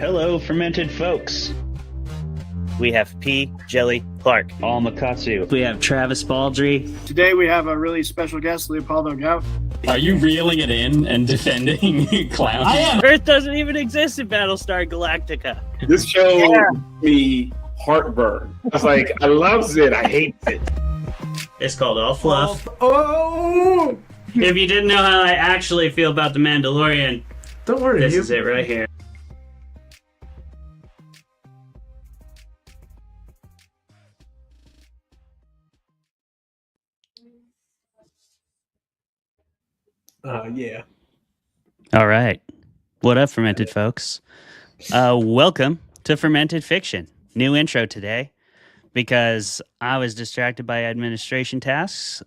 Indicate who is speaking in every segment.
Speaker 1: Hello, fermented folks.
Speaker 2: We have P. Jelly Clark.
Speaker 1: All Makatsu.
Speaker 3: We have Travis Baldry.
Speaker 4: Today we have a really special guest, Leopoldo Gout.
Speaker 5: Are you reeling it in and defending clowns?
Speaker 3: I am. Earth doesn't even exist in Battlestar Galactica.
Speaker 6: This show me heartburn. I was like, I loves it, I hate it.
Speaker 3: It's called All Fluff.
Speaker 4: Oh!
Speaker 3: If you didn't know how I actually feel about The Mandalorian,
Speaker 4: Don't worry,
Speaker 3: this is it right here.
Speaker 4: Yeah.
Speaker 3: All right. What up, fermented folks? Welcome to Fermented Fiction. New intro today because I was distracted by administration tasks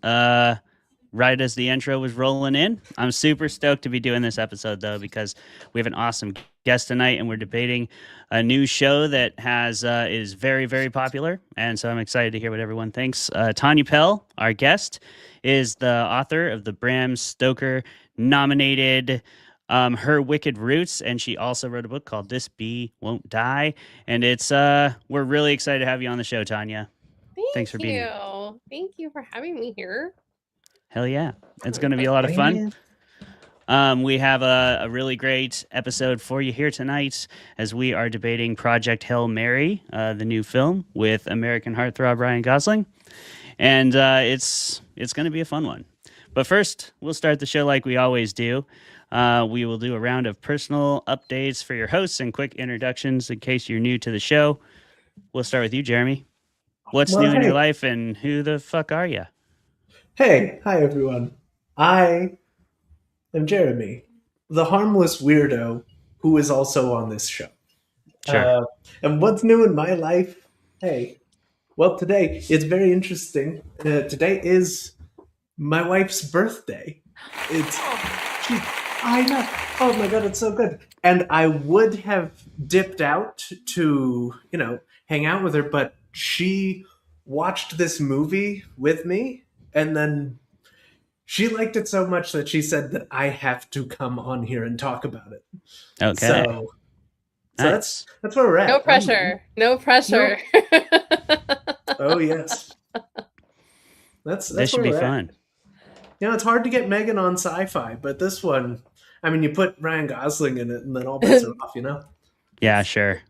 Speaker 3: right as the intro was rolling in. I'm super stoked to be doing this episode, though, because we have an awesome guest tonight, and we're debating a new show that is very, very popular, and so I'm excited to hear what everyone thinks. Tanya Pell, our guest, is the author of the Bram Stoker nominated Her Wicked Roots, and she also wrote a book called This Bee Won't Die, and it's we're really excited to have you on the show, Tanya. Thanks for being here.
Speaker 7: Thank you for having me here.
Speaker 3: Hell yeah. It's going to be a lot of fun. We have a really great episode for you here tonight as we are debating Project Hail Mary, the new film with American heartthrob Ryan Gosling. And it's going to be a fun one. But first, we'll start the show like we always do. We will do a round of personal updates for your hosts and quick introductions in case you're new to the show. We'll start with you, Jeremy. What's new in your life and who the fuck are you?
Speaker 8: Hey, hi everyone. I am Jeremy, the harmless weirdo who is also on this show.
Speaker 3: Sure.
Speaker 8: And what's new in my life? Hey, well, today it's very interesting. Today is my wife's birthday. I know. Oh my god, it's so good. And I would have dipped out to, hang out with her, but she watched this movie with me. And then she liked it so much that she said that I have to come on here and talk about it.
Speaker 3: Okay.
Speaker 8: So
Speaker 3: Nice.
Speaker 8: that's where we're at.
Speaker 7: No pressure. No pressure.
Speaker 8: Oh yes. That's
Speaker 3: This should
Speaker 8: where
Speaker 3: be
Speaker 8: we're at.
Speaker 3: fun.
Speaker 8: It's hard to get Megan on sci-fi, but this one, you put Ryan Gosling in it, and then all bets are off.
Speaker 3: Yeah, sure.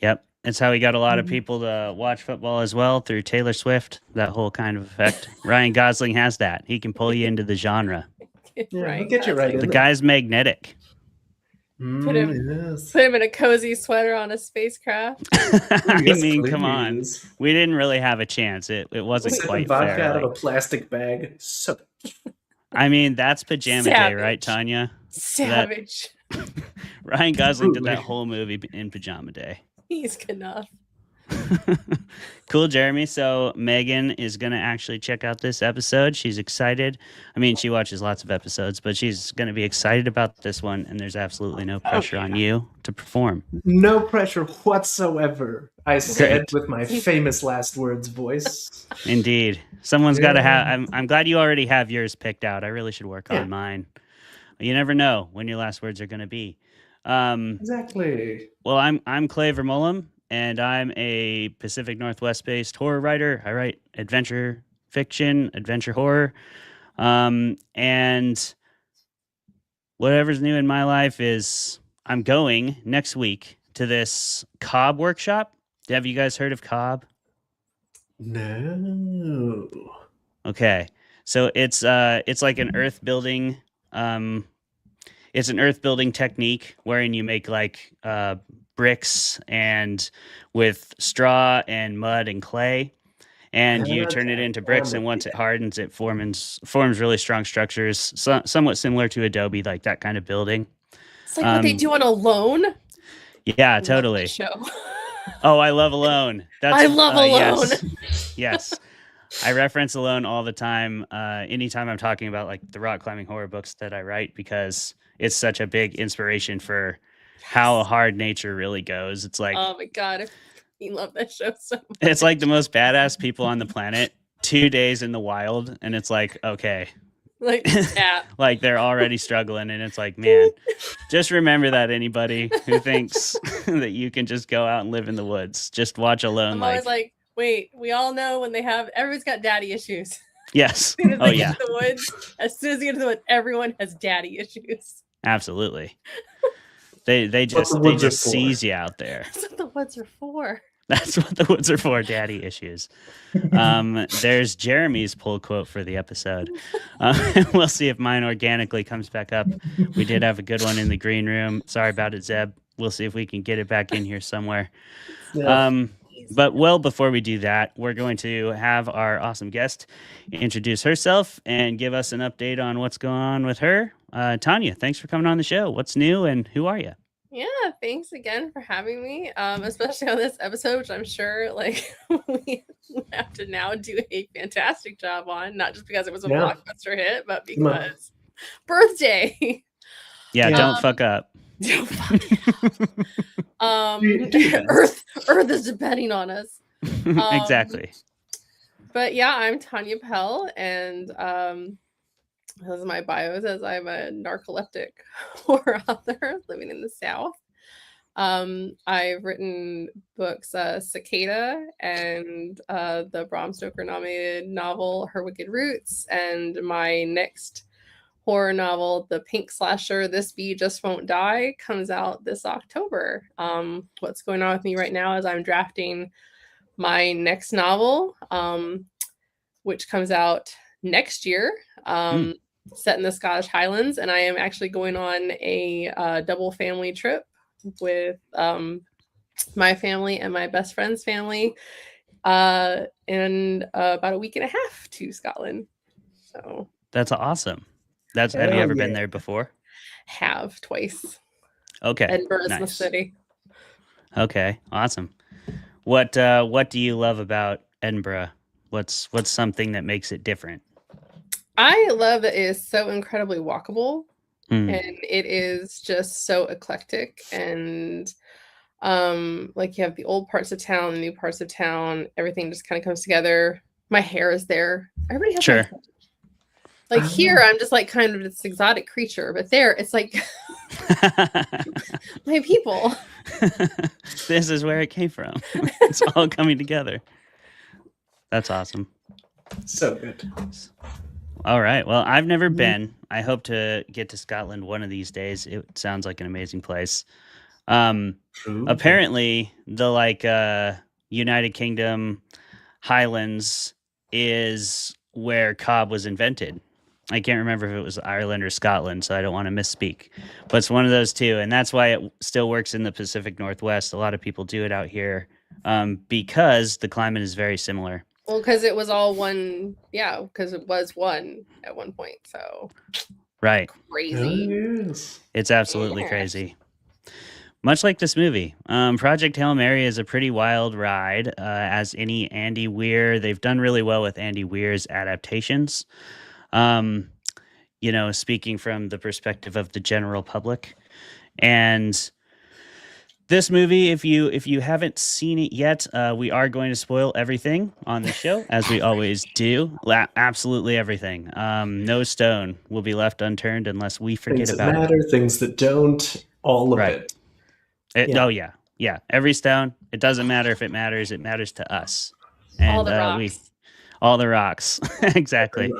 Speaker 3: Yep. It's how we got a lot of people to watch football as well through Taylor Swift, that whole kind of effect. Ryan Gosling has that. He can pull you into the genre.
Speaker 8: Yeah,
Speaker 7: Right.
Speaker 8: he'll get you right in
Speaker 3: The
Speaker 8: there.
Speaker 3: guy's magnetic.
Speaker 7: Put him-
Speaker 8: Yes.
Speaker 7: Put him in a cozy sweater on a spacecraft.
Speaker 3: I
Speaker 8: Yes,
Speaker 3: mean, come on.
Speaker 8: please.
Speaker 3: We didn't really have a chance. It wasn't
Speaker 8: Sipping
Speaker 3: quite
Speaker 8: vodka
Speaker 3: fair.
Speaker 8: out of a
Speaker 3: like-
Speaker 8: plastic bag. So
Speaker 3: I mean, that's pajama day, right,
Speaker 7: Savage.
Speaker 3: Tanya?
Speaker 7: Savage.
Speaker 3: Ryan Gosling did that
Speaker 8: Truly.
Speaker 3: whole movie in pajama day.
Speaker 7: He's enough.
Speaker 3: Cool, Jeremy. So Megan is going to actually check out this episode. She's excited. I mean, she watches lots of episodes, but she's going to be excited about this one, and there's absolutely no pressure on you to perform.
Speaker 8: no pressure whatsoever. I said
Speaker 3: Great.
Speaker 8: with my famous last words voice.
Speaker 3: Indeed. Someone's got to
Speaker 8: Yeah.
Speaker 3: have... I'm glad you already have yours picked out. I really should work
Speaker 8: Yeah.
Speaker 3: on mine. You never know when your last words are going to be.
Speaker 8: Exactly.
Speaker 3: Well, I'm Clay Vermolum, and I'm a Pacific Northwest-based horror writer. I write adventure fiction, adventure horror, and whatever's new in my life is I'm going next week to this Cobb workshop. Have you guys heard of Cobb?
Speaker 8: No.
Speaker 3: Okay, so it's like an earth building. It's an earth building technique wherein you make like bricks and with straw and mud and clay, and you turn it into bricks. And once it hardens, it forms really strong structures, somewhat similar to Adobe, like that kind of building.
Speaker 7: It's like what they do on Alone.
Speaker 3: Yeah,
Speaker 7: Love
Speaker 3: totally.
Speaker 7: that show.
Speaker 3: Oh, I love Alone.
Speaker 7: I love Alone.
Speaker 3: Yes. I reference Alone all the time. Anytime I'm talking about like the rock climbing horror books that I write, because it's such a big inspiration for how hard nature really goes. It's like,
Speaker 7: Oh my god, I fucking love that show so much.
Speaker 3: it's like the most badass people on the planet, 2 days in the wild. And it's like, okay,
Speaker 7: Like tap.
Speaker 3: Like they're already struggling, and it's like, man, just remember that anybody who thinks that you can just go out and live in the woods, just watch Alone.
Speaker 7: I'm always like, wait, we all know when everybody's got daddy issues.
Speaker 3: yes,
Speaker 7: As soon as
Speaker 3: oh
Speaker 7: they
Speaker 3: yeah,
Speaker 7: get to the woods, as soon as they get to the woods, everyone has daddy issues.
Speaker 3: absolutely. They just seize you out there.
Speaker 7: That's what the woods are for.
Speaker 3: That's what the woods are for, daddy issues. There's Jeremy's pull quote for the episode. We'll see if mine organically comes back up. We did have a good one in the green room. Sorry about it, Zeb. We'll see if we can get it back in here somewhere. But before we do that, we're going to have our awesome guest introduce herself and give us an update on what's going on with her. Tanya, thanks for coming on the show. What's new and who are you?
Speaker 7: Yeah, thanks again for having me. Especially on this episode, which I'm sure like we have to now do a fantastic job on, not just because it was a blockbuster hit, but because birthday.
Speaker 3: Yeah, don't fuck up.
Speaker 7: Don't fuck up. Earth is depending on us.
Speaker 3: Exactly.
Speaker 7: But yeah, I'm Tanya Pell, and as my bio says, I'm a narcoleptic horror author living in the South. I've written books, Cicada, and the Bram Stoker nominated novel, Her Wicked Roots, and my next horror novel, The Pink Slasher, This Bee Just Won't Die, comes out this October. What's going on with me right now is I'm drafting my next novel, which comes out next year. Set in the Scottish Highlands, and I am actually going on a double family trip with my family and my best friend's family in about a week and a half to Scotland. So
Speaker 3: that's awesome. Have you ever been there before?
Speaker 7: Have twice.
Speaker 3: Okay.
Speaker 7: Edinburgh is the city.
Speaker 3: Okay, awesome. What do you love about Edinburgh? What's something that makes it different?
Speaker 7: I love that it is so incredibly walkable, and it is just so eclectic, and like you have the old parts of town, the new parts of town, everything just kind of comes together. My hair is there. Everybody has
Speaker 3: sure.
Speaker 7: Like here, I'm just like kind of this exotic creature, but there, it's like my people.
Speaker 3: This is where it came from. It's all coming together. That's awesome.
Speaker 8: So good.
Speaker 3: All right. Well, I've never been. I hope to get to Scotland one of these days. It sounds like an amazing place. Apparently, the United Kingdom Highlands is where Cobb was invented. I can't remember if it was Ireland or Scotland, so I don't want to misspeak. But it's one of those two, and that's why it still works in the Pacific Northwest. A lot of people do it out here because the climate is very similar.
Speaker 7: Well, because it was all one, because it was one at one point. So,
Speaker 3: right,
Speaker 7: crazy.
Speaker 3: It's absolutely crazy. Much like this movie, Project Hail Mary is a pretty wild ride. As any Andy Weir, they've done really well with Andy Weir's adaptations. Speaking from the perspective of the general public, and this movie, if you haven't seen it yet, we are going to spoil everything on the show, as we always do. Absolutely everything. No stone will be left unturned unless we forget
Speaker 8: things
Speaker 3: about
Speaker 8: that matter, things that don't, all of it.
Speaker 3: Oh, yeah. Every stone. It doesn't matter if it matters. It matters to us. And
Speaker 7: all the rocks.
Speaker 3: All the rocks. Exactly.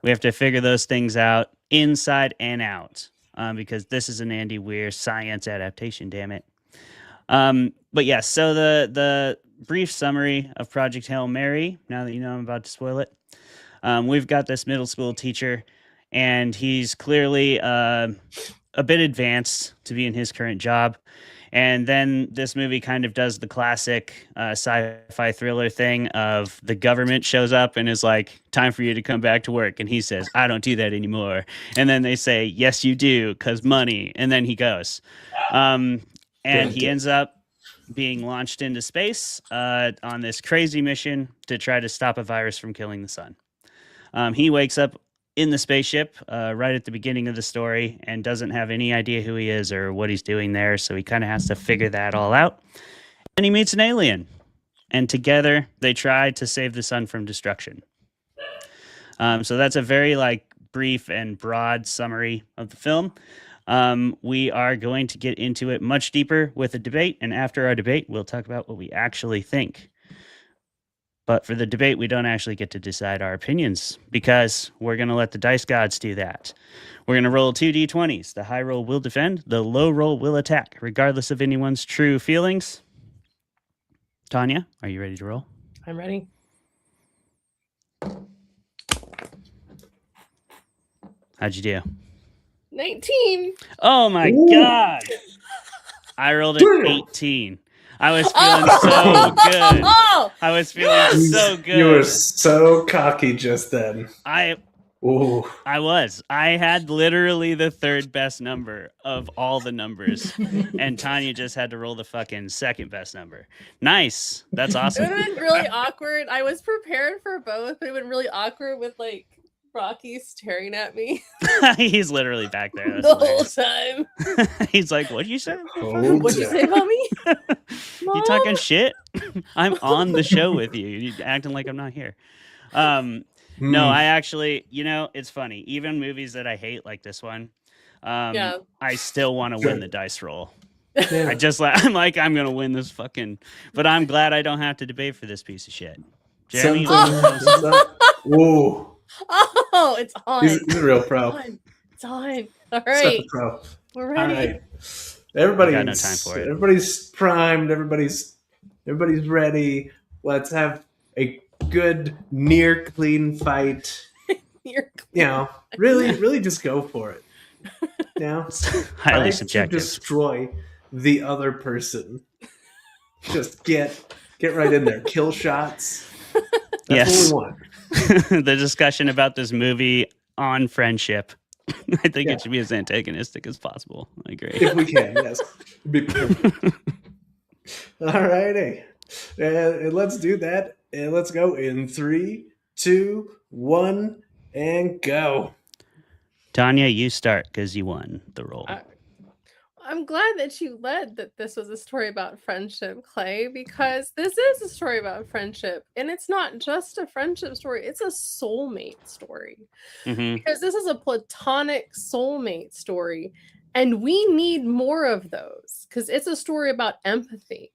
Speaker 3: We have to figure those things out inside and out because this is an Andy Weir science adaptation, damn it. But yeah, so the brief summary of Project Hail Mary, now that you know I'm about to spoil it, we've got this middle school teacher, and he's clearly a bit advanced to be in his current job. And then this movie kind of does the classic sci-fi thriller thing of the government shows up and is like, time for you to come back to work. And he says, I don't do that anymore. And then they say, yes, you do, because money. And then he goes. And he ends up being launched into space on this crazy mission to try to stop a virus from killing the sun. He wakes up in the spaceship right at the beginning of the story and doesn't have any idea who he is or what he's doing there. So he kind of has to figure that all out. And he meets an alien. And together they try to save the sun from destruction. So that's a very brief and broad summary of the film. We are going to get into it much deeper with a debate, and after our debate, we'll talk about what we actually think. But for the debate, we don't actually get to decide our opinions because we're going to let the dice gods do that. We're going to roll 2 d20s. The high roll will defend, the low roll will attack, regardless of anyone's true feelings. Tanya, are you ready to roll?
Speaker 7: I'm ready.
Speaker 3: How'd you do?
Speaker 7: 19.
Speaker 3: Oh my
Speaker 8: Ooh.
Speaker 3: God. I rolled an 18. I was feeling so good.
Speaker 7: Oh,
Speaker 3: I was feeling so good.
Speaker 8: You were so cocky just then. Ooh.
Speaker 3: I was. I had literally the third best number of all the numbers. And Tanya just had to roll the fucking second best number. Nice. That's
Speaker 7: it
Speaker 3: awesome.
Speaker 7: would have been really awkward. I was prepared for both, but it would have been really awkward with like Rocky staring at me
Speaker 3: He's literally back there. That's
Speaker 7: the whole
Speaker 3: hilarious.
Speaker 7: time.
Speaker 3: He's like, what'd you say?
Speaker 7: What'd you say about me?
Speaker 3: You talking shit? I'm on the show with you. You're acting like I'm not here. No, I actually, it's funny. Even movies that I hate, like this one,
Speaker 7: Yeah.
Speaker 3: I still want to win the dice roll.
Speaker 8: Yeah.
Speaker 3: I'm like, I'm going to win this fucking, but I'm glad I don't have to debate for this piece of shit. Jeremy?
Speaker 8: Ooh.
Speaker 7: Oh, it's on.
Speaker 8: He's a real pro.
Speaker 7: It's on. All
Speaker 8: Such
Speaker 7: right.
Speaker 8: a pro.
Speaker 7: We're ready.
Speaker 8: All right. Everybody's
Speaker 3: got no time for it.
Speaker 8: Everybody's primed. Everybody's ready. Let's have a good near clean fight. Really just go for it.
Speaker 3: Highly
Speaker 8: Try
Speaker 3: subjective.
Speaker 8: to destroy the other person. Just get right in there. Kill shots. That's
Speaker 3: Yes.
Speaker 8: what we want.
Speaker 3: The discussion about this movie on friendship. I think
Speaker 8: Yeah.
Speaker 3: it should be as antagonistic as possible. I agree.
Speaker 8: If we can, yes. It'd be perfect. All righty. And let's do that. And let's go in 3, 2, 1, and go.
Speaker 3: Tanya, you start because you won the roll.
Speaker 7: I'm glad that you led that this was a story about friendship, Clay, because this is a story about friendship. And it's not just a friendship story, it's a soulmate story.
Speaker 3: Mhm.
Speaker 7: Because this is a platonic soulmate story. And we need more of those because it's a story about empathy.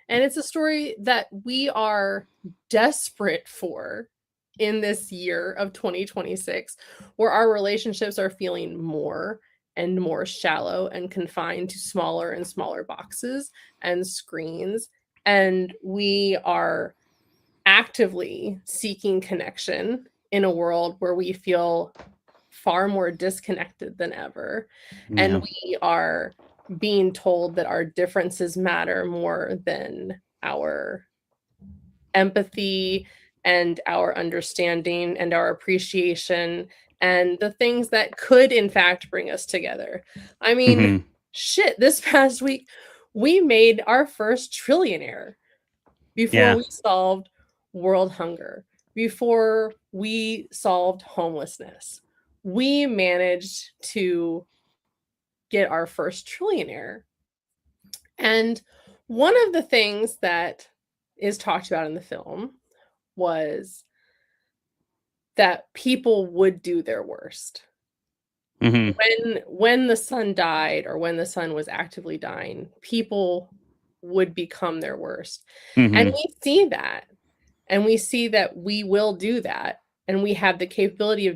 Speaker 7: And it's a story that we are desperate for in this year of 2026, where our relationships are feeling more and more shallow and confined to smaller and smaller boxes and screens. And we are actively seeking connection in a world where we feel far more disconnected than ever.
Speaker 3: Yeah.
Speaker 7: And we are being told that our differences matter more than our empathy and our understanding and our appreciation and the things that could in fact bring us together. I mean,
Speaker 3: Mhm.
Speaker 7: shit, this past week we made our first trillionaire before we solved world hunger, before we solved homelessness. We managed to get our first trillionaire. And one of the things that is talked about in the film was that people would do their worst.
Speaker 3: Mhm.
Speaker 7: When the sun died or when the sun was actively dying, people would become their worst.
Speaker 3: Mhm.
Speaker 7: And we see that. And we see that we will do that. And we have the capability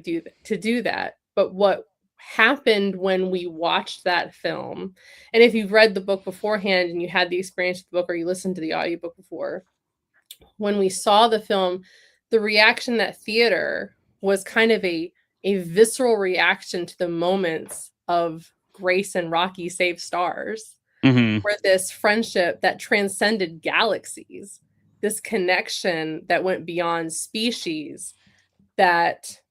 Speaker 7: to do that. But what happened when we watched that film, and if you've read the book beforehand and you had the experience of the book or you listened to the audiobook before, when we saw the film, the reaction that theater was kind of a visceral reaction to the moments of Grace and Rocky Save Stars,
Speaker 3: Mhm.
Speaker 7: where this friendship that transcended galaxies, this connection that went beyond species, that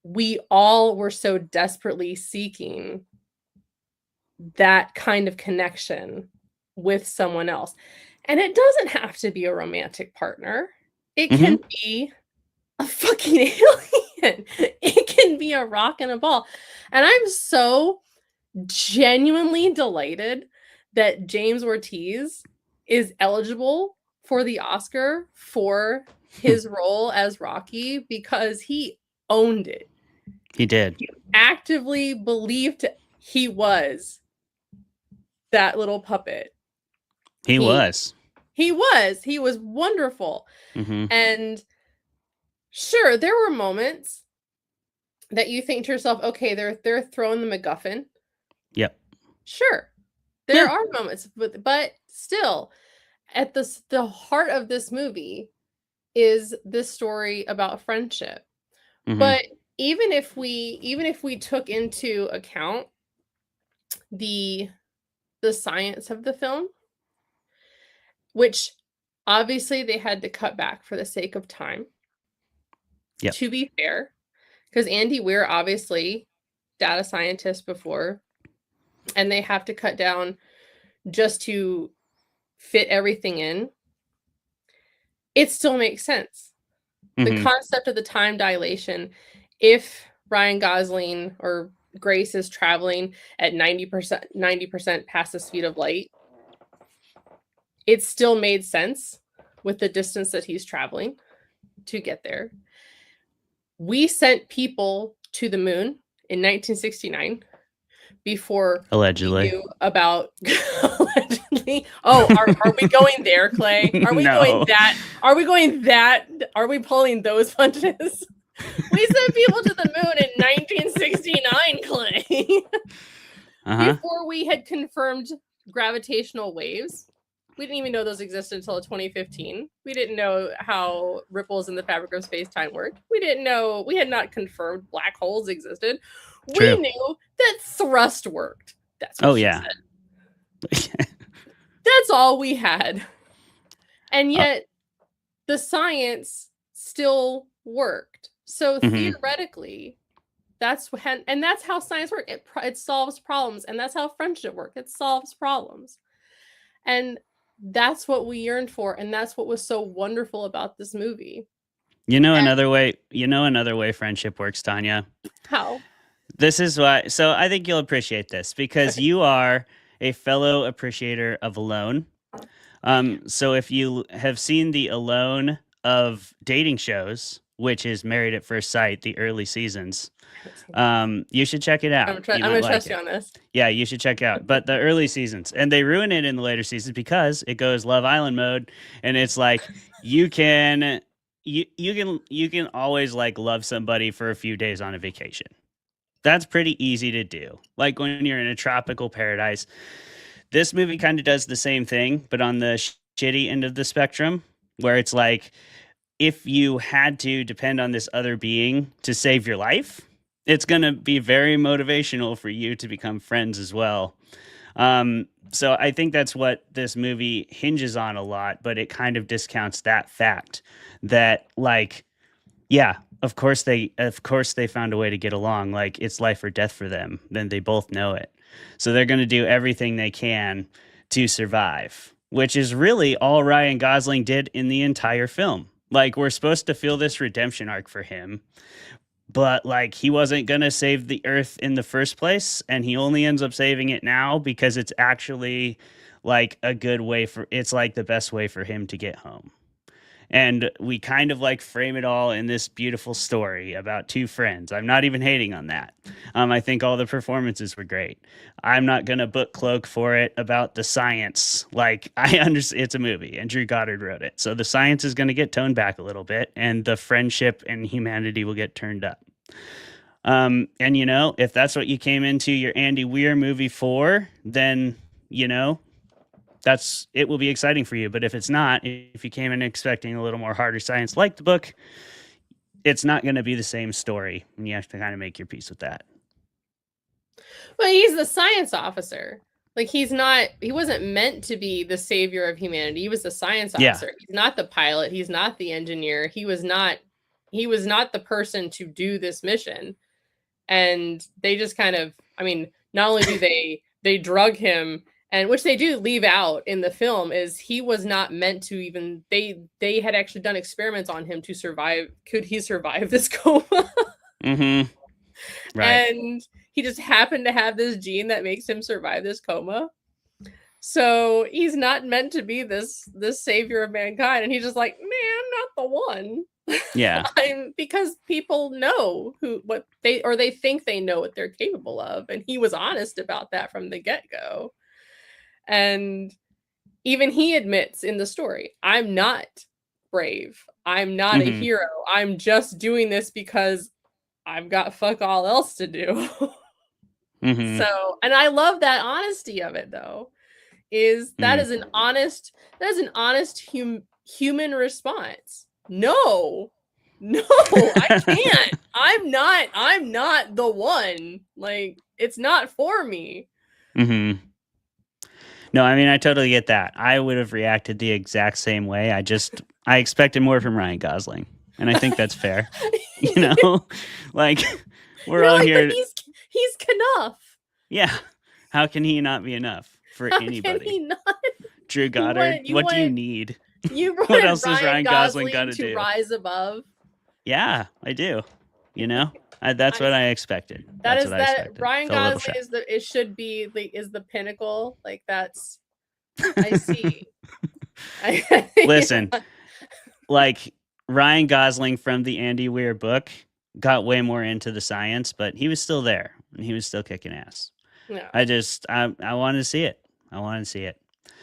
Speaker 7: we all were so desperately seeking that kind of connection with someone else. And it doesn't have to be a romantic partner. It can be a fucking alien. It can be a rock and a ball. And I'm so genuinely delighted that James Ortiz is eligible for the Oscar for his role as Rocky because he owned it.
Speaker 3: He did.
Speaker 7: Actively believed he was that little puppet.
Speaker 3: He was.
Speaker 7: He was wonderful.
Speaker 3: Mm-hmm.
Speaker 7: And sure, there were moments that you think to yourself, okay, they're throwing the MacGuffin.
Speaker 3: Yep.
Speaker 7: Sure. There are moments, but still, at the heart of this movie is this story about friendship.
Speaker 3: Mm-hmm.
Speaker 7: But even if we took into account the science of the film, which obviously they had to cut back for the sake of time.
Speaker 3: Yep.
Speaker 7: To be fair, because Andy Weir, obviously data scientist before, and they have to cut down just to fit everything in. It still makes sense.
Speaker 3: Mm-hmm.
Speaker 7: The concept of the time dilation, if Ryan Gosling or Grace is traveling at 90% past the speed of light, it still made sense with the distance that he's traveling to get there. We sent people to the moon in 1969 before
Speaker 3: Allegedly.
Speaker 7: we knew about allegedly. Oh, are we going there, Clay? Are we
Speaker 3: No.
Speaker 7: going that? Are we going that? Are we pulling those punches? We sent people to the moon in 1969, Clay.
Speaker 3: Uh-huh.
Speaker 7: Before we had confirmed gravitational waves. We didn't even know those existed until 2015. We didn't know how ripples in the fabric of space-time worked. We didn't know, we had not confirmed black holes existed.
Speaker 3: True.
Speaker 7: We knew that thrust worked. That's what she said. That's all we had. And yet the science still worked. So theoretically, that's how science works. It solves problems, and that's how friendship works. It solves problems. And that's what we yearned for, and that's what was so wonderful about this movie.
Speaker 3: Another way friendship works, Tanya.
Speaker 7: How?
Speaker 3: This is why. So I think you'll appreciate this because you are a fellow appreciator of Alone. So if you have seen the Alone of dating shows, which is Married at First Sight, the early seasons, you should check it out.
Speaker 7: I'm gonna trust you on this.
Speaker 3: Yeah, you should check out. But the early seasons, and they ruin it in the later seasons because it goes Love Island mode, and it's like you can always like love somebody for a few days on a vacation. That's pretty easy to do. Like when you're in a tropical paradise. This movie kind of does the same thing, but on the shitty end of the spectrum, where it's like if you had to depend on this other being to save your life, it's going to be very motivational for you to become friends as well. So I think that's what this movie hinges on a lot, but it kind of discounts that fact that, like, yeah, of course they found a way to get along. Like, it's life or death for them. Then they both know it. So they're going to do everything they can to survive, which is really all Ryan Gosling did in the entire film. Like, we're supposed to feel this redemption arc for him, but like he wasn't going to save the earth in the first place, and he only ends up saving it now because it's actually like a good way it's like the best way for him to get home. And we kind of like frame it all in this beautiful story about two friends. I'm not even hating on that. I think all the performances were great. I'm not going to book cloak for it about the science. Like, I understand it's a movie and Drew Goddard wrote it. So the science is going to get toned back a little bit and the friendship and humanity will get turned up. And, if that's what you came into your Andy Weir movie for, then, it will be exciting for you. But if it's not, if you came in expecting a little more harder science like the book, it's not going to be the same story. And you have to kind of make your peace with that.
Speaker 7: Well, he's the science officer. Like, he wasn't meant to be the savior of humanity. He was the science officer. Yeah. He's not the pilot. He's not the engineer. He was not the person to do this mission. And they just kind of, not only do they drug him, and which they do leave out in the film, is he was not meant to even, they had actually done experiments on him to survive. Could he survive this coma?
Speaker 3: Mm-hmm. Right.
Speaker 7: And he just happened to have this gene that makes him survive this coma. So he's not meant to be this savior of mankind. And he's just like, man, I'm not the one.
Speaker 3: Yeah.
Speaker 7: Because people know what they think they know what they're capable of, and he was honest about that from the get-go. And even he admits in the story, I'm not brave. I'm not a hero. I'm just doing this because I've got fuck all else to do. So, and I love that honesty of it, though. That is an honest human response. No, I can't. I'm not the one. Like, it's not for me.
Speaker 3: No, I mean, I totally get that. I would have reacted the exact same way. I expected more from Ryan Gosling, and I think that's fair. You know, like we're all here.
Speaker 7: He's enough.
Speaker 3: Yeah. How can he not be enough for anybody?
Speaker 7: How can he not?
Speaker 3: Drew Goddard, what do you need?
Speaker 7: What
Speaker 3: else does Ryan Gosling got to do?
Speaker 7: Rise above.
Speaker 3: Yeah, I do. You know, that's what I expected.
Speaker 7: That's what I expected. Ryan Gosling should be the pinnacle. Like, that's, I see.
Speaker 3: Listen, like Ryan Gosling from the Andy Weir book got way more into the science, but he was still there and he was still kicking ass.
Speaker 7: Yeah.
Speaker 3: I wanted to see it. I wanted to see it.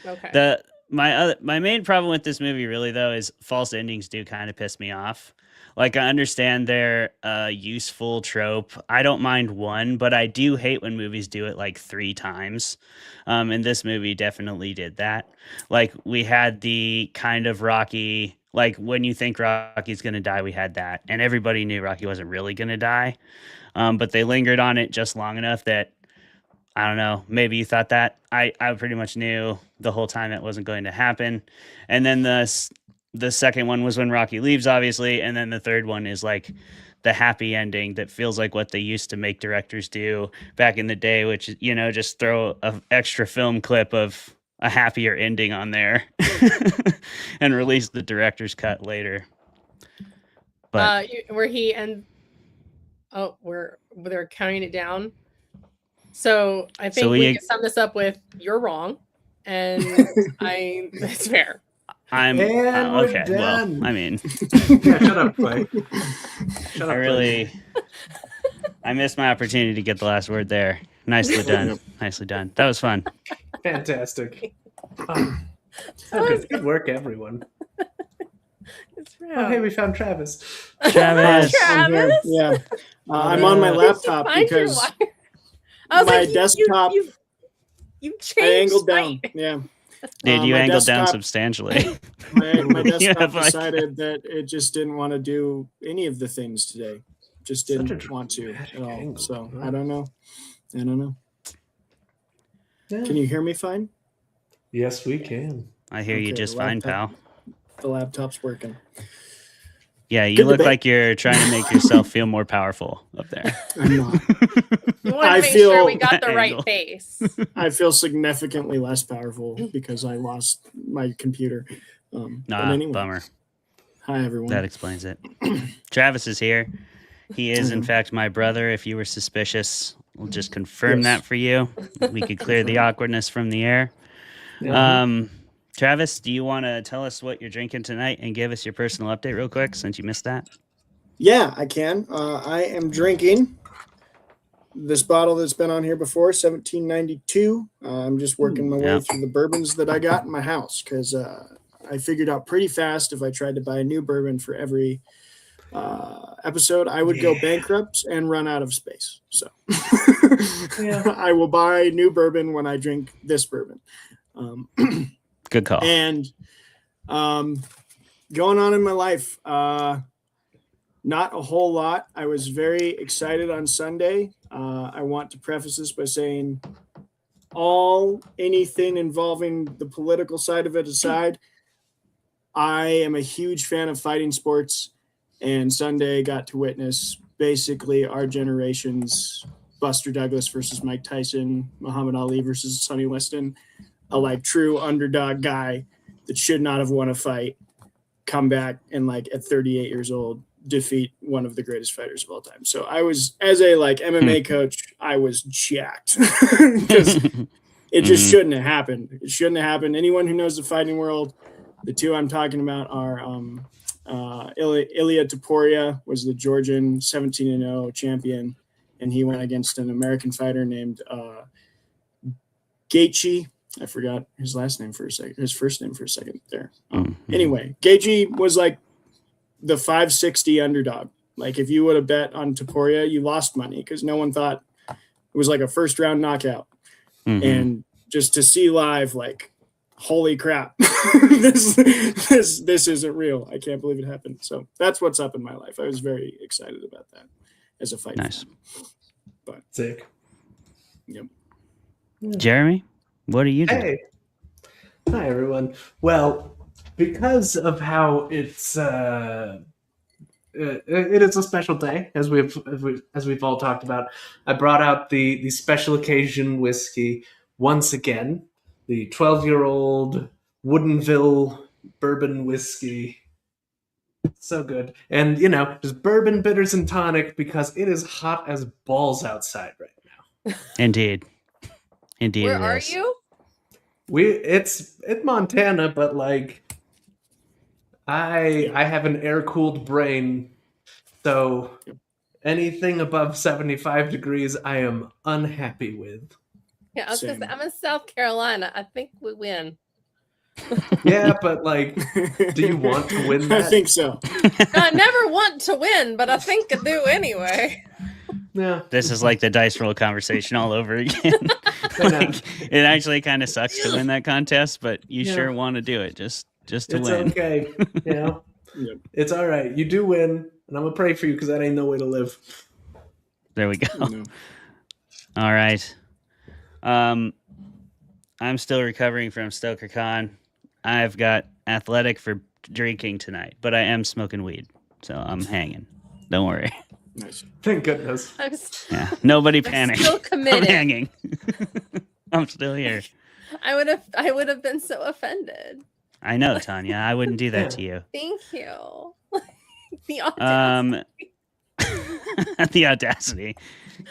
Speaker 7: Okay.
Speaker 3: My main problem with this movie really though is false endings do kind of piss me off. Like, I understand they're a useful trope. I don't mind one, but I do hate when movies do it like 3 times. And this movie definitely did that. Like, we had the kind of Rocky, like when you think Rocky's going to die, we had that. And everybody knew Rocky wasn't really going to die. But they lingered on it just long enough that, I don't know, maybe you thought that. I pretty much knew the whole time that wasn't going to happen. And then the second one was when Rocky leaves, obviously. And then the third one is like the happy ending that feels like what they used to make directors do back in the day, which is, you know, just throw an extra film clip of a happier ending on there and release the director's cut later. But
Speaker 7: they're counting it down. So I think we can sum this up with, you're wrong. And it's fair.
Speaker 3: Okay.
Speaker 8: Done.
Speaker 3: Well, I mean,
Speaker 8: yeah, shut up, Clay.
Speaker 3: I missed my opportunity to get the last word there. Nicely done. Nicely done. That was fun.
Speaker 8: Fantastic. Good work, everyone. Oh, hey, we found Travis.
Speaker 3: Travis.
Speaker 4: I'm here. Yeah. I'm on my laptop because my desktop.
Speaker 7: You changed.
Speaker 4: I angled down. Yeah.
Speaker 3: Dude, you angled down substantially.
Speaker 4: My desktop decided that it just didn't want to do any of the things today. Just didn't want to at all. Angle. So I don't know. Yeah. Can you hear me fine?
Speaker 8: Yes, we can.
Speaker 3: I hear you just fine, pal.
Speaker 4: The laptop's working.
Speaker 3: Yeah, you look like you're trying to make yourself feel more powerful up there.
Speaker 4: I'm not.
Speaker 7: You want to make sure we got the right face.
Speaker 4: I feel significantly less powerful because I lost my computer. Anyway.
Speaker 3: Bummer.
Speaker 4: Hi, everyone.
Speaker 3: That explains it. Travis is here. He is, in fact, my brother. If you were suspicious, we'll just confirm that for you. We could clear the awkwardness from the air. Travis, do you want to tell us what you're drinking tonight and give us your personal update real quick since you missed that?
Speaker 4: Yeah, I can. I am drinking this bottle that's been on here before, 1792. I'm just working my way through the bourbons that I got in my house because I figured out pretty fast if I tried to buy a new bourbon for every episode, I would go bankrupt and run out of space. So I will buy new bourbon when I drink this bourbon.
Speaker 3: Good call.
Speaker 4: And going on in my life, not a whole lot. I was very excited on Sunday. I want to preface this by saying anything involving the political side of it aside, I am a huge fan of fighting sports, and Sunday got to witness basically our generation's Buster Douglas versus Mike Tyson, Muhammad Ali versus Sonny Liston, a true underdog guy that should not have won a fight, come back and at 38 years old, defeat one of the greatest fighters of all time. So I was, as a MMA coach, I was jacked because it just shouldn't have happened. It shouldn't have happened. Anyone who knows the fighting world, the two I'm talking about are Ilya Topuria was the Georgian 17-0 champion, and he went against an American fighter named Gaethje. I forgot his last name for a second. His first name for a second there. Anyway, Gaethje was like the 560 underdog. Like if you would have bet on Topuria, you lost money because no one thought it was like a first round knockout. And just to see live, like, holy crap, this isn't real. I can't believe it happened. So that's what's up in my life. I was very excited about that as a fight.
Speaker 3: Nice.
Speaker 4: But
Speaker 8: Sick.
Speaker 4: Yep.
Speaker 3: Jeremy, what are you doing?
Speaker 8: Hey. Hi, everyone. Well, because of how it's it is a special day, as we've all talked about, I brought out the special occasion whiskey once again, the 12-year-old Woodinville bourbon whiskey. So good. And, just bourbon, bitters, and tonic because it is hot as balls outside right now.
Speaker 3: Indeed.
Speaker 7: Where
Speaker 3: it
Speaker 7: are
Speaker 3: is.
Speaker 7: you?
Speaker 8: It's in Montana, but like I have an air-cooled brain, so anything above 75 degrees I am unhappy with.
Speaker 7: Yeah, I was gonna say,
Speaker 4: Same.
Speaker 7: I'm in South Carolina. I think we win.
Speaker 8: Yeah, but like, do you want to win that?
Speaker 4: I think so.
Speaker 7: I never want to win, but I think I do anyway.
Speaker 8: Yeah.
Speaker 3: This is like the dice roll conversation all over again. Like, it actually kind of sucks to win that contest, but you sure want to do it just to
Speaker 8: It's
Speaker 3: win.
Speaker 8: okay.
Speaker 4: Yep.
Speaker 8: It's all right. You do win, and I'm gonna pray for you because that ain't no way to live.
Speaker 3: There we go.
Speaker 4: No.
Speaker 3: All right. I'm still recovering from StokerCon. I've got athletic for drinking tonight, but I am smoking weed, so I'm hanging. Don't worry.
Speaker 4: Nice.
Speaker 8: Thank goodness.
Speaker 3: Yeah, nobody
Speaker 7: I'm
Speaker 3: panic.
Speaker 7: still
Speaker 3: I'm
Speaker 7: committed.
Speaker 3: hanging. I'm still here.
Speaker 7: I would have been so offended.
Speaker 3: I know, Tanya. I wouldn't do that to you.
Speaker 7: Thank you. The audacity.
Speaker 3: The audacity.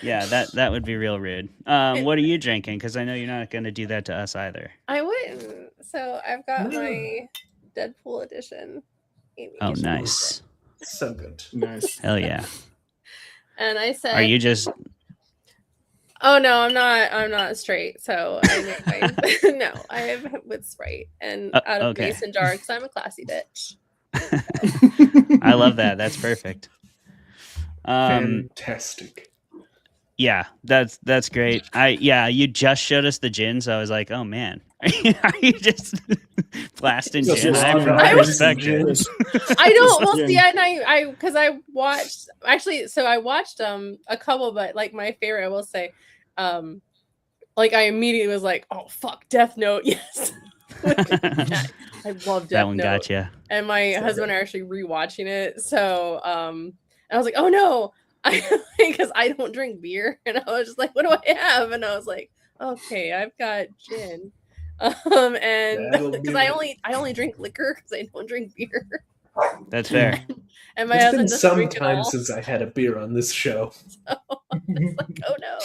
Speaker 3: Yeah, that would be real rude. What are you drinking? Because I know you're not going to do that to us either.
Speaker 7: I wouldn't. So I've got my Deadpool edition.
Speaker 3: Oh, nice.
Speaker 8: So good.
Speaker 4: Nice.
Speaker 3: Hell yeah.
Speaker 7: And I said,
Speaker 3: Are you just...
Speaker 7: Oh no, I'm not straight. So no, I have with Sprite and out of
Speaker 3: okay.
Speaker 7: mason jar because I'm a classy bitch.
Speaker 3: I love that. That's perfect.
Speaker 8: Fantastic.
Speaker 3: Yeah, that's great. You just showed us the gin, so I was like, oh man, are you just blasting
Speaker 4: Just
Speaker 3: gin?
Speaker 4: I
Speaker 3: I
Speaker 4: was-
Speaker 3: respect it.
Speaker 7: I don't. Well,
Speaker 4: Gin.
Speaker 7: see, I because I watched actually. So I watched a couple, but like my favorite, I will say, like I immediately was like, oh fuck, Death Note, yes. I love Death
Speaker 3: That one
Speaker 7: Note.
Speaker 3: got you.
Speaker 7: And my husband are actually rewatching it. So I was like, oh no, because I don't drink beer, and I was just like, what do I have? And I was like, okay, I've got gin, and
Speaker 8: That'll
Speaker 7: because
Speaker 8: do
Speaker 7: I
Speaker 8: it.
Speaker 7: only drink liquor because I don't drink beer.
Speaker 3: That's fair.
Speaker 7: And my
Speaker 8: It's
Speaker 7: husband
Speaker 8: been
Speaker 7: doesn't
Speaker 8: some
Speaker 7: drink it
Speaker 8: time
Speaker 7: all.
Speaker 8: since I had a beer on this show.
Speaker 7: So I was like, oh no.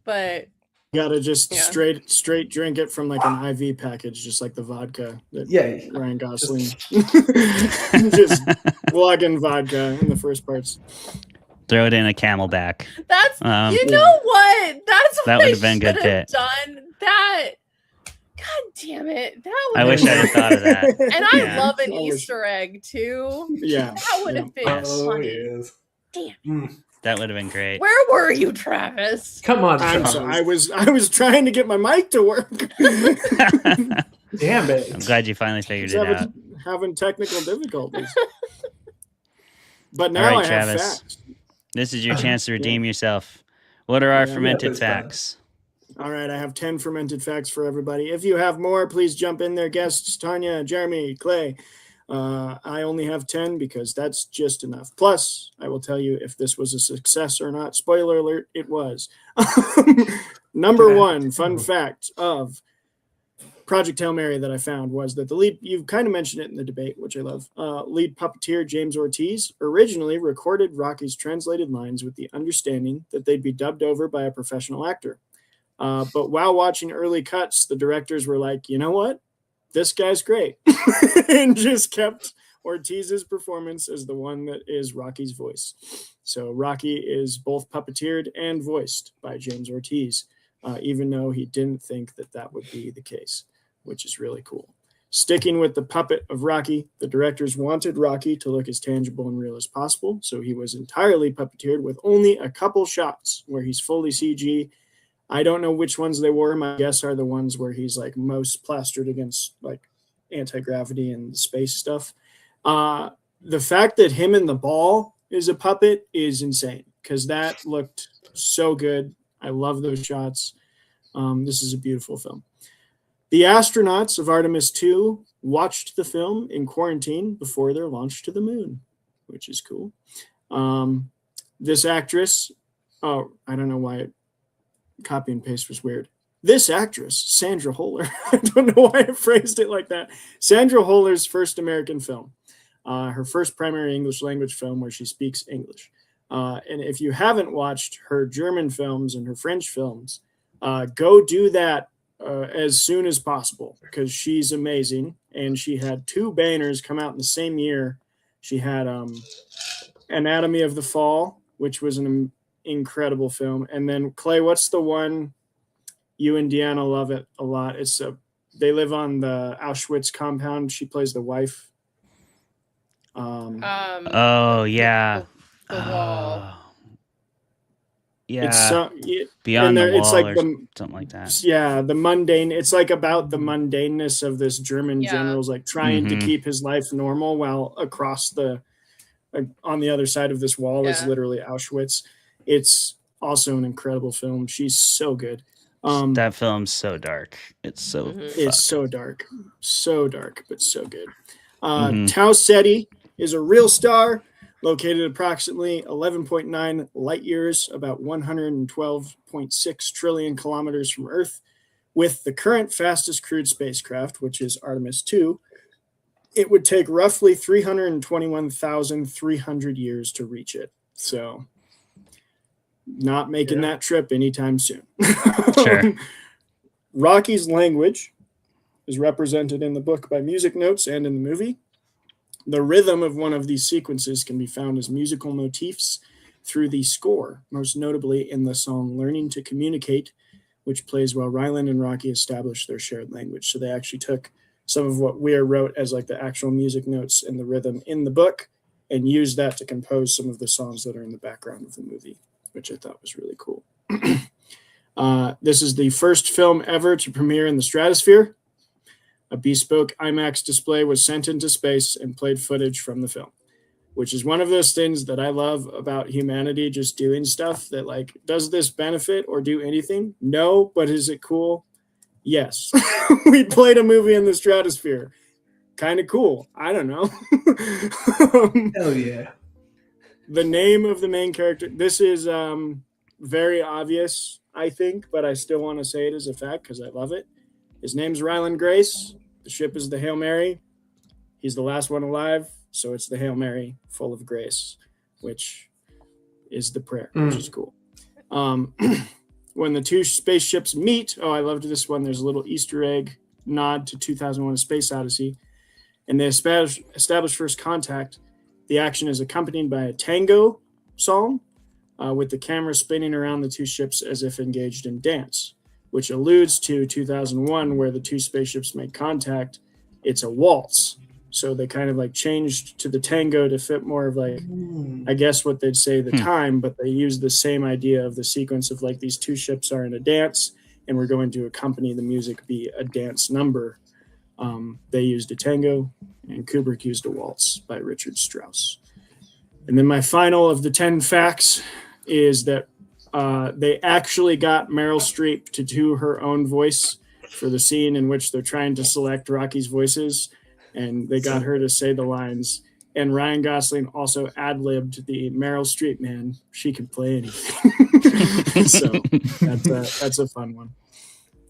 Speaker 7: But
Speaker 4: Gotta just
Speaker 7: Yeah.
Speaker 4: straight drink it from like an IV package, just like the vodka that
Speaker 8: Yeah.
Speaker 4: Ryan Gosling. Just plugging vodka in the first parts.
Speaker 3: Throw it in a Camelback.
Speaker 7: that's you
Speaker 3: Yeah.
Speaker 7: know what? That's what
Speaker 3: That
Speaker 7: I
Speaker 3: would have been good
Speaker 7: should
Speaker 3: bit.
Speaker 7: have done. That God damn it. That would
Speaker 3: I wish I'd have thought of that.
Speaker 7: And I
Speaker 3: Yeah.
Speaker 7: love an
Speaker 4: I wish-
Speaker 7: Easter egg too.
Speaker 4: Yeah.
Speaker 7: That would have been
Speaker 3: Yes.
Speaker 8: Oh,
Speaker 7: funny.
Speaker 8: yes.
Speaker 7: Damn.
Speaker 3: That would have been great.
Speaker 7: Where were you, Travis?
Speaker 8: Come on,
Speaker 4: I'm
Speaker 8: Charles.
Speaker 4: sorry. I was trying to get my mic to work.
Speaker 8: Damn it.
Speaker 3: I'm glad you finally figured
Speaker 4: Just
Speaker 3: it out.
Speaker 4: having technical difficulties. But now
Speaker 3: All right,
Speaker 4: I have
Speaker 3: Travis.
Speaker 4: facts.
Speaker 3: This is your chance to redeem yourself. What are our
Speaker 4: Yeah,
Speaker 3: fermented
Speaker 8: this time.
Speaker 3: facts?
Speaker 4: All right, I have 10 fermented facts for everybody. If you have more, please jump in there, guests. Tanya, Jeremy, Clay. I only have 10 because that's just enough. Plus, I will tell you if this was a success or not. Spoiler alert, it was. Number one fun fact of Project Hail Mary that I found was that the lead, you've kind of mentioned it in the debate, which I love, lead puppeteer James Ortiz originally recorded Rocky's translated lines with the understanding that they'd be dubbed over by a professional actor. But while watching early cuts, the directors were like, you know what? This guy's great. And just kept Ortiz's performance as the one that is Rocky's voice. So Rocky is both puppeteered and voiced by James Ortiz, even though he didn't think that that would be the case, which is really cool. Sticking with the puppet of Rocky, the directors wanted Rocky to look as tangible and real as possible, so he was entirely puppeteered with only a couple shots where he's fully CG. I don't know which ones they were. My guess are the ones where he's like most plastered against like anti-gravity and space stuff. The fact that him and the ball is a puppet is insane because that looked so good. I love those shots. This is a beautiful film. The astronauts of Artemis 2 watched the film in quarantine before their launch to the moon, which is cool. This actress, I don't know why copy and paste was weird. This actress, Sandra Holler, I don't know why I phrased it like that. Sandra Holler's first American film, her first primary English language film where she speaks English. And if you haven't watched her German films and her French films, go do that as soon as possible because she's amazing. And she had 2 bangers come out in the same year. She had Anatomy of the Fall, which was an incredible film. And then Clay, what's the one you and Deanna love it a lot? It's they live on the Auschwitz compound. She plays the wife.
Speaker 3: Oh yeah.
Speaker 7: The wall.
Speaker 3: Yeah.
Speaker 4: It's
Speaker 3: Beyond the Wall
Speaker 4: it's like
Speaker 3: or something like that.
Speaker 4: Yeah, the mundane. It's like about the mundaneness of this German general's like trying to keep his life normal while across the on the other side of this wall is literally Auschwitz. It's also an incredible film. She's so good.
Speaker 3: That film's so dark. It's so
Speaker 4: it's so dark, but so good. Tau Ceti is a real star located approximately 11.9 light years, about 112.6 trillion kilometers from Earth. With the current fastest crewed spacecraft, which is Artemis 2, it would take roughly 321,300 years to reach it. So not making that trip anytime soon.
Speaker 3: Sure.
Speaker 4: Rocky's language is represented in the book by music notes and in the movie. The rhythm of one of these sequences can be found as musical motifs through the score, most notably in the song Learning to Communicate, which plays while Ryland and Rocky establish their shared language. So they actually took some of what Weir wrote as like the actual music notes and the rhythm in the book and used that to compose some of the songs that are in the background of the movie, which I thought was really cool. This is the first film ever to premiere in the stratosphere. A bespoke IMAX display was sent into space and played footage from the film, which is one of those things that I love about humanity, just doing stuff that like, does this benefit or do anything? No, but is it cool? Yes. We played a movie in the stratosphere. Kind of cool. I don't know.
Speaker 8: Hell yeah.
Speaker 4: The name of the main character, this is very obvious, I think, but I still want to say it as a fact because I love it. His name's Ryland Grace. The ship is the Hail Mary. He's the last one alive, so it's the Hail Mary full of grace, which is the prayer, which is cool. When the 2 spaceships meet, I loved this one. There's a little Easter egg nod to 2001: A Space Odyssey. And they establish first contact. The action is accompanied by a tango song with the camera spinning around the 2 ships as if engaged in dance, which alludes to 2001 where the 2 spaceships make contact. It's a waltz. So they kind of like changed to the tango to fit more of like, I guess what they'd say the time, but they used the same idea of the sequence of like these 2 ships are in a dance and we're going to accompany the music be a dance number. They used a tango and Kubrick used a waltz by Richard Strauss. And then my final of the 10 facts is that they actually got Meryl Streep to do her own voice for the scene in which they're trying to select Rocky's voices, and they got her to say the lines. And Ryan Gosling also ad-libbed the Meryl Streep, man. She can play anything. So that's a fun one.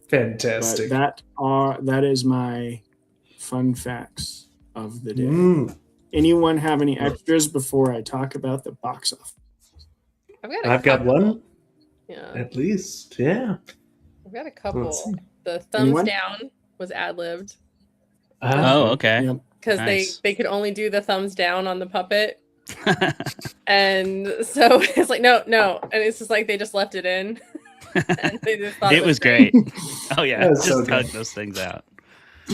Speaker 8: Fantastic.
Speaker 4: But that is my fun facts of the day. Anyone have any extras before I talk about the box office?
Speaker 8: I've got one.
Speaker 7: Yeah.
Speaker 8: At least, yeah.
Speaker 7: I've got a couple. The thumbs down was ad-libbed.
Speaker 3: Oh, okay.
Speaker 4: Yep.
Speaker 7: because
Speaker 3: Nice.
Speaker 7: they could only do the thumbs down on the puppet. And so it's like no, and it's just like they just left it in. And they just thought
Speaker 3: It was great. Oh yeah,
Speaker 8: That was
Speaker 3: just
Speaker 8: so
Speaker 3: tug
Speaker 8: good.
Speaker 3: those things out.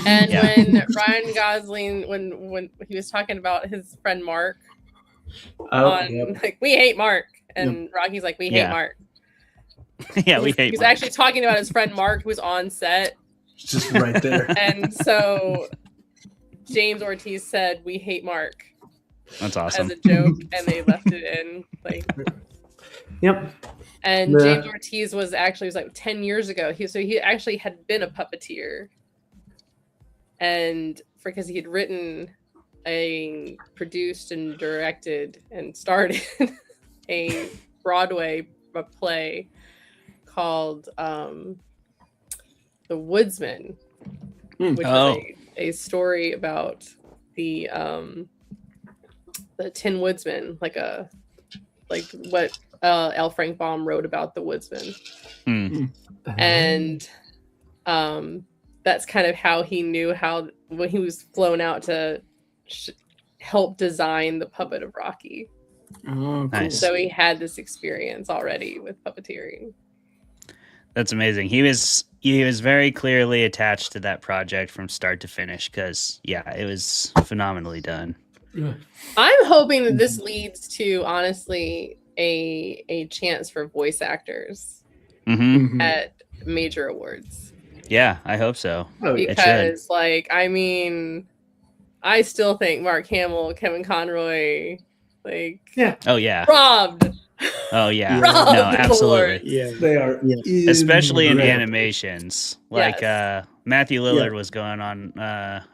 Speaker 7: And
Speaker 3: Yeah.
Speaker 7: when Ryan Gosling, when he was talking about his friend Mark on
Speaker 8: Yep.
Speaker 7: like we hate Mark, and Rocky's like we hate
Speaker 3: Yeah.
Speaker 7: Mark.
Speaker 3: Yeah, we hate.
Speaker 7: He's
Speaker 3: Mark.
Speaker 7: actually talking about his friend Mark who's on set,
Speaker 8: It's just right there.
Speaker 7: and so James Ortiz said we hate Mark
Speaker 3: That's awesome.
Speaker 7: as a joke, and they left it in like.
Speaker 8: Yep.
Speaker 7: And
Speaker 8: Yeah.
Speaker 7: James Ortiz was like 10 years ago. He actually had been a puppeteer, and because he had written, produced and directed and started a Broadway play called The Woodsman, which
Speaker 3: Oh.
Speaker 7: is a story about the Tin Woodsman, like what L. Frank Baum wrote about the Woodsman. And that's kind of how he knew when he was flown out to help design the puppet of Rocky.
Speaker 4: Oh, cool.
Speaker 3: Nice.
Speaker 7: So he had this experience already with puppeteering.
Speaker 3: That's amazing. He was very clearly attached to that project from start to finish because it was phenomenally done.
Speaker 7: I'm hoping that this leads to honestly a chance for voice actors
Speaker 3: Mm-hmm.
Speaker 7: at major awards.
Speaker 3: Yeah, I hope so.
Speaker 8: Oh, yeah.
Speaker 7: Because I still think Mark Hamill, Kevin Conroy,
Speaker 3: Oh yeah.
Speaker 7: robbed.
Speaker 3: Oh yeah.
Speaker 7: Robbed
Speaker 3: No,
Speaker 7: the
Speaker 3: absolutely.
Speaker 7: award.
Speaker 4: Yeah.
Speaker 8: They are
Speaker 3: Especially in the
Speaker 8: incredible.
Speaker 3: animations. Like Matthew Lillard was going on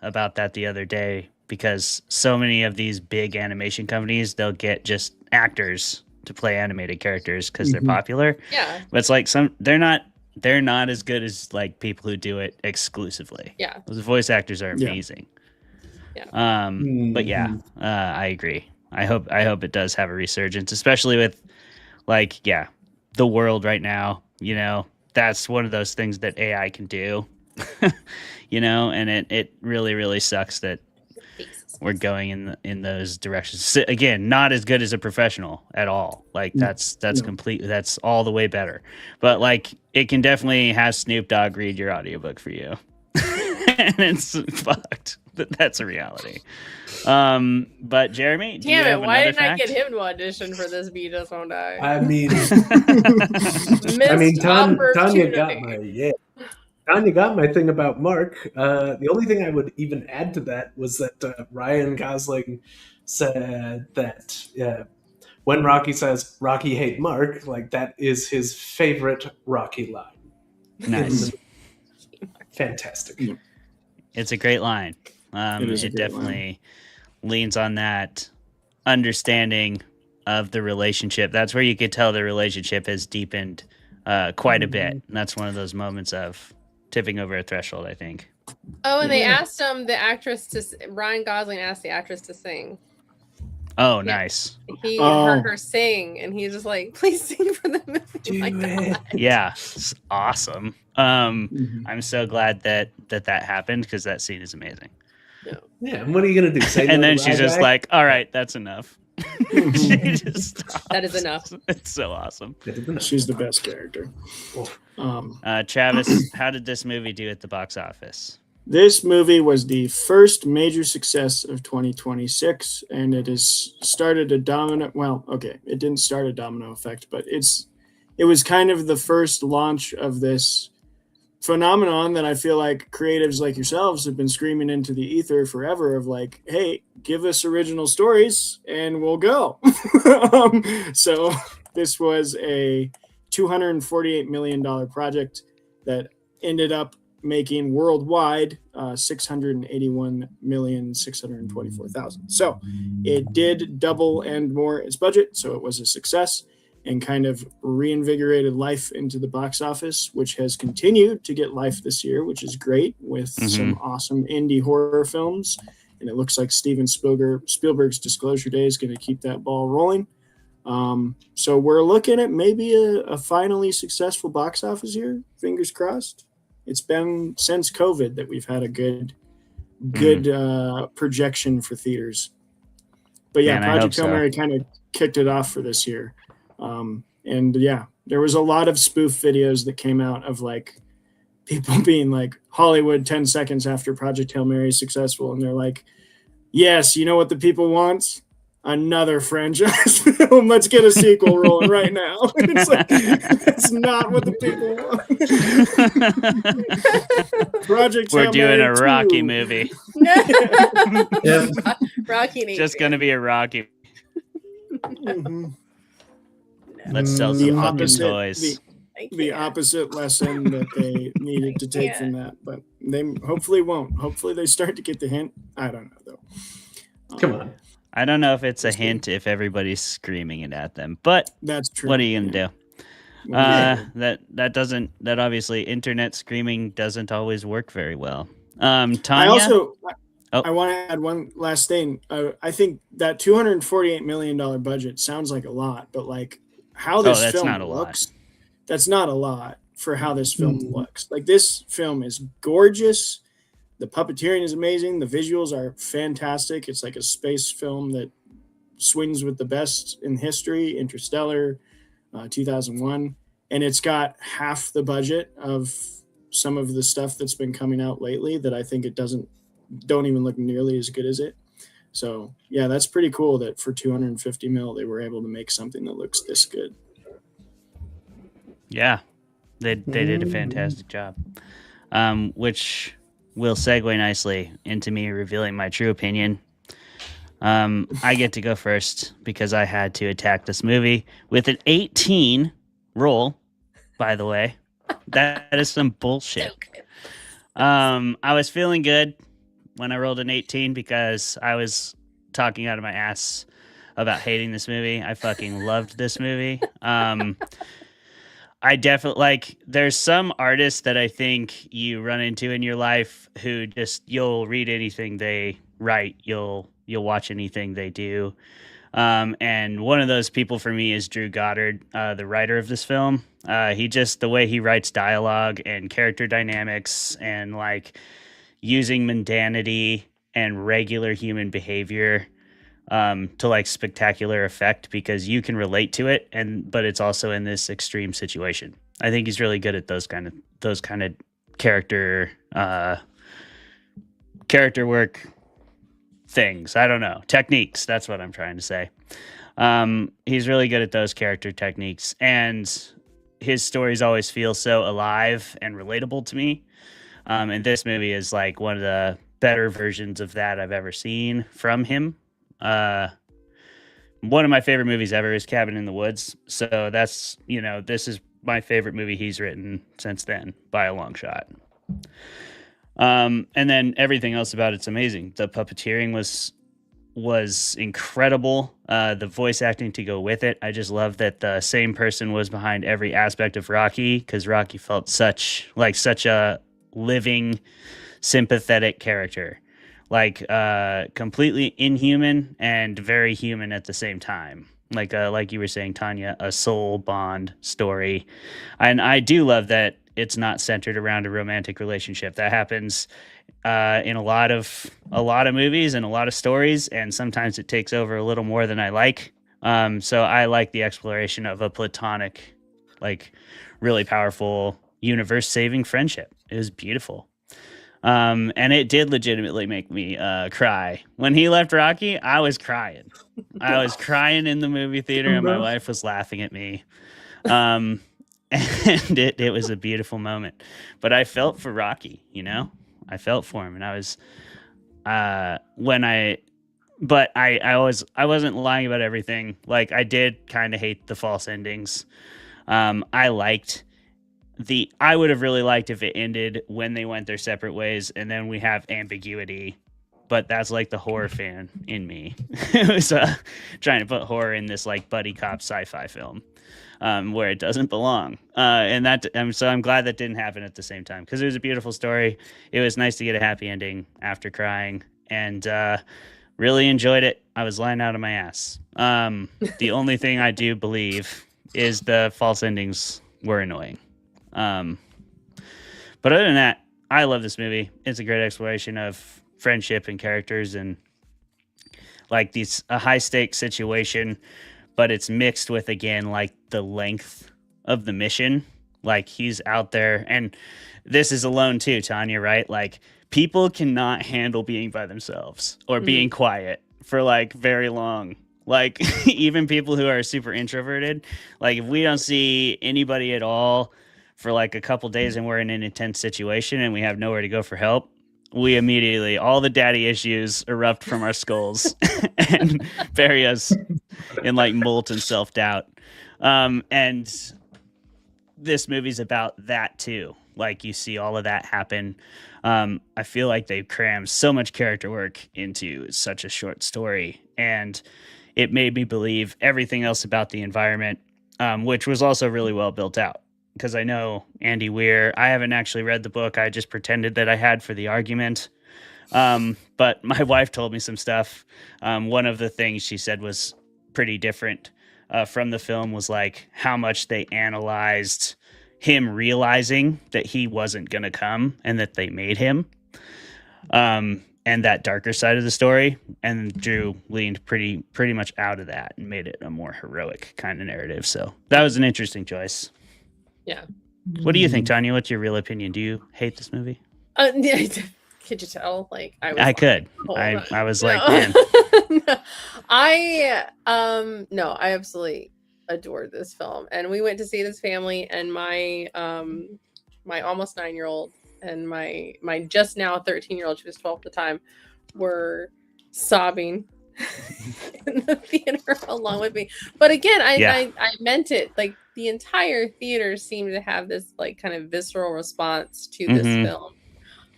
Speaker 3: about that the other day because so many of these big animation companies, they'll get just actors to play animated characters because they're popular.
Speaker 7: Yeah.
Speaker 3: But it's like they're not as good as like people who do it exclusively.
Speaker 7: Yeah.
Speaker 3: Those voice actors are amazing.
Speaker 7: Yeah.
Speaker 3: But yeah, I agree. I hope it does have a resurgence, especially with the world right now. That's one of those things that AI can do. And it really, really sucks that we're going in those directions. Again, not as good as a professional at all. Like that's completely, that's all the way better. But like it can definitely have Snoop Dogg read your audiobook for you. And it's fucked. That's a reality. But Jeremy, do you
Speaker 7: Damn
Speaker 3: have
Speaker 7: it! Why
Speaker 3: another
Speaker 7: didn't I
Speaker 3: fact?
Speaker 7: get him to audition for this Be Just Won't Die?
Speaker 8: I mean,
Speaker 7: Missed
Speaker 8: Tanya got
Speaker 7: opportunity.
Speaker 8: Tanya got my thing about Mark. The only thing I would even add to that was that Ryan Gosling said that when Rocky says Rocky hate Mark, like that is his favorite Rocky line.
Speaker 3: Nice.
Speaker 8: Fantastic.
Speaker 3: It's a great line.
Speaker 4: It is a
Speaker 3: It
Speaker 4: great
Speaker 3: definitely leans on that understanding of the relationship. That's where you could tell the relationship has deepened quite a bit. And that's one of those moments of tipping over a threshold, I think.
Speaker 7: Oh, and they asked Ryan Gosling asked the actress to sing.
Speaker 3: Oh, nice.
Speaker 7: He heard her sing, and he's just like, "Please sing for the movie."
Speaker 8: Do
Speaker 7: My
Speaker 8: it.
Speaker 7: God.
Speaker 3: Yeah, it's awesome. I'm so glad that happened because that scene is amazing.
Speaker 8: Yeah, and what are you gonna do? Say
Speaker 3: And
Speaker 8: no
Speaker 3: then
Speaker 8: to
Speaker 3: she's just
Speaker 8: Ryback?
Speaker 3: like, "All right, that's enough." She just
Speaker 7: That is
Speaker 3: stops.
Speaker 7: enough.
Speaker 3: It's so awesome.
Speaker 4: She's the best character.
Speaker 3: Travis, how did this movie do at the box office?
Speaker 4: This movie was the first major success of 2026, and it has started a domino. Well, okay, it didn't start a domino effect, but it was kind of the first launch of this phenomenon that I feel like creatives like yourselves have been screaming into the ether forever of like, hey, give us original stories and we'll go. So this was a $248 million project that ended up making worldwide 681,624,000. So it did double and more its budget. So it was a success and kind of reinvigorated life into the box office, which has continued to get life this year, which is great with some awesome indie horror films. And it looks like Steven Spielberg's Disclosure Day is going to keep that ball rolling. So we're looking at maybe a finally successful box office year. Fingers crossed. It's been since COVID that we've had a good good projection for theaters. But yeah,
Speaker 3: Man, I hope
Speaker 4: Project Hail
Speaker 3: so.
Speaker 4: Mary kind of kicked it off for this year. And yeah, there was a lot of spoof videos that came out of like people being like, Hollywood 10 seconds after Project Hail Mary is successful. And they're like, yes, you know what the people want? Another franchise film. Let's get a sequel rolling right now. It's like, that's not what the people want. Project
Speaker 3: We're
Speaker 4: Hail
Speaker 3: doing
Speaker 4: Mary
Speaker 3: a Rocky
Speaker 4: 2.
Speaker 3: movie.
Speaker 8: Yeah.
Speaker 7: Rocky Nature.
Speaker 3: Just going to be a Rocky.
Speaker 4: Mhm.
Speaker 3: Let's sell
Speaker 4: The
Speaker 3: some fucking
Speaker 4: opposite,
Speaker 3: toys.
Speaker 4: the opposite lesson that they needed to take from that, but they hopefully won't. Hopefully they start to get the hint. I don't know though.
Speaker 8: Come on.
Speaker 3: I don't know if it's a hint if everybody's screaming it at them, but
Speaker 4: That's true.
Speaker 3: what are you going to do?
Speaker 4: Yeah.
Speaker 3: That obviously internet screaming doesn't always work very well. Tanya,
Speaker 4: I want to add one last thing. I think that $248 million budget sounds like a lot, but like how this
Speaker 3: that's
Speaker 4: film
Speaker 3: not a lot.
Speaker 4: looks, that's not a lot for how this film looks. Like this film is gorgeous. The puppeteering is amazing. The visuals are fantastic. It's like a space film that swings with the best in history, Interstellar, 2001. And it's got half the budget of some of the stuff that's been coming out lately that I think don't even look nearly as good as it. So yeah, that's pretty cool that for 250 mil, they were able to make something that looks this good.
Speaker 3: Yeah, they did a fantastic job, which will segue nicely into me revealing my true opinion. I get to go first because I had to attack this movie with an 18 roll, by the way. That is some bullshit. I was feeling good when I rolled an 18 because I was talking out of my ass about hating this movie. I fucking loved this movie. I definitely there's some artists that I think you run into in your life who just you'll read anything they write, you'll watch anything they do. And one of those people for me is Drew Goddard, the writer of this film. The way he writes dialogue and character dynamics and like using mundanity and regular human behavior to like spectacular effect because you can relate to it, but it's also in this extreme situation. I think he's really good at those kind of character work things. I don't know, techniques. That's what I'm trying to say. He's really good at those character techniques, and his stories always feel so alive and relatable to me. And this movie is like one of the better versions of that I've ever seen from him. One of my favorite movies ever is Cabin in the Woods. So that's, this is my favorite movie he's written since then by a long shot. And then everything else about it's amazing. The puppeteering was incredible. The voice acting to go with it. I just love that the same person was behind every aspect of Rocky, because Rocky felt such a living, sympathetic character. Completely inhuman and very human at the same time. Like you were saying, Tanya, a soul bond story. And I do love that it's not centered around a romantic relationship. That happens in a lot of movies and a lot of stories, and sometimes it takes over a little more than I like. So I like the exploration of a platonic, really powerful, universe-saving friendship. It was beautiful. And it did legitimately make me cry. When he left Rocky, I was crying. I was crying in the movie theater, and my wife was laughing at me. And it was a beautiful moment. But I felt for Rocky, I felt for him, and I was I wasn't lying about everything. I did kind of hate the false endings. I would have really liked if it ended when they went their separate ways and then we have ambiguity, but that's the horror fan in me. It was trying to put horror in this buddy cop sci-fi film where it doesn't belong. So I'm glad that didn't happen at the same time, because it was a beautiful story. It was nice to get a happy ending after crying, and really enjoyed it. I was lying out of my ass. The only thing I do believe is the false endings were annoying. But other than that, I love this movie. It's a great exploration of friendship and characters, and like a high stakes situation, but it's mixed with, again, like the length of the mission. Like he's out there, and this is alone too, Tanya, right? Like people cannot handle being by themselves or being quiet for like very long. Like even people who are super introverted, like if we don't see anybody at all for like a couple days and we're in an intense situation and we have nowhere to go for help, we immediately, all the daddy issues erupt from our skulls and bury us in like molten self-doubt. And this movie's about that too. Like you see all of that happen. I feel like they crammed so much character work into such a short story, and it made me believe everything else about the environment, which was also really well built out. Because I know Andy Weir, I haven't actually read the book. I just pretended that I had for the argument. But my wife told me some stuff. One of the things she said was pretty different from the film was like how much they analyzed him realizing that he wasn't going to come and that they made him. And that darker side of the story, and Drew leaned pretty much out of that and made it a more heroic kind of narrative. So that was an interesting choice.
Speaker 7: Yeah.
Speaker 3: What do you think, Tanya? What's your real opinion? Do you hate this movie?
Speaker 7: Could you tell? Like
Speaker 3: I could. I was like, man.
Speaker 7: I absolutely adored this film, and we went to see this family, and my almost 9-year-old and my just now 13-year-old, she was 12 at the time, were sobbing in the theater along with me. But again, I meant it. Like the entire theater seemed to have this like kind of visceral response to this film.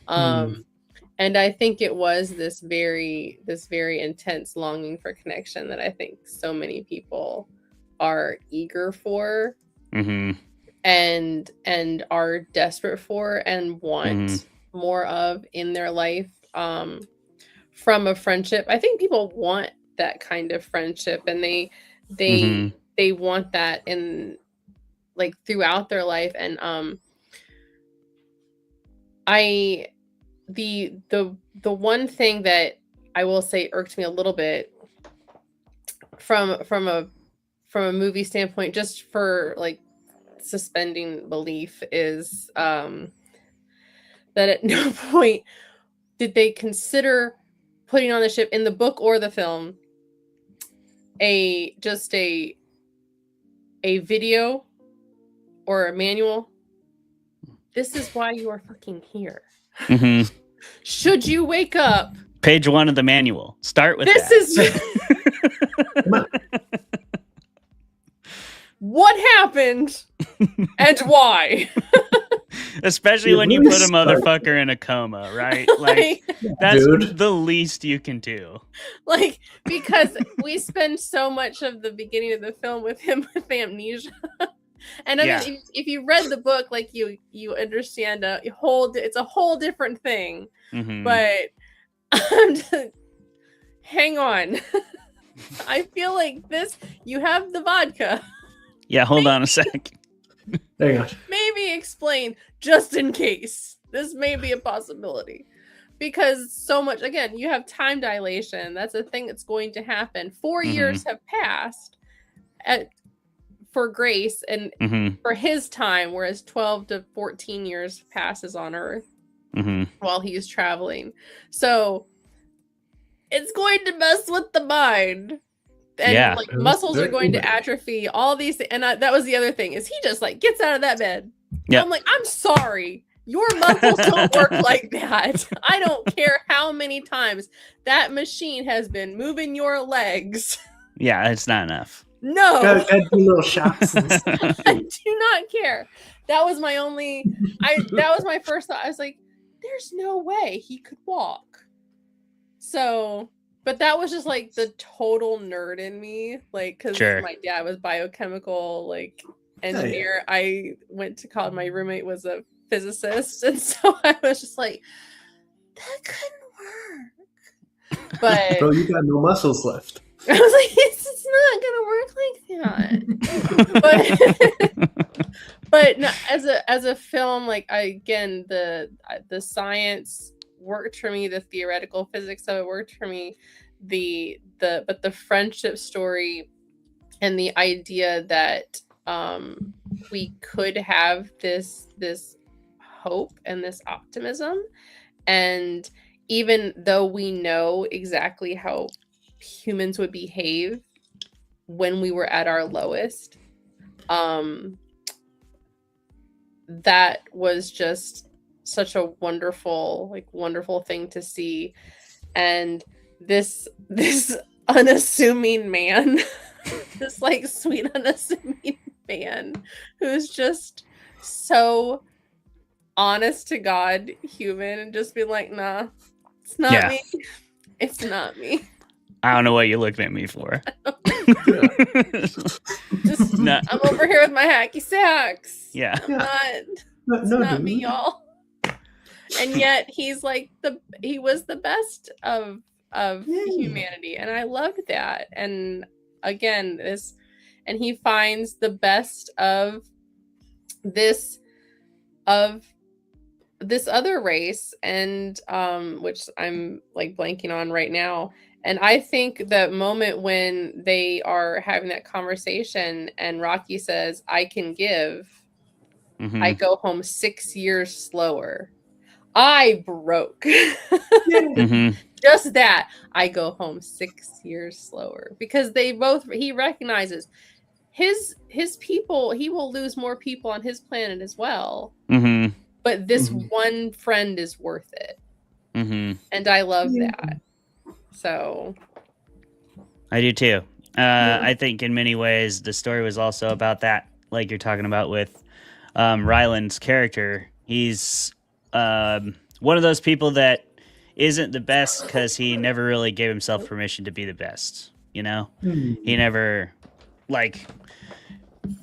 Speaker 7: And I think it was this very intense longing for connection that I think so many people are eager for. And are desperate for and want more of in their life, from a friendship. I think people want that kind of friendship, and they want that in like throughout their life. And the one thing that I will say irked me a little bit from a movie standpoint, just for like suspending belief, is that at no point did they consider putting on the ship, in the book or the film, a video or a manual. This is why you are fucking here. Should you wake up,
Speaker 3: page 1 of the manual, start with
Speaker 7: this
Speaker 3: that.
Speaker 7: What happened and why?
Speaker 3: Especially when you put a motherfucker in a coma, right? Like that's the least you can do. Like, because we spend so much of the beginning of the film with him with amnesia. And I mean, if you read the book, like you understand it's a whole different thing. But hang on. I feel like you have the vodka. Yeah, hold on a sec.
Speaker 8: There you go.
Speaker 7: Maybe explain, just in case. This may be a possibility. Because so much, again, you have time dilation. That's a thing that's going to happen. 4 years have passed for Grace and for his time, whereas 12 to 14 years passes on Earth while he's traveling. So it's going to mess with the mind. And like muscles are going to atrophy, all these things. And that was the other thing, is he just like gets out of that bed. I'm like, I'm sorry, your muscles don't work like that. I don't care how many times that machine has been moving your legs.
Speaker 3: Yeah, it's not enough.
Speaker 7: No.
Speaker 8: Gotta do little shots.
Speaker 7: I do not care. That was my first thought. I was like, there's no way he could walk. So, but that was just like the total nerd in me, like, because my dad was biochemical like engineer. I went to college. My roommate was a physicist, and so I was just like, that couldn't work. But
Speaker 8: bro, you got no muscles left.
Speaker 7: I was like, it's not gonna work like that. But no, as a film, like the science worked for me. The theoretical physics of it worked for me. But the friendship story and the idea that we could have this hope and this optimism, and even though we know exactly how humans would behave when we were at our lowest, that was just such a wonderful thing to see. And this unassuming man this like sweet unassuming man who's just so honest to God human, and just be like, nah, it's not me. It's not me.
Speaker 3: I don't know what you're looking at me for.
Speaker 7: Just I'm over here with my hacky sacks.
Speaker 3: Yeah.
Speaker 7: It's not me, y'all. And yet he's like he was the best of humanity, and I loved that. And again, he finds the best of this other race, and which I'm like blanking on right now. And I think the moment when they are having that conversation and Rocky says, I can give, I go home 6 years slower. I broke. Just that. I go home 6 years slower, because he recognizes his people, he will lose more people on his planet as well. But this one friend is worth it. And I love that. So
Speaker 3: I do too. I think in many ways the story was also about that, like you're talking about with Ryland's character. He's one of those people that isn't the best because he never really gave himself permission to be the best. You know, he never like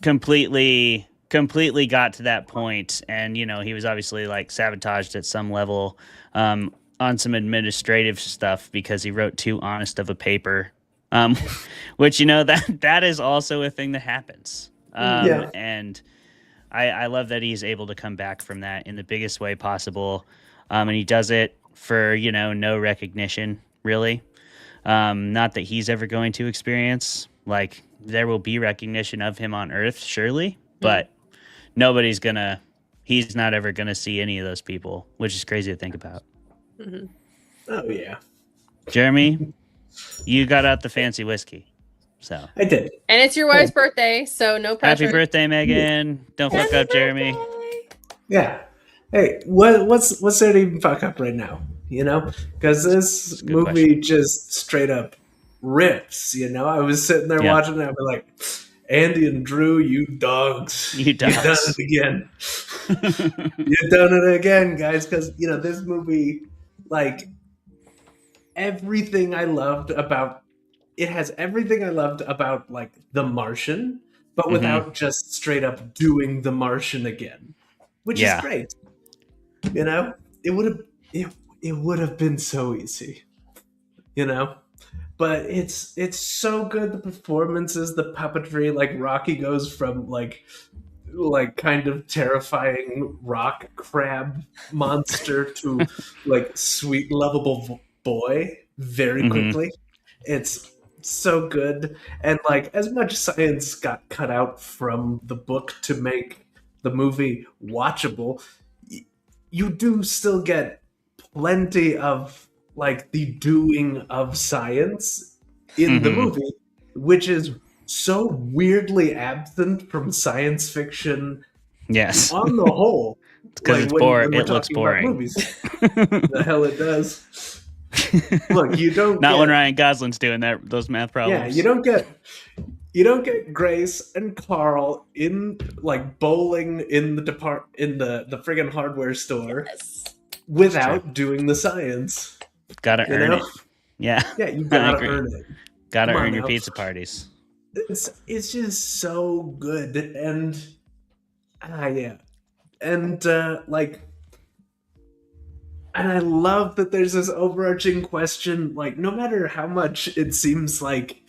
Speaker 3: completely got to that point, and you know, he was obviously like sabotaged at some level on some administrative stuff because he wrote too honest of a paper, which, you know, that is also a thing that happens. And I love that he's able to come back from that in the biggest way possible. And he does it for, you know, no recognition, really. Not that he's ever going to experience. Like, there will be recognition of him on Earth, surely, but he's not ever gonna see any of those people, which is crazy to think about.
Speaker 8: Oh yeah,
Speaker 3: Jeremy, you got out the fancy whiskey, so
Speaker 8: I did,
Speaker 7: and it's your wife's birthday, so no pressure.
Speaker 3: Happy birthday, Megan! Don't fuck up, Jeremy.
Speaker 8: Yeah. Hey, what's there to even fuck up right now? You know, because this movie just straight up rips. You know, I was sitting there watching it, I'd be like, Andy and Drew, you dogs. You've done it again. You've done it again, guys. Because, you know, this movie, like, everything I loved about it has everything I loved about, like, The Martian, but without just straight up doing The Martian again, which is great. You know, it would have been so easy, you know. But it's so good. The performances, the puppetry, like Rocky goes from like kind of terrifying rock crab monster to like sweet lovable boy very quickly. It's so good. And like, as much science got cut out from the book to make the movie watchable, you do still get plenty of like the doing of science in the movie, which is so weirdly absent from science fiction.
Speaker 3: Yes,
Speaker 8: on the whole,
Speaker 3: because it's boring. It looks boring.
Speaker 8: The hell it does. Look, you don't
Speaker 3: not when Ryan Gosling's doing those math problems.
Speaker 8: Yeah, you don't get Grace and Carl in like bowling in the friggin' hardware store without doing the science.
Speaker 3: Gotta earn it. Yeah.
Speaker 8: Yeah, you gotta earn it.
Speaker 3: Gotta earn your pizza parties.
Speaker 8: It's just so good. And and and I love that there's this overarching question, like no matter how much it seems like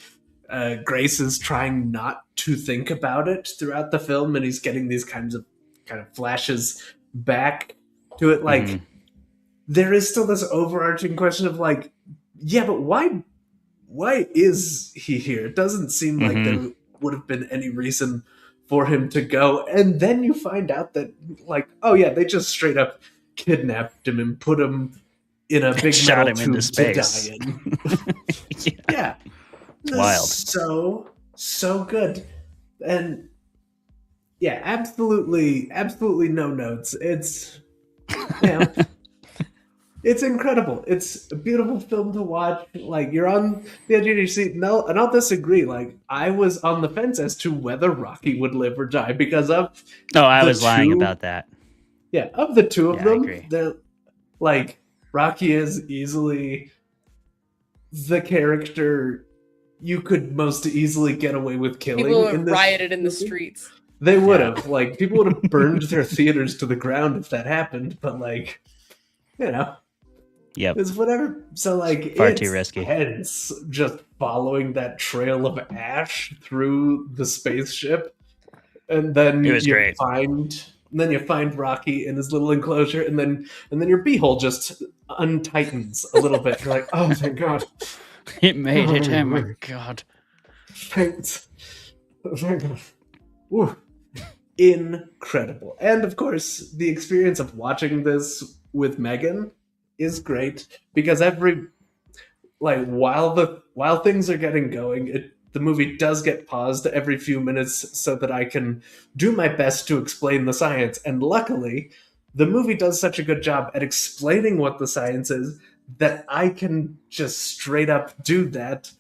Speaker 8: Grace is trying not to think about it throughout the film, and he's getting these kind of flashes back to it, like there is still this overarching question of like, yeah, but why is he here? It doesn't seem like there would have been any reason for him to go. And then you find out that, like, oh yeah, they just straight up kidnapped him and put him in a big
Speaker 3: Shot
Speaker 8: metal
Speaker 3: him into
Speaker 8: tube to
Speaker 3: space.
Speaker 8: die in.
Speaker 3: Yeah.
Speaker 8: Yeah.
Speaker 3: Wild.
Speaker 8: So good. And yeah, absolutely no notes. It's, you know, it's incredible. It's a beautiful film to watch. Like, you're on the edge of your seat. No, and I'll disagree. Like, I was on the fence as to whether Rocky would live or die because of
Speaker 3: I
Speaker 8: the
Speaker 3: was lying
Speaker 8: two-
Speaker 3: about that.
Speaker 8: Yeah, of the two of
Speaker 3: Yeah, I
Speaker 8: them,
Speaker 3: agree.
Speaker 8: they're like, Rocky is easily the character you could most easily get away with killing.
Speaker 7: People would
Speaker 8: in
Speaker 7: have
Speaker 8: this
Speaker 7: rioted in the
Speaker 8: movie.
Speaker 7: streets.
Speaker 8: They would have. Like, people would have burned their theaters to the ground if that happened. But like, you know.
Speaker 3: Yep.
Speaker 8: It's whatever. So like,
Speaker 3: Far
Speaker 8: it's
Speaker 3: too risky.
Speaker 8: tense just following that trail of ash through the spaceship, and then
Speaker 3: It was
Speaker 8: you
Speaker 3: great.
Speaker 8: find Rocky in his little enclosure, and then your beehole just untightens a little bit. You're like, oh, thank God!
Speaker 3: It made it. Oh my God.
Speaker 8: Thanks. Thank God. Ooh. Incredible. And of course, the experience of watching this with Megan is great because while things are getting going, the movie does get paused every few minutes so that I can do my best to explain the science. And luckily, the movie does such a good job at explaining what the science is that I can just straight up do that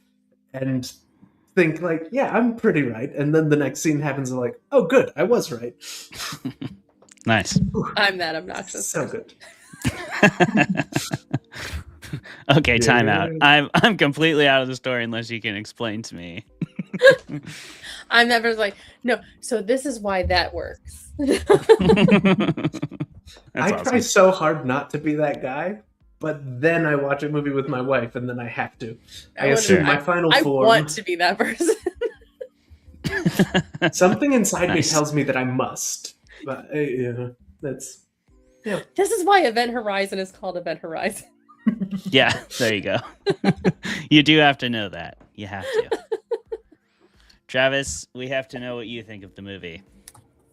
Speaker 8: and think like, yeah, I'm pretty right. And then the next scene happens and like, oh, good, I was right.
Speaker 3: Nice.
Speaker 7: I'm that obnoxious.
Speaker 8: So good.
Speaker 3: Okay, time out. I'm completely out of the story unless you can explain to me.
Speaker 7: I'm never like, no, so this is why that works.
Speaker 8: I try so hard not to be that guy, but then I watch a movie with my wife and then I have to. I assume my final
Speaker 7: I
Speaker 8: form.
Speaker 7: want to be that person.
Speaker 8: Something inside
Speaker 3: Nice.
Speaker 8: me tells me that I must. But that's
Speaker 7: This is why Event Horizon is called Event Horizon.
Speaker 3: Yeah, there you go. You do have to know that. You have to. Travis, we have to know what you think of the movie.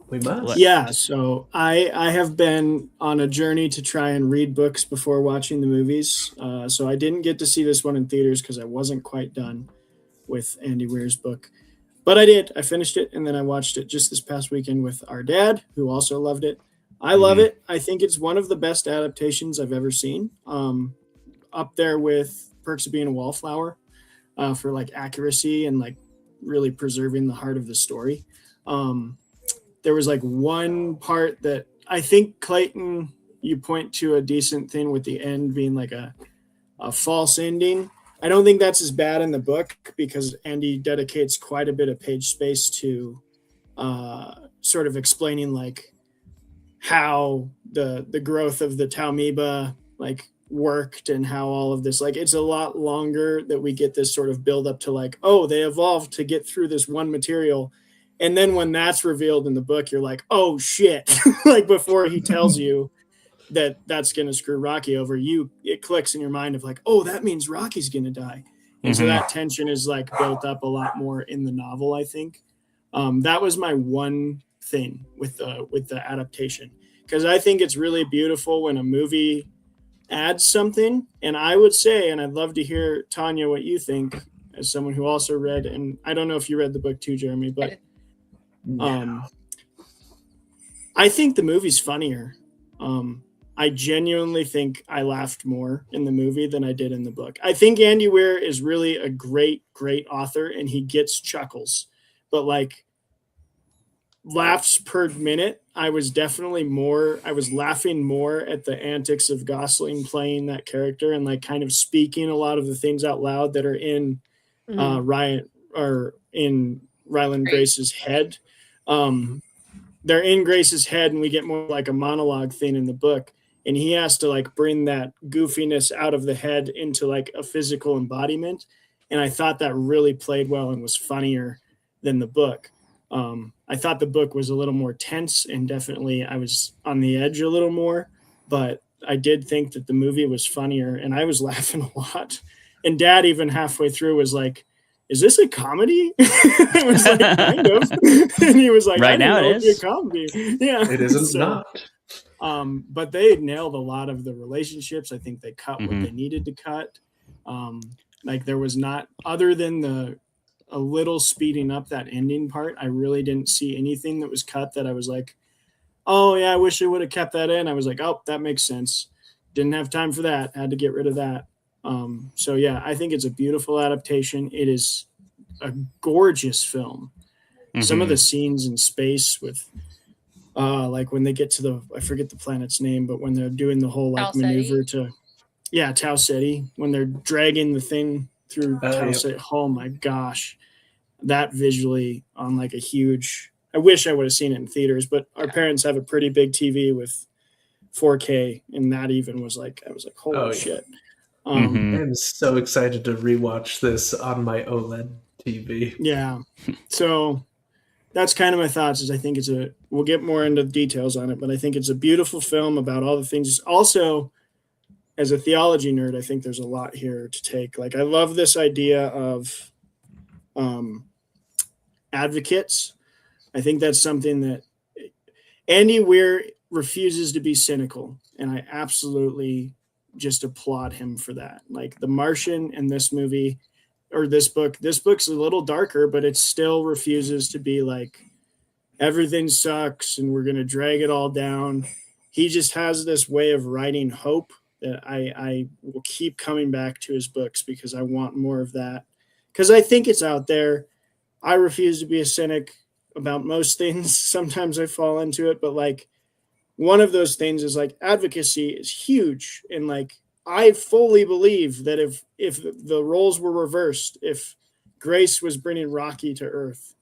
Speaker 8: we must.
Speaker 3: What-
Speaker 4: Yeah, so I have been on a journey to try and read books before watching the movies. So I didn't get to see this one in theaters because I wasn't quite done with Andy Weir's book. But I did. I finished it, and then I watched it just this past weekend with our dad, who also loved it. I love it. I think it's one of the best adaptations I've ever seen. Up there with Perks of Being a Wallflower for like accuracy and like really preserving the heart of the story. There was like one part that I think, Clayton, you point to a decent thing with the end being like a false ending. I don't think that's as bad in the book because Andy dedicates quite a bit of page space to sort of explaining like how the growth of the Talmiba like worked and how all of this, like, it's a lot longer that we get this sort of build up to like, oh, they evolved to get through this one material. And then when that's revealed in the book, you're like, oh shit. Like before he tells you that that's going to screw Rocky over, it clicks in your mind of like, oh, that means Rocky's going to die. And so that tension is like built up a lot more in the novel, I think. That was my one thing with the adaptation, because I think it's really beautiful when a movie adds something. And I would say, and I'd love to hear, Tanya, what you think as someone who also read, and I don't know if you read the book too, Jeremy, but I think the movie's funnier. I genuinely think I laughed more in the movie than I did in the book. I think Andy Weir is really a great, great author, and he gets chuckles. But like laughs per minute, I was laughing more at the antics of Gosling playing that character and like kind of speaking a lot of the things out loud that are in Ryland Grace's head. They're in Grace's head, and we get more like a monologue thing in the book. And he has to like bring that goofiness out of the head into like a physical embodiment. And I thought that really played well and was funnier than the book. I thought the book was a little more tense, and definitely I was on the edge a little more, but I did think that the movie was funnier, and I was laughing a lot. And Dad, even halfway through, was like, "Is this a comedy?" It was like, kind of. And he was like,
Speaker 3: Right
Speaker 4: "I didn't
Speaker 3: now
Speaker 4: know
Speaker 3: it
Speaker 4: it'd be a
Speaker 3: is.
Speaker 4: comedy." Yeah,
Speaker 8: It isn't
Speaker 4: So,
Speaker 8: not.
Speaker 4: but they nailed a lot of the relationships. I think they cut what
Speaker 3: Mhm.
Speaker 4: they needed to cut. Like there was not, other than a little speeding up that ending part, I really didn't see anything that was cut that I was like, "Oh yeah, I wish I would have kept that in." I was like, "Oh, that makes sense." Didn't have time for that. Had to get rid of that. So yeah, I think it's a beautiful adaptation. It is a gorgeous film. Some of
Speaker 3: Mhm.
Speaker 4: the scenes in space with like when they get to I forget the planet's name, but when they're doing the whole like
Speaker 7: Tau
Speaker 4: maneuver
Speaker 7: Ceti.
Speaker 4: Tau Ceti, when they're dragging the thing through Tau
Speaker 8: Yep.
Speaker 4: Ceti. Oh my gosh, that visually on like a huge. I wish I would have seen it in theaters, but our parents have a pretty big TV with 4K, and that even was like, I was like, holy
Speaker 8: Oh, yeah.
Speaker 4: shit.
Speaker 3: Mhm.
Speaker 8: I'm so excited to rewatch this on my OLED TV.
Speaker 4: Yeah. So that's kind of my thoughts. Is I think we'll get more into the details on it, but I think it's a beautiful film about all the things. Also, as a theology nerd, I think there's a lot here to take. Like, I love this idea of advocates. I think that's something that Andy Weir refuses to be cynical, and I absolutely just applaud him for that. Like The Martian and this movie or this book's a little darker, but it still refuses to be like everything sucks and we're going to drag it all down. He just has this way of writing hope that I will keep coming back to his books because I want more of that. Because I think it's out there. I refuse to be a cynic about most things. Sometimes I fall into it, but like one of those things is like advocacy is huge. And like I fully believe that if the roles were reversed, if Grace was bringing Rocky to Earth,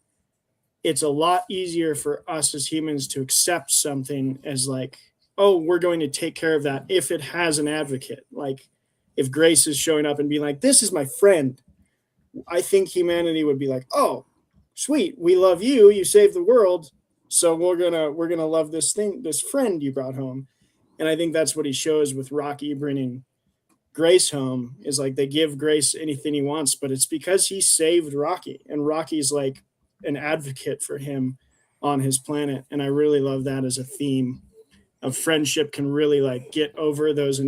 Speaker 4: it's a lot easier for us as humans to accept something as like, oh, we're going to take care of that if it has an advocate. Like if Grace is showing up and being like, this is my friend, I think humanity would be like, oh, sweet, we love you, you saved the world, so we're gonna love this friend you brought home. And I think that's what he shows with Rocky bringing Grace home, is like they give Grace anything he wants, but it's because he saved Rocky, and Rocky's like an advocate for him on his planet. And I really love that as a theme of friendship can really like get over those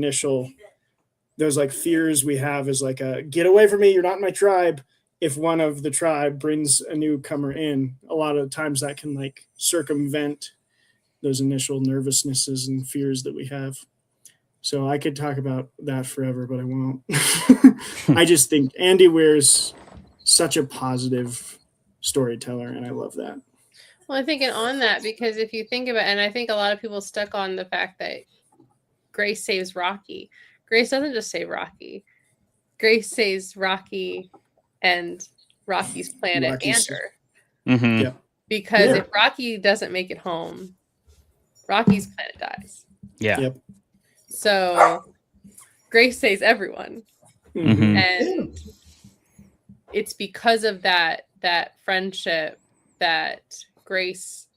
Speaker 4: like fears we have, is like a get away from me, you're not in my tribe. If one of the tribe brings a newcomer in, a lot of times that can like circumvent those initial nervousnesses and fears that we have. So I could talk about that forever, but I won't. I just think Andy Weir's such a positive storyteller, and I love that.
Speaker 7: Well, I'm thinking on that because if you think about, and I think a lot of people stuck on the fact that Grace saves Rocky. Grace doesn't just save Rocky. Grace saves Rocky and Rocky's planet and her.
Speaker 3: Mhm.
Speaker 4: Yep.
Speaker 7: Because
Speaker 8: Yeah.
Speaker 7: if Rocky doesn't make it home, Rocky's planet dies.
Speaker 3: Yeah.
Speaker 4: Yep.
Speaker 7: So Grace saves everyone.
Speaker 3: Mhm.
Speaker 7: And it's because of that friendship that Grace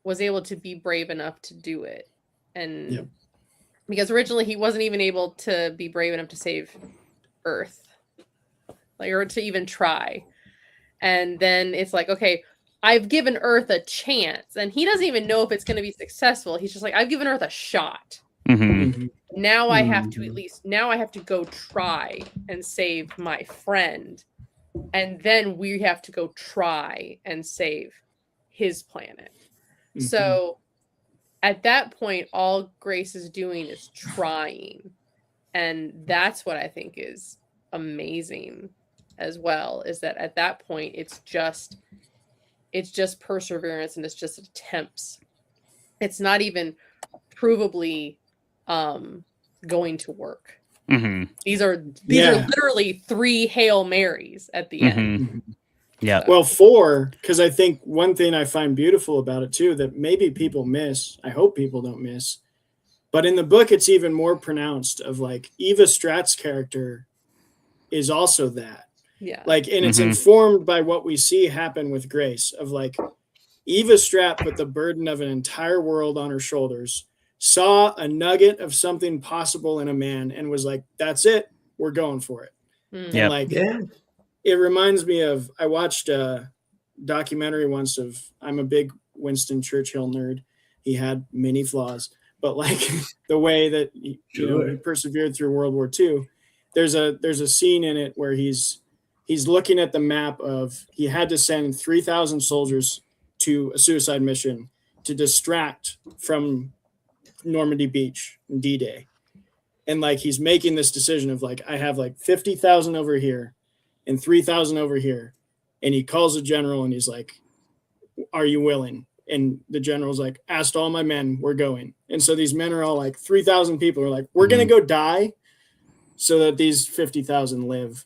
Speaker 7: was able to be brave enough to do it. And
Speaker 4: Yep.
Speaker 7: because originally he wasn't even able to be brave enough to save Earth, like, or to even try. And then it's like, okay, I've given Earth a chance, and he doesn't even know if it's going to be successful. He's just like, I've given Earth a shot.
Speaker 3: Mhm.
Speaker 4: Mhm.
Speaker 7: Now I have to go try and save my friend, and then we have to go try and save his planet.
Speaker 4: Mhm.
Speaker 7: So at that point, all Grace is doing is trying. And that's what I think is amazing as well, is that at that point, it's just perseverance, and it's just attempts. It's not even provably going to work.
Speaker 3: Mhm.
Speaker 7: These are
Speaker 4: Yeah.
Speaker 7: literally 3 Hail Marys at the end.
Speaker 3: Mhm. Yeah.
Speaker 4: Well, 4, because I think one thing I find beautiful about it too, that maybe people miss, I hope people don't miss, but in the book it's even more pronounced, of like Eva Stratt's character is also that.
Speaker 7: Yeah.
Speaker 4: Like, and it's
Speaker 3: Mhm.
Speaker 4: informed by what we see happen with Grace, of like Eva Stratt put the burden of an entire world on her shoulders, saw a nugget of something possible in a man and was like, that's it, we're going for it.
Speaker 7: Mm.
Speaker 3: Yep.
Speaker 4: And like, it reminds me of, I watched a documentary once of, I'm a big Winston Churchill nerd. He had many flaws, but like the way that he persevered through World War II, there's a scene in it where he's looking at the map of, he had to send 3,000 soldiers to a suicide mission to distract from Normandy Beach, D-Day. And like, he's making this decision of like, I have like 50,000 over here and 3,000 over here. And he calls a general and he's like, are you willing? And the general's like, asked all my men, we're going. And so these men are all like, 3,000 people are like, we're going to go die so that these 50,000 live.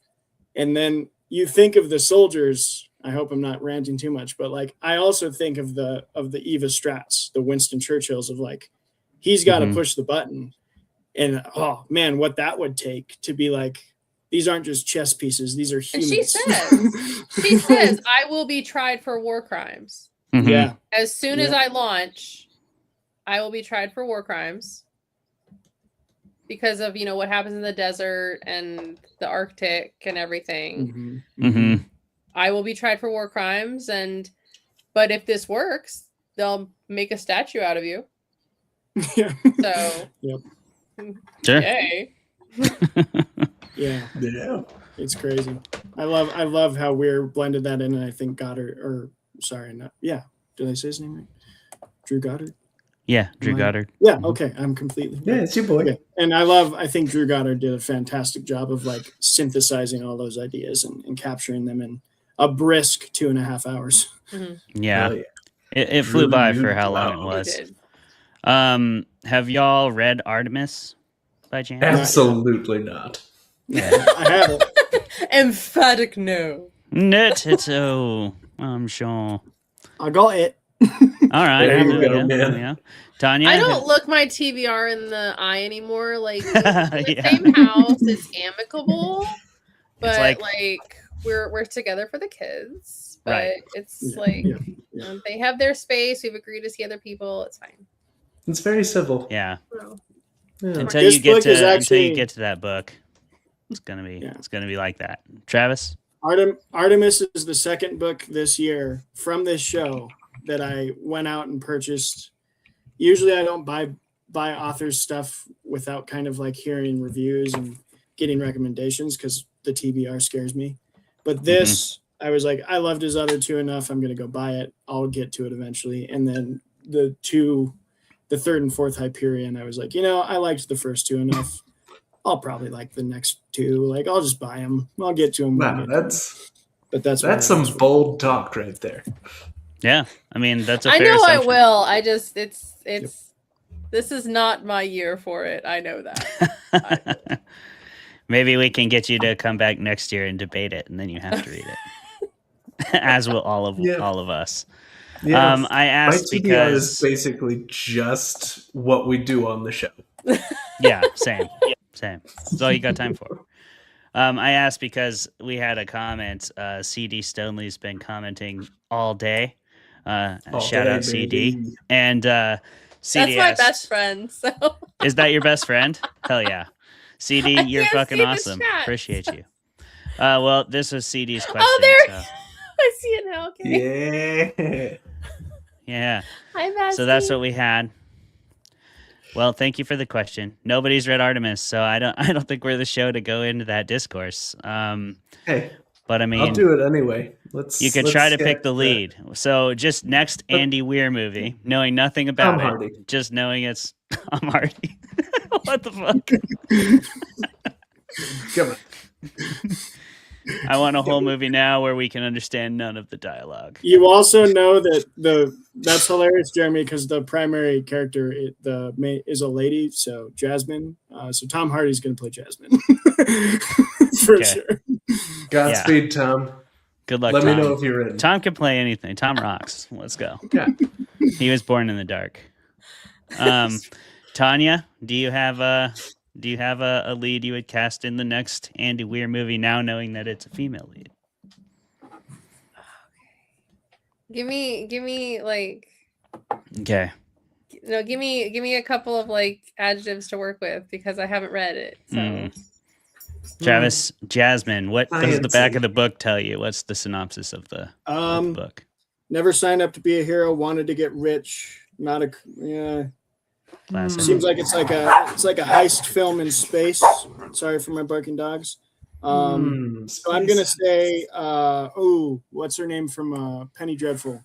Speaker 4: And then you think of the soldiers, I hope I'm not ranting too much, but like, I also think of the Eva Stratz, the Winston Churchills of like, he's got to push the button. And oh man, what that would take to be like, these aren't just chess pieces, these are humans.
Speaker 7: And she says, I will be tried for war crimes.
Speaker 3: Mhm.
Speaker 4: Yeah.
Speaker 7: As soon as I launch, I will be tried for war crimes because of, what happens in the desert and the Arctic and everything.
Speaker 3: Mhm.
Speaker 7: I will be tried for war crimes, but if this works, they'll make a statue out of you.
Speaker 4: Yeah.
Speaker 7: So,
Speaker 3: Sure.
Speaker 7: yay.
Speaker 4: Yeah. It's crazy. I love how Weir blended that in, and I think Goddard, did I say his name right? Drew Goddard?
Speaker 3: Yeah, Drew Goddard.
Speaker 4: Yeah, okay. I'm completely
Speaker 8: it's your boy.
Speaker 4: okay. And I think Drew Goddard did a fantastic job of like synthesizing all those ideas and capturing them in a brisk 2.5 hours.
Speaker 3: Yeah. It flew by for how long it was.
Speaker 7: It did.
Speaker 3: Have y'all read Artemis by chance?
Speaker 8: Absolutely not.
Speaker 4: I haven't.
Speaker 7: Emphatic no.
Speaker 3: No, I'm sure.
Speaker 4: I got it.
Speaker 3: All right.
Speaker 8: There you
Speaker 3: we
Speaker 8: go, man.
Speaker 3: There we go. Tanya?
Speaker 7: I don't look my TBR in the eye anymore. Like, in the
Speaker 3: Yeah.
Speaker 7: same house, it's amicable, but
Speaker 3: It's
Speaker 7: like we're together for the kids. But
Speaker 3: Right.
Speaker 7: it's like they have their space. We've agreed to see other people. It's fine.
Speaker 8: It's very civil.
Speaker 3: Yeah.
Speaker 7: So,
Speaker 3: Until
Speaker 4: This
Speaker 3: you get
Speaker 4: book
Speaker 3: to
Speaker 4: is actually-
Speaker 3: until you get to that book, it's gonna be like that. Travis?
Speaker 4: Artemis is the second book this year from this show that I went out and purchased. Usually I don't buy authors stuff without kind of like hearing reviews and getting recommendations because the TBR scares me. But this, I was like, I loved his other two enough. I'm going to go buy it. I'll get to it eventually. And then the third and fourth Hyperion, I was like, I liked the first two enough. I'll probably like the next two. Like, I'll just buy them. I'll get to them.
Speaker 8: Wow, that's
Speaker 4: that's
Speaker 8: some bold talk right there.
Speaker 3: Yeah. I mean, that's a
Speaker 7: I
Speaker 3: fair
Speaker 7: know I
Speaker 3: assumption.
Speaker 7: will. I just it's this is not my year for it. I know that.
Speaker 3: Maybe we can get you to come back next year and debate it, and then you have to read it. As will all of us.
Speaker 8: Yeah.
Speaker 3: I asked
Speaker 8: My TBR
Speaker 3: because
Speaker 8: is basically just what we do on the show.
Speaker 3: yeah, same. That's all you got time for. I asked because we had a comment. CD Stonley's been commenting all day. Shout out CD.
Speaker 8: baby.
Speaker 3: And CD
Speaker 7: That's my
Speaker 3: asked,
Speaker 7: best friend. So
Speaker 3: is that your best friend? Hell yeah. CD,
Speaker 7: I
Speaker 3: you're
Speaker 7: can't
Speaker 3: fucking
Speaker 7: see the
Speaker 3: awesome.
Speaker 7: chat.
Speaker 3: Appreciate you. Well, this was CD's question.
Speaker 7: Oh, there.
Speaker 3: So,
Speaker 7: I see it now. Okay.
Speaker 8: Yeah.
Speaker 3: yeah.
Speaker 7: Hi, Bessie.
Speaker 3: So that's what we had. Well, thank you for the question. Nobody's read Artemis, so I don't think we're the show to go into that discourse.
Speaker 8: Hey,
Speaker 3: But I mean,
Speaker 8: I'll do it anyway.
Speaker 3: you could try to pick the lead. So just next Andy Weir movie, knowing nothing about
Speaker 8: Tom
Speaker 3: it,
Speaker 8: Hardy.
Speaker 3: just knowing it's Tom Hardy. What the fuck?
Speaker 8: Come on.
Speaker 3: I want a whole movie now where we can understand none of the dialogue.
Speaker 4: You also know that that's hilarious, Jeremy, because the primary character is a lady, so Jasmine. So Tom Hardy's going to play Jasmine for sure.
Speaker 8: Godspeed, Tom.
Speaker 3: Good luck.
Speaker 8: Let
Speaker 3: Tom.
Speaker 8: me know if you're in.
Speaker 3: Tom can play anything. Tom rocks. Let's go.
Speaker 8: Yeah.
Speaker 3: He was born in the dark. Tanya, do you have a lead you would cast in the next Andy Weir movie now, knowing that it's a female lead?
Speaker 7: Give me like
Speaker 3: Okay.
Speaker 7: No, give me a couple of like adjectives to work with because I haven't read it. So
Speaker 3: Travis, Jasmine, what does the back
Speaker 8: Sciencey.
Speaker 3: of the book tell you? What's the synopsis of the book?
Speaker 4: Never signed up to be a hero. Wanted to get rich. Not a
Speaker 3: Classic.
Speaker 4: Seems like it's like a heist film in space. Sorry for my barking dogs. So I'm gonna say, what's her name from Penny Dreadful?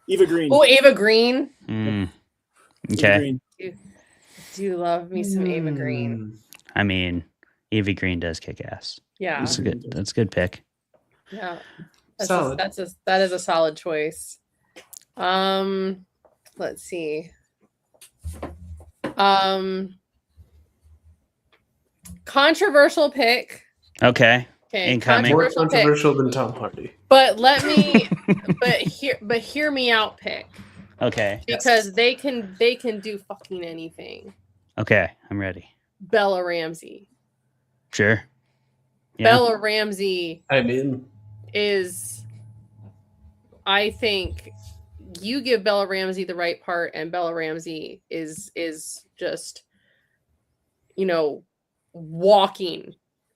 Speaker 4: Eva Green.
Speaker 7: Oh, Ava Green.
Speaker 4: Eva
Speaker 3: Okay.
Speaker 4: Green.
Speaker 7: Do love me some Ava Green.
Speaker 3: I mean, Eva Green does kick ass.
Speaker 7: Yeah.
Speaker 3: That's a good pick.
Speaker 7: Yeah.
Speaker 8: Solid.
Speaker 7: That is a solid choice. Let's see. Controversial pick.
Speaker 3: Okay.
Speaker 7: Okay.
Speaker 3: Incoming.
Speaker 8: More
Speaker 7: Controversial pick.
Speaker 8: controversial than Tom Hardy.
Speaker 7: But hear me out pick.
Speaker 3: Okay.
Speaker 7: Because they can do fucking anything.
Speaker 3: Okay, I'm ready.
Speaker 7: Bella Ramsey.
Speaker 3: Sure. Yeah.
Speaker 7: Bella Ramsey
Speaker 8: I'm in.
Speaker 7: is, I think, you give Bella Ramsey the right part, and Bella Ramsey is just,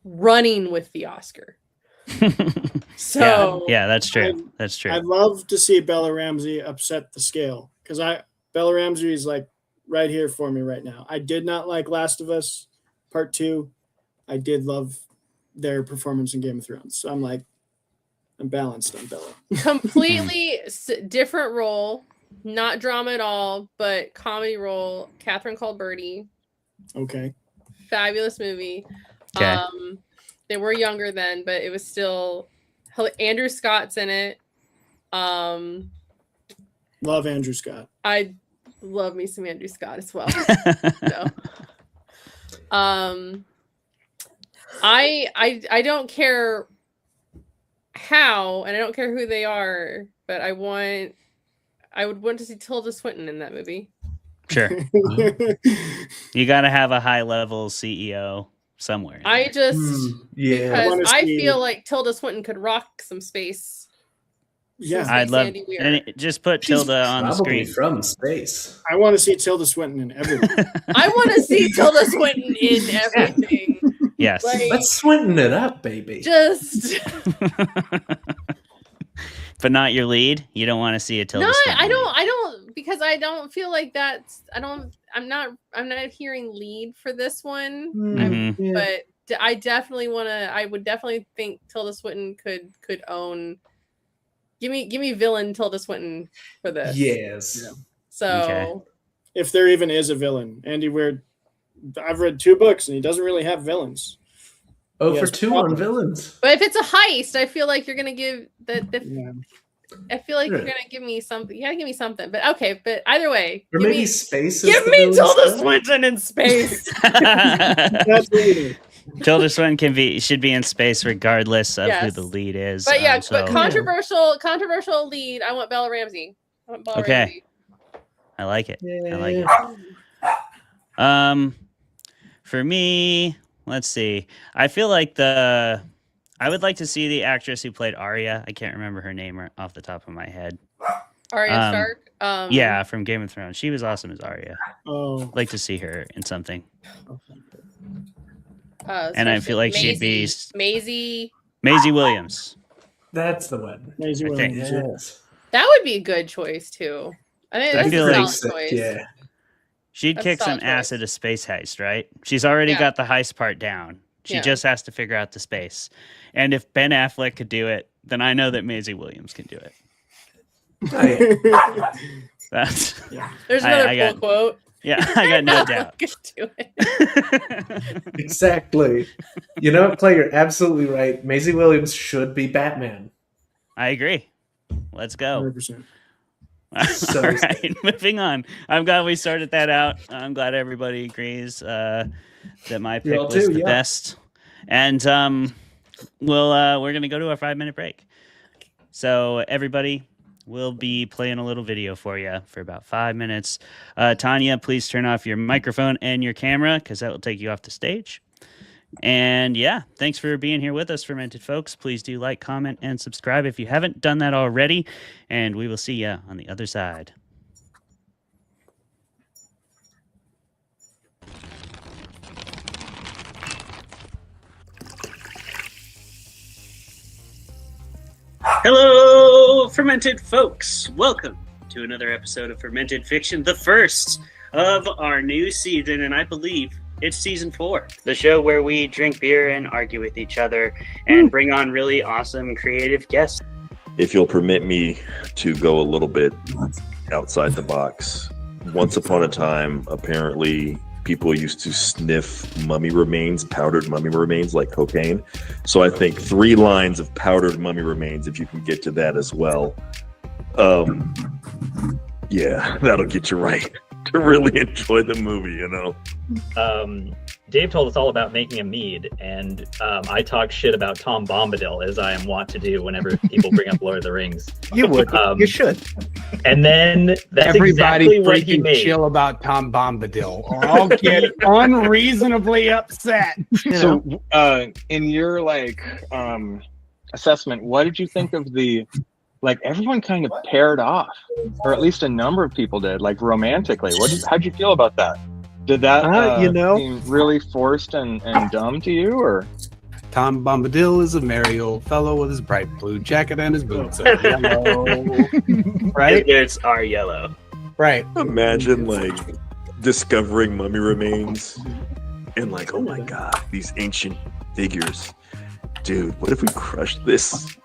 Speaker 7: running with the Oscar. So
Speaker 3: yeah, that's true. That's true.
Speaker 4: I'd love to see Bella Ramsey upset the scale because Bella Ramsey is like right here for me right now. I did not like Last of Us Part 2. I did love their performance in Game of Thrones. So I'm balanced on Bella.
Speaker 7: completely different role, not drama at all, but comedy role. Catherine Called Birdie.
Speaker 4: Okay.
Speaker 7: Fabulous movie.
Speaker 3: Okay.
Speaker 7: They were younger then, but it was still Andrew Scott's in it.
Speaker 4: Love Andrew Scott.
Speaker 7: I love me some Andrew Scott as well. So, I don't care how, and I don't care who they are, but I would want to see Tilda Swinton in that movie.
Speaker 3: Sure. You got to have a high level CEO somewhere.
Speaker 7: I just because I
Speaker 4: see...
Speaker 7: feel like Tilda Swinton could rock some space.
Speaker 4: Yeah,
Speaker 3: I'd love and just put Tilda on the screen
Speaker 8: from space.
Speaker 4: I want to see Tilda Swinton in everything.
Speaker 7: I want to see Tilda Swinton in everything.
Speaker 3: Yes,
Speaker 8: let's Swinton it up, baby.
Speaker 7: Just,
Speaker 3: but not your lead. You don't want to see a Tilda Swinton.
Speaker 7: I don't because I don't feel like that's. I'm not hearing lead for this one.
Speaker 3: Mm-hmm.
Speaker 7: But I definitely want to. I would definitely think Tilda Swinton could own. Give me villain Tilda Swinton for this.
Speaker 8: Yes.
Speaker 4: Yeah.
Speaker 7: So,
Speaker 4: if there even is a villain, Andy Weir, I've read 2 books and he doesn't really have villains.
Speaker 8: Oh, for 2 on villains.
Speaker 7: But if it's a heist, I feel like you're gonna give that.
Speaker 4: Yeah.
Speaker 7: I feel like you're gonna give me something. You gotta give me something. But okay. But either way,
Speaker 8: or maybe space.
Speaker 7: Give me Tilda Swinton in space.
Speaker 4: That's what we do.
Speaker 3: Tilda Swinton should be in space regardless of who the lead is.
Speaker 7: But yeah, but controversial lead. I want Bella Ramsey.
Speaker 3: Ramsey. I like it.
Speaker 8: Yeah.
Speaker 3: I like it. For me, let's see. I feel like I would like to see the actress who played Arya. I can't remember her name off the top of my head.
Speaker 7: Arya Stark.
Speaker 3: Yeah, from Game of Thrones. She was awesome as Arya.
Speaker 4: Oh,
Speaker 3: I'd like to see her in something.
Speaker 7: And
Speaker 3: I feel like she'd be
Speaker 7: Maisie
Speaker 3: Williams.
Speaker 8: That's the one.
Speaker 4: Maisie Williams.
Speaker 8: Yes.
Speaker 7: That would be a good choice too. I think that's a solid choice.
Speaker 8: Yeah.
Speaker 3: She'd kick some ass at a space heist, right? She's already got the heist part down. She just has to figure out the space. And if Ben Affleck could do it, then I know that Maisie Williams can do it.
Speaker 8: Oh, yeah.
Speaker 3: That's
Speaker 7: There's another cool quote.
Speaker 3: Yeah, I got no doubt.
Speaker 7: Do it.
Speaker 8: Exactly. You know what, Clay? You're absolutely right. Maisie Williams should be Batman.
Speaker 3: I agree. Let's go.
Speaker 4: 100%.
Speaker 8: So
Speaker 3: all right, moving on. I'm glad we sorted that out. I'm glad everybody agrees that my pick was the best. And we're gonna go to our 5-minute break. So everybody, we'll be playing a little video for you for about 5 minutes. Tanya, please turn off your microphone and your camera because that will take you off the stage. And yeah, thanks for being here with us, Fermented folks. Please do like, comment, and subscribe if you haven't done that already. And we will see you on the other side. Hello, fermented folks. Welcome to another episode of Fermented Fiction, the first of our new season, and I believe it's season 4. The show where we drink beer and argue with each other and bring on really awesome creative guests.
Speaker 9: If you'll permit me to go a little bit outside the box. Once upon a time, apparently, people used to sniff mummy remains, powdered mummy remains, like cocaine. So I think 3 lines of powdered mummy remains, if you can get to that as well. Yeah, that'll get you right to really enjoy the movie, you know?
Speaker 10: Dave told us all about making a mead, and I talk shit about Tom Bombadil, as I am wont to do whenever people bring up Lord of the Rings.
Speaker 11: You would. You should.
Speaker 10: And then that's
Speaker 11: Everybody
Speaker 10: exactly what he
Speaker 11: freaking
Speaker 10: made.
Speaker 11: chill about Tom Bombadil, or I'll get unreasonably upset.
Speaker 12: So, in your assessment, what did you think of the everyone kind of paired off, or at least a number of people did, romantically? How'd you feel about that? Did that seem really forced and dumb to you, or?
Speaker 11: Tom Bombadil is a merry old fellow with his bright blue jacket and his boots are yellow. Right?
Speaker 3: His boots are yellow.
Speaker 11: Right.
Speaker 9: Imagine discovering mummy remains and oh my god, these ancient figures. Dude, what if we crushed this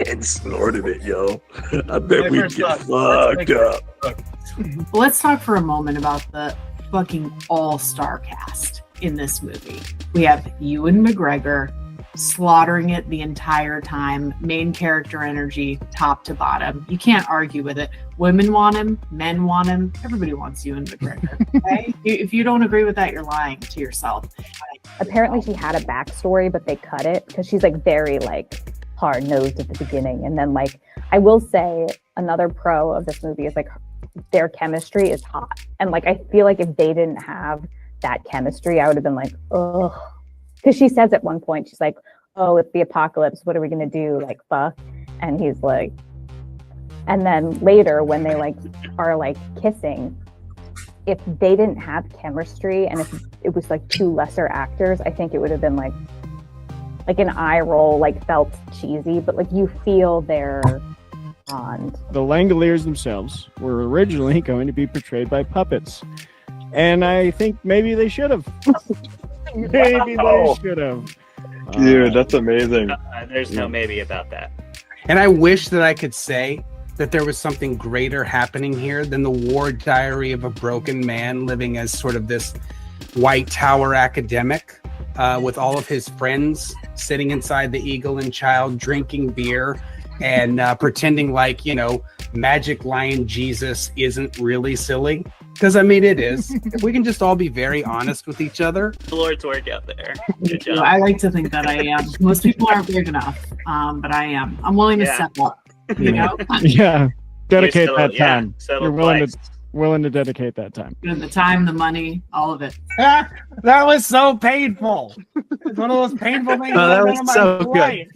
Speaker 9: and snorted it, yo? I bet we'd get fucked up.
Speaker 13: Let's talk for a moment about the fucking all-star cast in this movie. We have Ewan McGregor slaughtering it the entire time, main character energy, top to bottom. You can't argue with it. Women want him, men want him, everybody wants Ewan McGregor. Okay? If you don't agree with that, you're lying to yourself.
Speaker 14: Apparently she had a backstory, but they cut it because she's very hard-nosed at the beginning. And then I will say another pro of this movie is their chemistry is hot. And I feel if they didn't have that chemistry, I would have been ugh. Because she says at one point, she's oh, it's the apocalypse. What are we going to do? Fuck. And he's and then later when they are kissing, if they didn't have chemistry and if it was 2 lesser actors, I think it would have been an eye roll, felt cheesy, but you feel their bond.
Speaker 15: The Langoliers themselves were originally going to be portrayed by puppets. And I think maybe they should have. Maybe they should have.
Speaker 12: Dude, that's amazing.
Speaker 2: There's no maybe about that.
Speaker 11: And I wish that I could say that there was something greater happening here than the war diary of a broken man living as sort of this White Tower academic with all of his friends sitting inside the Eagle and Child drinking beer and pretending Magic Lion Jesus isn't really silly. Because, it is. If we can just all be very honest with each other.
Speaker 2: The Lord's work out there. Good job.
Speaker 13: I like to think that I am. Most people aren't big enough, but I am. I'm willing to step up,
Speaker 15: Yeah. Dedicate that time.
Speaker 2: Settle
Speaker 15: You're willing to dedicate that time.
Speaker 13: The time, the money, all of it.
Speaker 11: That was so painful. It's one of those painful things.
Speaker 8: Oh, that was
Speaker 11: in my
Speaker 8: so
Speaker 11: life.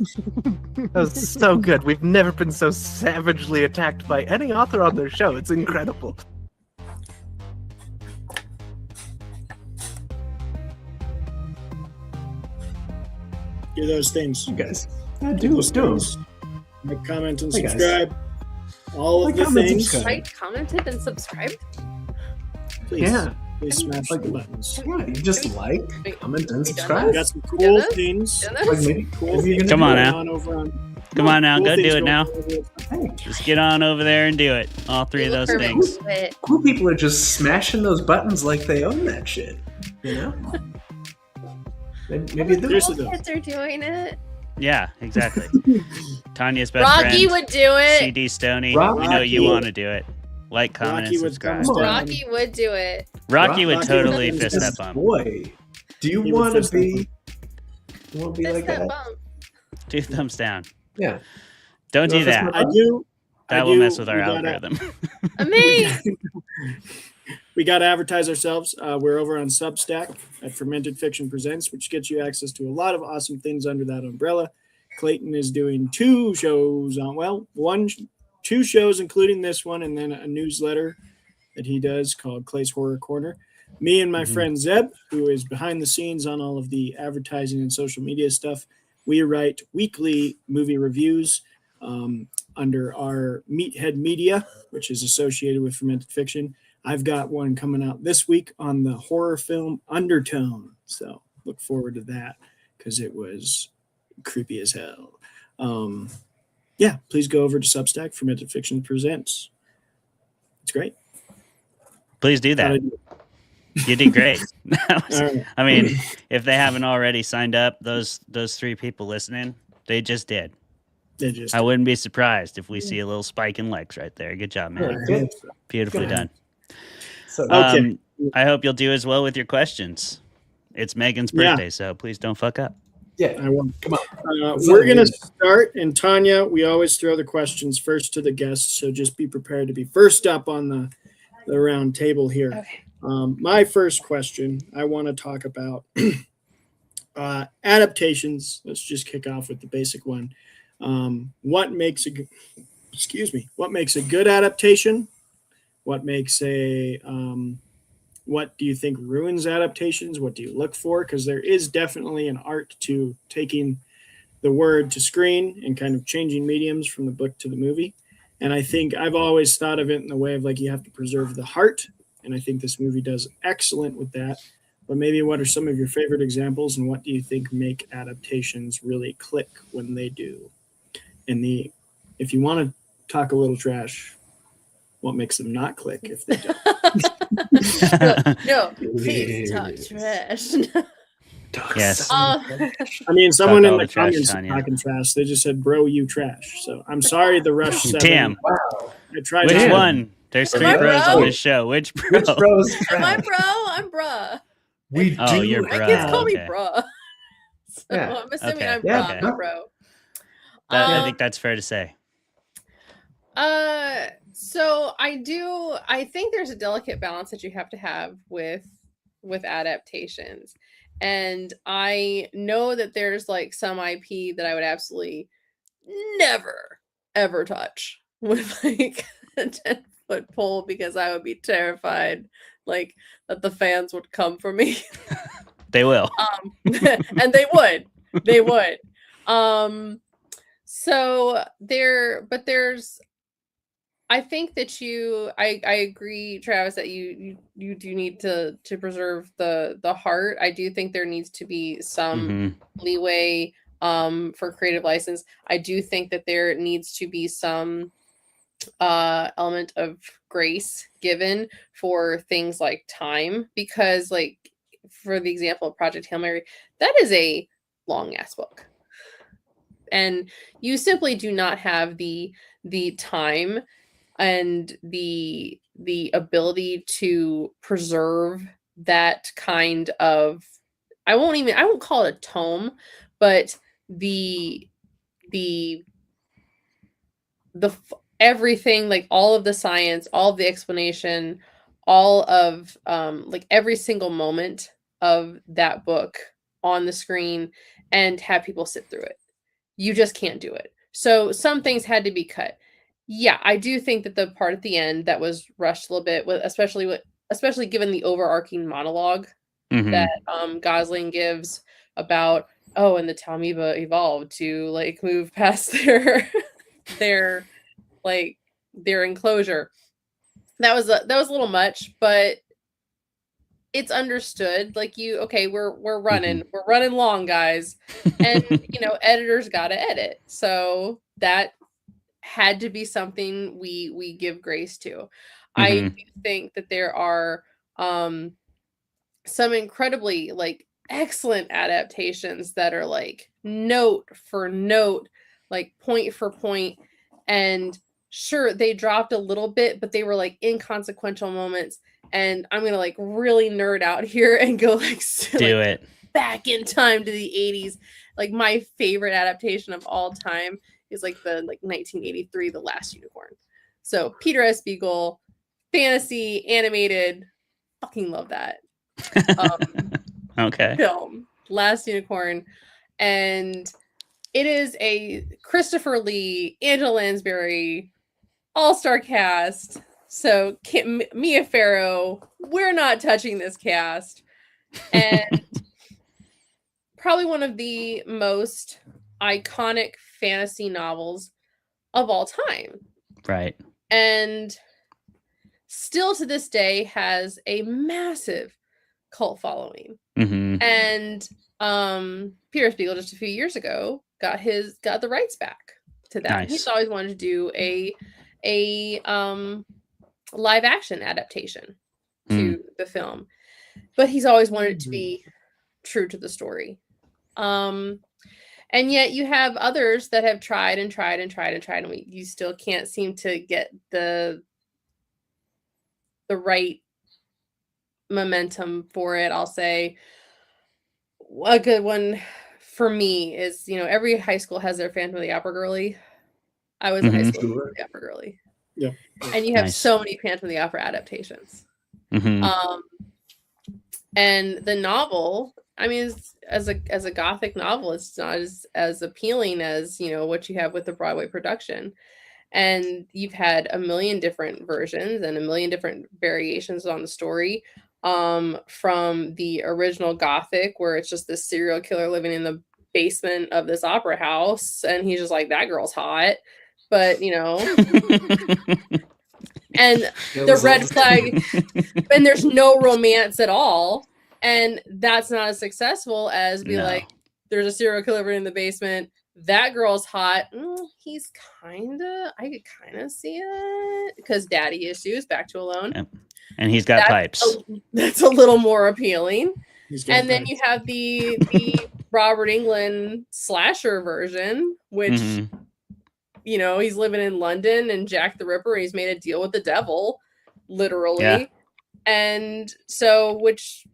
Speaker 8: good. That was so good. We've never been so savagely attacked by any author on their show. It's incredible.
Speaker 4: Do those things.
Speaker 8: You guys.
Speaker 4: Do those things. Like, comment, and subscribe. All of the things.
Speaker 7: Like, commented, and subscribed.
Speaker 4: Please.
Speaker 8: Yeah.
Speaker 4: Please smash the buttons.
Speaker 8: Yeah, you just comment, and subscribe.
Speaker 4: We got some cool things.
Speaker 3: Come on now. Come on now.
Speaker 4: Cool
Speaker 3: Go
Speaker 4: things
Speaker 3: do it now.
Speaker 4: on.
Speaker 3: Just get on over there and do it. All 3 of those things.
Speaker 8: Cool people are just smashing those buttons like they own that shit. You know? Maybe
Speaker 7: the cool kids are doing it.
Speaker 3: Yeah, exactly. Tanya's best
Speaker 7: Rocky
Speaker 3: friend.
Speaker 7: would do it.
Speaker 3: CD Stoney.
Speaker 4: Rocky.
Speaker 3: We know you want to do it. Like, comment, and subscribe.
Speaker 7: Rocky would do it.
Speaker 3: Rocky would totally fist that bump.
Speaker 8: Boy, do you want to be? You want to be like that?
Speaker 3: 2 thumbs down.
Speaker 8: Yeah.
Speaker 3: Don't do that.
Speaker 4: I do.
Speaker 3: That will mess with our algorithm.
Speaker 7: Amazing.
Speaker 4: We got to advertise ourselves. We're over on Substack at Fermented Fiction Presents, which gets you access to a lot of awesome things under that umbrella. Clayton is doing 2 shows on, 2 shows, including this one, and then a newsletter that he does called Clay's Horror Corner. Me and my friend Zeb, who is behind the scenes on all of the advertising and social media stuff, we write weekly movie reviews under our Meathead Media, which is associated with Fermented Fiction. I've got one coming out this week on the horror film Undertone. So look forward to that because it was creepy as hell. Yeah, please go over to Substack. Fermented Fiction Presents. It's great.
Speaker 3: Please do that. You did great. I mean, if they haven't already signed up, those 3 people listening, they just did. I wouldn't be surprised if we see a little spike in likes right there. Good job, man.
Speaker 8: Good.
Speaker 3: Beautifully done.
Speaker 8: So,
Speaker 4: okay.
Speaker 3: I hope you'll do as well with your questions. It's Megan's birthday, so please don't fuck up.
Speaker 8: Yeah,
Speaker 4: I won't.
Speaker 8: Come on.
Speaker 4: We're going to start, and Tanya, we always throw the questions first to the guests, so just be prepared to be first up on the round table here.
Speaker 7: Okay.
Speaker 4: My first question, I want to talk about adaptations. Let's just kick off with the basic one. What makes a good adaptation? What makes what do you think ruins adaptations? What do you look for? Because there is definitely an art to taking the word to screen and kind of changing mediums from the book to the movie. And I think I've always thought of it in the way of like you have to preserve the heart. And I think this movie does excellent with that. But maybe what are some of your favorite examples, and what do you think make adaptations really click when they do? And if you want to talk a little trash, what makes them not click if they don't?
Speaker 7: No, please talk trash.
Speaker 3: Yes.
Speaker 4: I mean, someone
Speaker 3: Talk
Speaker 4: in
Speaker 3: all
Speaker 4: the
Speaker 3: the trash,
Speaker 4: comments
Speaker 3: Tanya.
Speaker 4: talking trash. They just said, "Bro, you trash." So I'm sorry, the Rush 7.
Speaker 3: Damn.
Speaker 8: Wow.
Speaker 4: I tried.
Speaker 3: Which
Speaker 4: to-
Speaker 3: one? There's 3
Speaker 7: Am I
Speaker 3: bros
Speaker 7: bro?
Speaker 3: on this show. Which bro?
Speaker 8: Which bros
Speaker 7: Am I
Speaker 8: trash?
Speaker 7: bro? I'm bruh.
Speaker 8: We
Speaker 3: Oh,
Speaker 8: do.
Speaker 3: you're
Speaker 7: My
Speaker 3: bro.
Speaker 7: kids call me
Speaker 3: Okay.
Speaker 7: bruh. So
Speaker 8: Yeah.
Speaker 7: I'm assuming
Speaker 3: Okay.
Speaker 7: I'm
Speaker 8: Yeah.
Speaker 7: bruh, not bro.
Speaker 3: I think that's fair to say.
Speaker 7: So I think there's a delicate balance that you have to have with adaptations. And I know that there's like some IP that I would absolutely never ever touch with like a 10-foot pole because I would be terrified like that the fans would come for me.
Speaker 3: They will.
Speaker 7: And they would. So there's I think that I agree, Travis, that you do need to preserve the heart. I do think there needs to be some leeway for creative license. I do think that there needs to be some element of grace given for things like time, because like for the example of Project Hail Mary, that is a long ass book. And you simply do not have the time and the ability to preserve that kind of, I won't call it a tome, but the everything, like all of the science, all of the explanation, all of like every single moment of that book on the screen, and have people sit through it. You just can't do it. So some things had to be cut. Yeah, I do think that the part at the end that was rushed a little bit, especially given the overarching monologue that Gosling gives about, and the Talmiba evolved to like move past their enclosure. That was a little much, but it's understood. Like we're running long, guys, and editors got to edit, so that had to be something we give grace to. I do think that there are some incredibly like excellent adaptations that are like note for note, like point for point, and sure they dropped a little bit, but they were like inconsequential moments. And I'm gonna like really nerd out here and go like
Speaker 3: do it
Speaker 7: back in time to the 80s. Like my favorite adaptation of all time is like the 1983 The Last Unicorn. So Peter S. Beagle, fantasy, animated, fucking love that.
Speaker 3: Okay.
Speaker 7: Film, Last Unicorn. And it is a Christopher Lee, Angela Lansbury, all-star cast. So Mia Farrow, we're not touching this cast. And probably one of the most iconic fantasy novels of all time.
Speaker 3: Right.
Speaker 7: And still to this day has a massive cult following.
Speaker 3: Mm-hmm.
Speaker 7: And Peter Spiegel just a few years ago got the rights back to that.
Speaker 3: Nice.
Speaker 7: He's always wanted to do a live action adaptation to the film, but he's always wanted it to be true to the story. And yet you have others that have tried and tried and tried and tried, and you still can't seem to get the right momentum for it. I'll say a good one for me is, every high school has their Phantom of the Opera girly. I was a high school Phantom of the Opera girly.
Speaker 4: Yeah.
Speaker 7: And you have so many Phantom of the Opera adaptations.
Speaker 3: Mm-hmm.
Speaker 7: And the novel, I mean, as a Gothic novel, it's not as appealing as, what you have with the Broadway production. And you've had a million different versions and a million different variations on the story. From the original Gothic, where it's just this serial killer living in the basement of this opera house, and he's just like, that girl's hot. But, and the red flag, and there's no romance at all. And that's not as successful as like, there's a serial killer living in the basement. That girl's hot. He's I could kind of see it because daddy issues, back to Alone.
Speaker 3: Yep. And he's got pipes.
Speaker 7: That's a little more appealing.
Speaker 3: And
Speaker 7: then you have the Robert Englund slasher version, which, he's living in London and Jack the Ripper, and he's made a deal with the devil, literally.
Speaker 3: Yeah.
Speaker 7: And so, which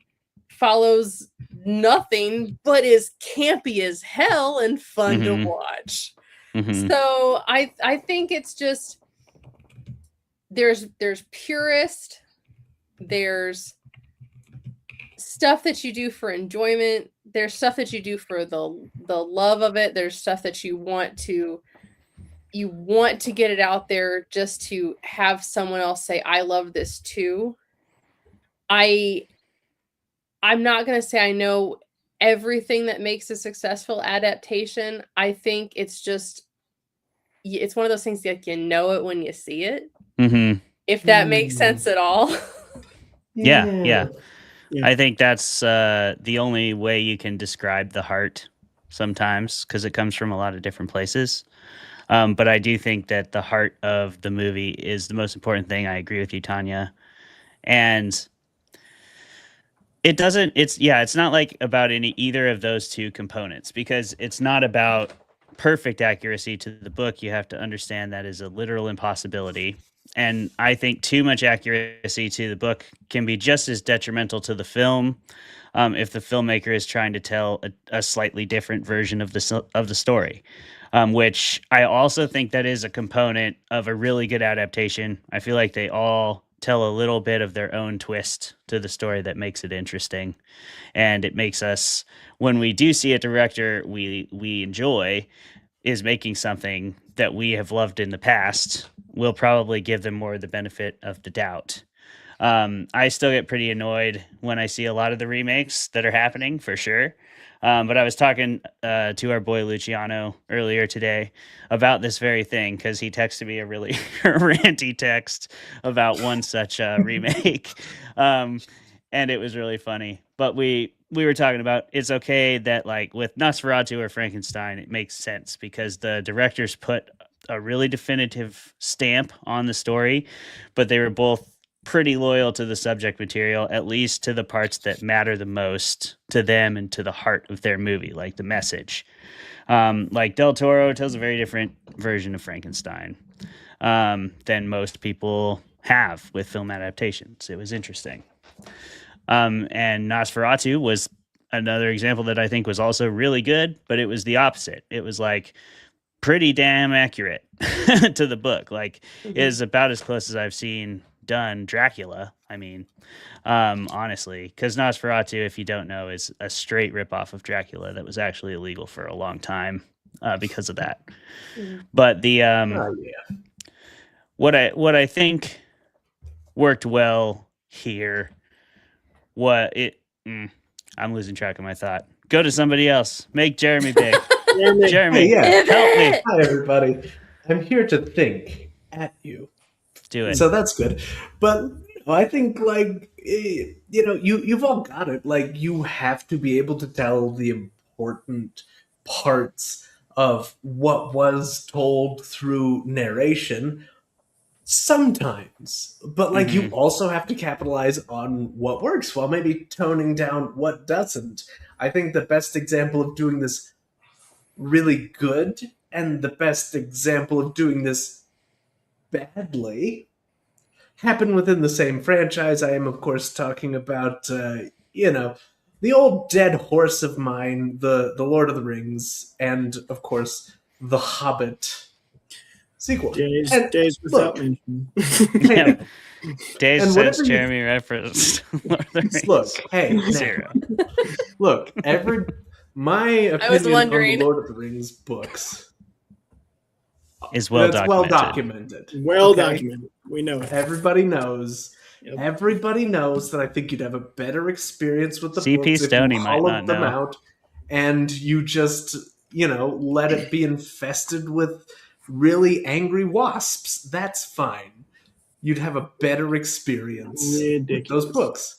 Speaker 7: follows nothing but is campy as hell and fun to watch. So I think it's just there's purist, there's stuff that you do for enjoyment, there's stuff that you do for the love of it, there's stuff that you want to get it out there just to have someone else say, I love this too. I'm not going to say I know everything that makes a successful adaptation. I think it's one of those things like you know it when you see it. If that makes sense at all.
Speaker 3: Yeah. I think that's the only way you can describe the heart sometimes, because it comes from a lot of different places. But I do think that the heart of the movie is the most important thing. I agree with you, Tanya. And it's not like about either of those two components, because it's not about perfect accuracy to the book. You have to understand that is a literal impossibility. And I think too much accuracy to the book can be just as detrimental to the film if the filmmaker is trying to tell a slightly different version of the story, which I also think that is a component of a really good adaptation. I feel like they all tell a little bit of their own twist to the story that makes it interesting. And it makes us, when we do see a director we enjoy is making something that we have loved in the past, we'll probably give them more of the benefit of the doubt. I still get pretty annoyed when I see a lot of the remakes that are happening, for sure. But I was talking to our boy Luciano earlier today about this very thing, because he texted me a really ranty text about one such remake. And it was really funny. But we were talking about, it's okay that like with Nosferatu or Frankenstein, it makes sense because the directors put a really definitive stamp on the story, but they were both pretty loyal to the subject material, at least to the parts that matter the most to them and to the heart of their movie, like the message. Like Del Toro tells a very different version of Frankenstein than most people have with film adaptations. It was interesting. And Nosferatu was another example that I think was also really good, but it was the opposite. It was like pretty damn accurate to the book. Like it is about as close as I've seen done Dracula. I mean, honestly, because Nosferatu, if you don't know, is a straight ripoff of Dracula that was actually illegal for a long time because of that. But the what I think worked well here, I'm losing track of my thought. Go to somebody else. Make Jeremy big. Jeremy,
Speaker 8: Hey, yeah.
Speaker 3: help me.
Speaker 8: Hi, everybody. I'm here to think at you.
Speaker 3: Do it.
Speaker 8: So that's good. But I think, like, you've all got it. Like, you have to be able to tell the important parts of what was told through narration sometimes. But, like, you also have to capitalize on what works while maybe toning down what doesn't. I think the best example of doing this really good and the best example of doing this badly happen within the same franchise. I am, of course, talking about, the old dead horse of mine, the Lord of the Rings, and, of course, The Hobbit sequel.
Speaker 4: Days without mention.
Speaker 8: Hey,
Speaker 3: Dave
Speaker 8: and
Speaker 3: says
Speaker 8: whatever you-
Speaker 3: Jeremy referenced Lord of the Rings.
Speaker 8: Look, hey, now,
Speaker 3: Zero.
Speaker 8: look, my opinion on
Speaker 7: wondering.
Speaker 8: the Lord of the Rings books
Speaker 3: Is well
Speaker 8: it's
Speaker 3: documented.
Speaker 4: Well
Speaker 8: Okay?
Speaker 4: documented. We know it.
Speaker 8: Everybody knows.
Speaker 4: Yep.
Speaker 8: Everybody knows that I think you'd have a better experience with the
Speaker 3: CP
Speaker 8: books
Speaker 3: Stoney
Speaker 8: if you
Speaker 3: might
Speaker 8: hollowed
Speaker 3: not
Speaker 8: them
Speaker 3: know.
Speaker 8: out and you just, let it be infested with really angry wasps. That's fine. You'd have a better experience with those books.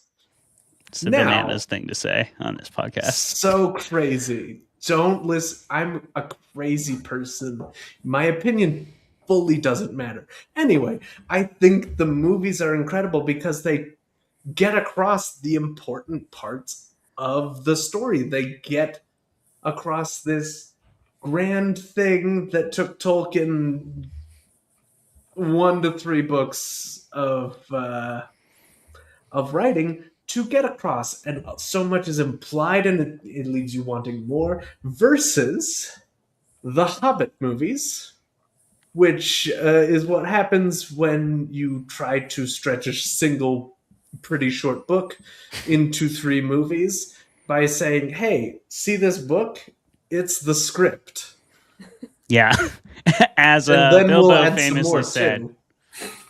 Speaker 3: It's the
Speaker 8: Now-
Speaker 3: bananas thing to say on this podcast.
Speaker 8: So crazy. Don't listen. I'm a crazy person. My opinion fully doesn't matter. Anyway, I think the movies are incredible because they get across the important parts of the story. They get across this grand thing that took Tolkien 1 to 3 books of writing to get across, and so much is implied and it leaves you wanting more, versus the Hobbit movies, which is what happens when you try to stretch a single pretty short book into 3 movies by saying, hey, see this book? It's the script.
Speaker 3: Yeah. As
Speaker 8: And then
Speaker 3: Bilbo
Speaker 8: we'll add some
Speaker 3: famously
Speaker 8: more,
Speaker 3: said,
Speaker 8: too.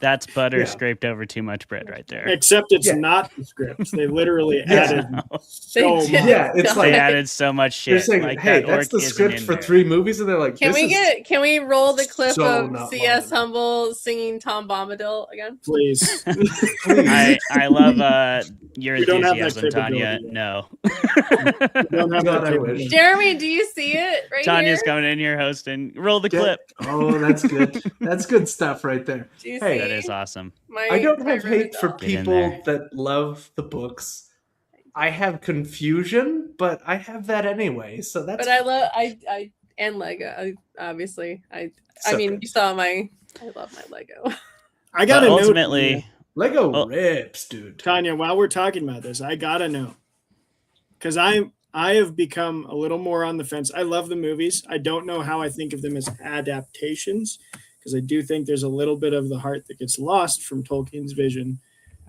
Speaker 3: that's butter
Speaker 8: Yeah.
Speaker 3: scraped over too much bread right there.
Speaker 4: Except it's not the script. They literally added so much.
Speaker 8: Yeah, it's like
Speaker 3: they added so much
Speaker 8: they're
Speaker 3: shit.
Speaker 8: saying,
Speaker 3: like,
Speaker 8: hey,
Speaker 3: that
Speaker 8: that's
Speaker 3: orc
Speaker 8: the
Speaker 3: isn't
Speaker 8: script
Speaker 3: in
Speaker 8: for
Speaker 3: there.
Speaker 8: 3 movies, and they're like,
Speaker 7: Can we roll the clip
Speaker 8: so
Speaker 7: of
Speaker 8: not
Speaker 7: C.S. Humble singing Tom Bombadil again?
Speaker 4: Please.
Speaker 3: I love your
Speaker 4: We don't have that
Speaker 3: enthusiasm, Tanya.
Speaker 4: capability yet.
Speaker 3: No.
Speaker 4: Don't have
Speaker 8: God,
Speaker 4: that
Speaker 8: I
Speaker 4: capability.
Speaker 8: wish.
Speaker 7: Jeremy, do you see it right
Speaker 3: Tanya's
Speaker 7: here?
Speaker 3: coming in here hosting. Roll the clip.
Speaker 8: Oh, that's good. That's good stuff right there.
Speaker 7: Do you
Speaker 8: Hey,
Speaker 3: That
Speaker 7: see
Speaker 3: is awesome.
Speaker 8: I don't
Speaker 7: my
Speaker 8: have hate for
Speaker 7: Rivendell?
Speaker 3: Get in
Speaker 8: people
Speaker 3: there.
Speaker 8: that love the books. I have confusion, but I have that anyway. So that's
Speaker 7: But I love I and Lego. Obviously, I
Speaker 8: So
Speaker 7: mean,
Speaker 8: good.
Speaker 7: you saw I love my Lego.
Speaker 4: I gotta
Speaker 3: But
Speaker 4: know,
Speaker 3: ultimately,
Speaker 8: Lego rips, dude.
Speaker 4: Tanya, while we're talking about this, I gotta know. Because I have become a little more on the fence. I love the movies. I don't know how I think of them as adaptations, because I do think there's a little bit of the heart that gets lost from Tolkien's vision.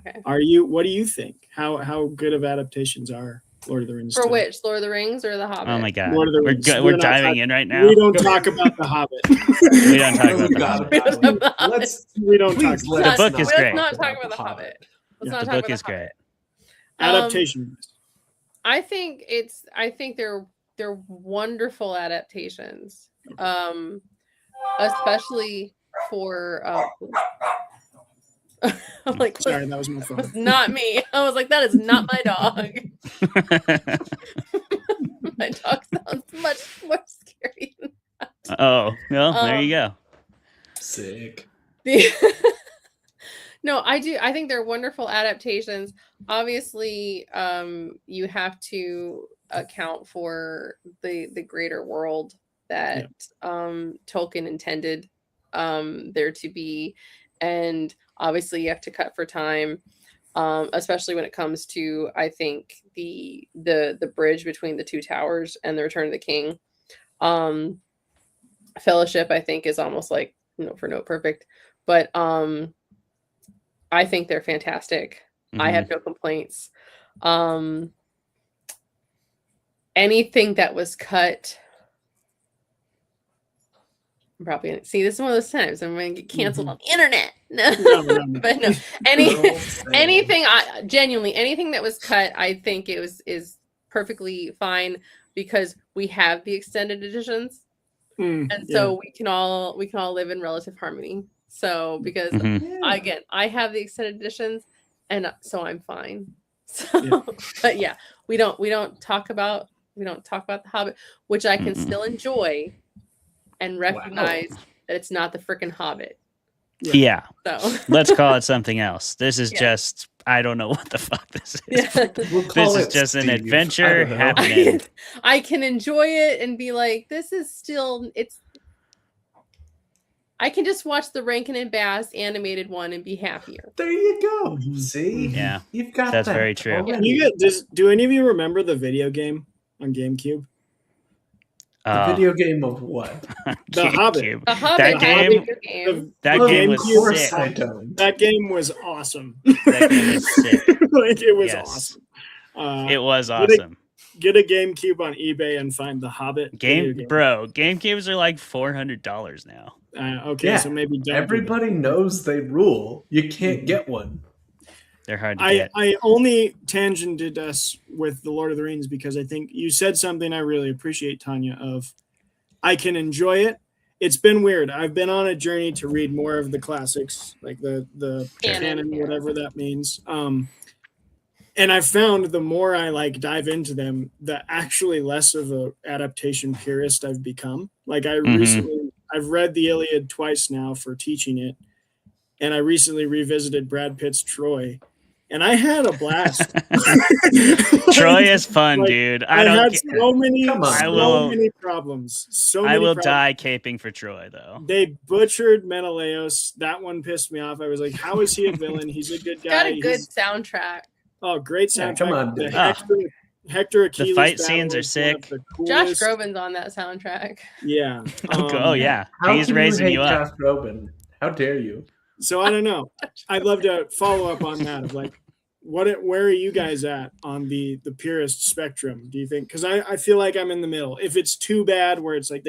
Speaker 7: Okay.
Speaker 4: What do you think? How good of adaptations are Lord of the Rings?
Speaker 7: For
Speaker 4: to-
Speaker 7: which Lord of the Rings or the Hobbit?
Speaker 3: oh my god,
Speaker 4: Lord of the
Speaker 3: we're
Speaker 4: Rings.
Speaker 3: we're
Speaker 4: not
Speaker 3: diving
Speaker 4: talking-
Speaker 3: in right now.
Speaker 4: We don't talk about the Hobbit.
Speaker 3: We don't talk about the
Speaker 8: God,
Speaker 3: Hobbit.
Speaker 7: We don't talk about the
Speaker 8: Let's
Speaker 4: We don't
Speaker 8: please
Speaker 4: talk
Speaker 8: let
Speaker 3: The
Speaker 8: us
Speaker 3: book
Speaker 8: not
Speaker 3: is
Speaker 7: Let's
Speaker 3: great.
Speaker 7: not talk about the Hobbit. Let's not
Speaker 3: The
Speaker 7: talk
Speaker 3: book
Speaker 7: about
Speaker 3: is
Speaker 7: the Hobbit.
Speaker 3: great.
Speaker 4: Adaptation.
Speaker 7: I think they're wonderful adaptations. Especially for I'm like,
Speaker 4: Sorry, that was my phone.
Speaker 7: it's not me. I was like, that is not my dog. My dog sounds much more scary than
Speaker 3: Oh, well, there you go.
Speaker 8: Sick.
Speaker 7: No, I do. I think they're wonderful adaptations. Obviously, you have to account for the greater world that Tolkien intended there to be, and obviously you have to cut for time, especially when it comes to, I think, the bridge between the 2 towers and the Return of the King. Fellowship, I think, is almost like note for note perfect, but I think they're fantastic. I have no complaints. Anything that was cut, I'm probably gonna see, this is one of those times I'm gonna get canceled on the internet.
Speaker 4: No.
Speaker 7: But no, anything, genuinely anything that was cut, I think is perfectly fine. because we have the extended editions, and so we can all live in relative harmony. So because again, I have the extended editions, and so I'm fine. So, but yeah, we don't talk about the Hobbit, which I can still enjoy and recognize that it's not the freaking Hobbit.
Speaker 3: Yeah.
Speaker 7: So
Speaker 3: let's call it something else. This is just, I don't know what the fuck this is. This is just an adventure happening.
Speaker 7: I can enjoy it and be like, this is still, I can just watch the Rankin and Bass animated one and be happier.
Speaker 8: There you go. See?
Speaker 3: Yeah.
Speaker 8: You've got
Speaker 3: that's
Speaker 8: that
Speaker 3: very true.
Speaker 4: Do any of you remember the video game on GameCube?
Speaker 8: The video game of what?
Speaker 4: The Hobbit.
Speaker 7: The Hobbit.
Speaker 3: That game was sick.
Speaker 8: I don't.
Speaker 4: That game was awesome.
Speaker 3: That game was sick.
Speaker 4: Like, it was awesome.
Speaker 3: It was awesome.
Speaker 4: Get a GameCube on eBay and find the Hobbit.
Speaker 3: Bro, GameCubes are like $400 now.
Speaker 4: Okay, so maybe
Speaker 8: everybody knows they rule. You can't get one.
Speaker 3: They're hard to get.
Speaker 4: I only tangented us with the Lord of the Rings because I think you said something I really appreciate, Tanya, of I can enjoy it. It's been weird. I've been on a journey to read more of the classics, like the canon, whatever that means. And I've found the more I dive into them, the actually less of a adaptation purist I've become. Like I've read the Iliad twice now for teaching it. And I recently revisited Brad Pitt's Troy. And I had a blast.
Speaker 3: Troy is fun, dude.
Speaker 4: I had so many problems.
Speaker 3: I will die caping for Troy, though.
Speaker 4: They butchered Menelaus. That one pissed me off. I was like, how is he a villain? He's a good guy.
Speaker 7: Got a good soundtrack.
Speaker 4: Oh, great soundtrack.
Speaker 8: Come on,
Speaker 4: the Hector Achilles.
Speaker 3: The fight scenes are sick.
Speaker 7: Josh Groban's on that soundtrack.
Speaker 4: Yeah.
Speaker 3: Yeah.
Speaker 8: He's raising you up. Josh Groban? How dare you?
Speaker 4: So I don't know. I'd love to follow up on that. Of where are you guys at on the purist spectrum? Do you think? Because I feel like I'm in the middle. If it's too bad, where it's like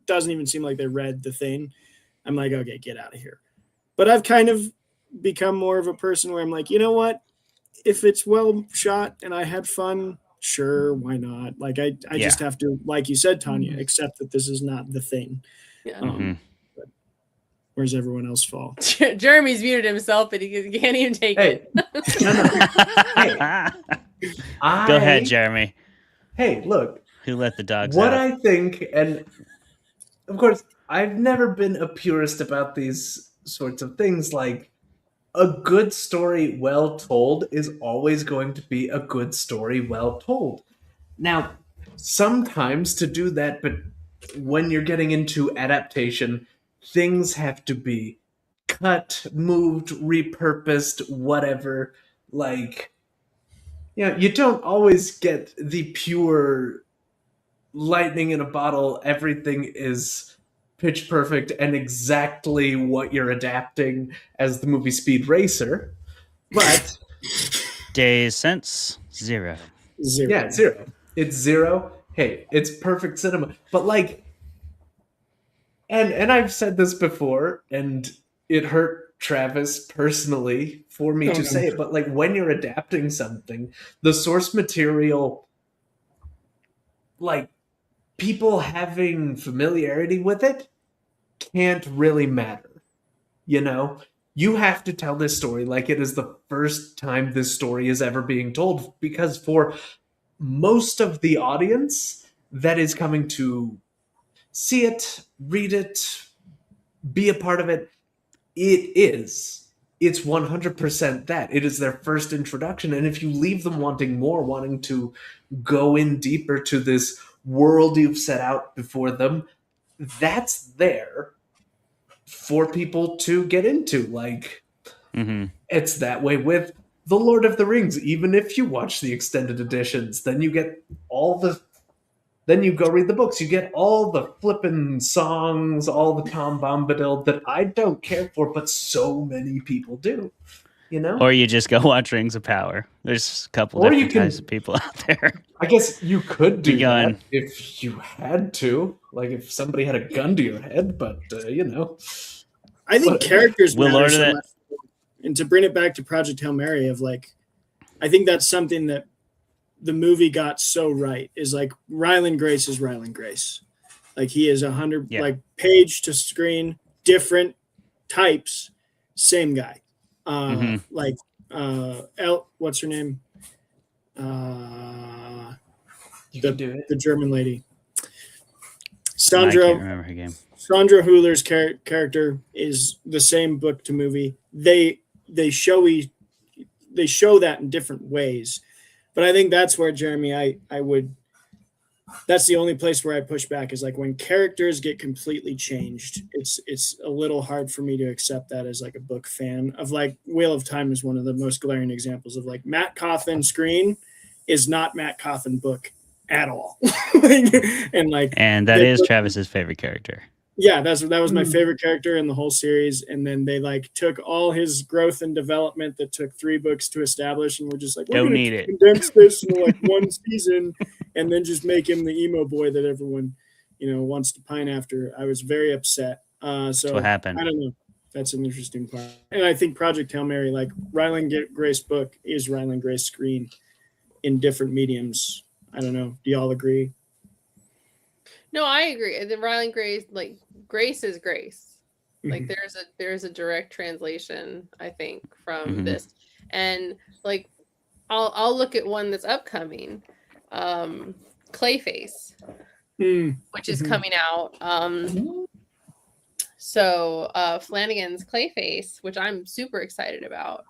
Speaker 4: doesn't even seem like they read the thing, I'm like, okay, get out of here. But I've kind of become more of a person where I'm like, you know what? If it's well shot and I had fun, sure, why not? Like I just have to, like you said, Tanya, accept that this is not the thing.
Speaker 7: Yeah.
Speaker 4: Where's everyone else fall?
Speaker 7: Jeremy's muted himself, but he can't even take it.
Speaker 3: Go ahead, Jeremy.
Speaker 8: Hey, look.
Speaker 3: Who let the dogs
Speaker 8: out? What
Speaker 3: out?
Speaker 8: I think, and of course, I've never been a purist about these sorts of things. Like, a good story well told is always going to be a good story well told. Now, sometimes to do that, but when you're getting into adaptation, things have to be cut, moved, repurposed, whatever. Like, you don't always get the pure lightning in a bottle. Everything is pitch perfect and exactly what you're adapting as the movie Speed Racer. But
Speaker 3: days since zero.
Speaker 8: Yeah, zero. It's zero. Hey, it's perfect cinema. But And I've said this before, and it hurt Travis personally for me to say it, but when you're adapting something, the source material, people having familiarity with it can't really matter. You have to tell this story like it is the first time this story is ever being told, because for most of the audience that is coming to see it, read it, be a part of it, it's 100% that. It is their first introduction. And if you leave them wanting more, wanting to go in deeper to this world you've set out before them, that's there for people to get into. It's that way with The Lord of the Rings. Even if you watch the extended editions, then you get then you go read the books. You get all the flippin' songs, all the Tom Bombadil that I don't care for, but so many people do.
Speaker 3: Or you just go watch Rings of Power. There's a couple different types of people out there.
Speaker 8: I guess you could do that if you had to. If somebody had a gun to your head, but
Speaker 4: I think characters
Speaker 3: we'll
Speaker 4: matter
Speaker 3: learn
Speaker 4: so
Speaker 3: that.
Speaker 4: much. And to bring it back to Project Hail Mary, I think that's something that the movie got so right is like Ryland Grace is Ryland Grace. Like he is 100 like page to screen, different types, same guy. Like what's her name?
Speaker 8: You can do it.
Speaker 4: The German lady.
Speaker 3: I can't remember her name.
Speaker 4: Sandra Hüller's character is the same book to movie. They show that in different ways, but I think that's where Jeremy, I would. That's the only place where I push back is like when characters get completely changed. It's a little hard for me to accept that as like a book fan of like Wheel of Time is one of the most glaring examples of like Matt Coffin screen is not Matt Coffin book at all. and
Speaker 3: that is Travis's favorite character.
Speaker 4: Yeah, that was my favorite character in the whole series. And then they like took all his growth and development that took 3 books to establish, and we're just like, we're
Speaker 3: don't
Speaker 4: gonna
Speaker 3: need it.
Speaker 4: Condense this in like 1 season, and then just make him the emo boy that everyone, wants to pine after. I was very upset. So
Speaker 3: what happened.
Speaker 4: I don't know. That's an interesting part. And I think Project Hail Mary, like Ryland Grace book is Ryland Grace screen in different mediums. I don't know. Do y'all agree?
Speaker 7: No, I agree. The Ryland Grace, like Grace is Grace. Like there's a direct translation, I think, from this. And like I'll look at one that's upcoming, Clayface, which is coming out. So Flanagan's Clayface, which I'm super excited about.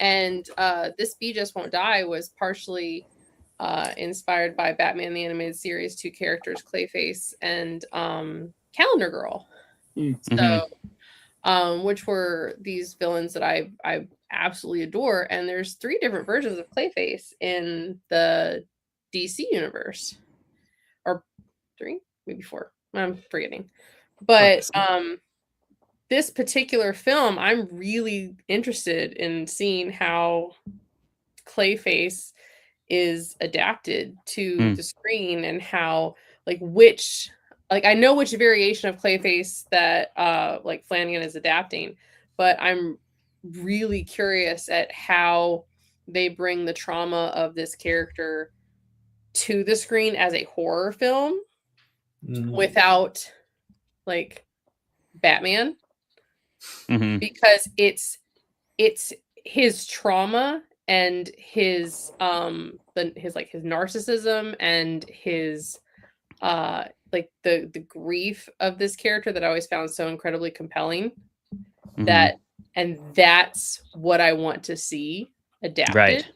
Speaker 7: And This Bee Just Won't Die was partially inspired by Batman the Animated Series 2 characters, Clayface and Calendar Girl. So, which were these villains that I absolutely adore. And there's 3 different versions of Clayface in the DC universe, or 3, maybe 4. I'm forgetting. But this particular film, I'm really interested in seeing how Clayface is adapted to the screen, and how I know which variation of Clayface that like Flanagan is adapting, but I'm really curious at how they bring the trauma of this character to the screen as a horror film without like Batman, because it's his trauma and his narcissism and his like the grief of this character that I always found so incredibly compelling. That's what I want to see adapted.
Speaker 3: Right.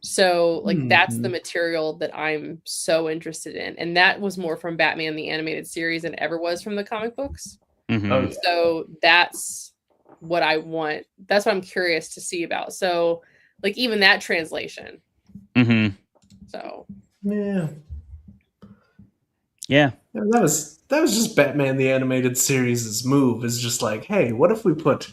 Speaker 7: So like that's the material that I'm so interested in, and that was more from Batman the Animated Series than ever was from the comic books. So that's what I want. That's what I'm curious to see about. So like even that translation. So
Speaker 8: yeah, that was just Batman the Animated Series' move. Is just like, hey, what if we put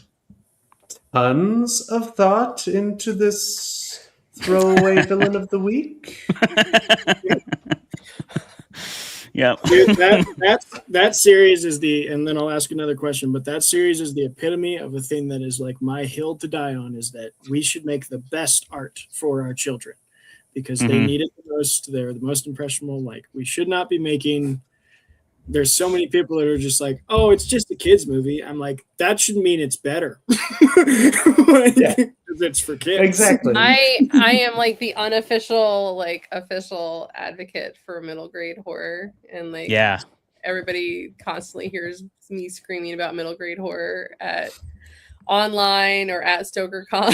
Speaker 8: tons of thought into this throwaway villain of the week?
Speaker 3: Yeah.
Speaker 4: Dude, that series is and then I'll ask another question, but that series is the epitome of a thing that is like my hill to die on, is that we should make the best art for our children because they need it the most. They're the most impressionable. Like we should not be making, there's so many people that are just like, oh, it's just a kid's movie. I'm like, that should mean it's better. It's for kids.
Speaker 8: Exactly.
Speaker 7: I am like the unofficial, official advocate for middle grade horror, and everybody constantly hears me screaming about middle grade horror at online or at StokerCon.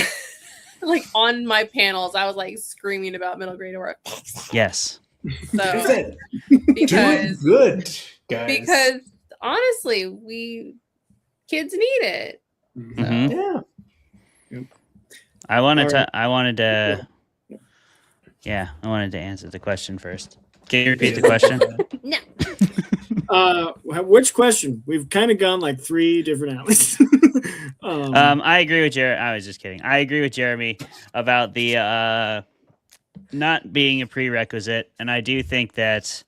Speaker 7: Like on my panels, I was like screaming about middle grade horror.
Speaker 3: Yes.
Speaker 7: So because
Speaker 8: good, guys.
Speaker 7: Because honestly, kids need it. So.
Speaker 3: I wanted to answer the question first. Can you repeat the question?
Speaker 7: No.
Speaker 4: Which question? We've kind of gone like 3 different alleys.
Speaker 3: I agree with Jeremy. I was just kidding. I agree with Jeremy about the not being a prerequisite, and I do think that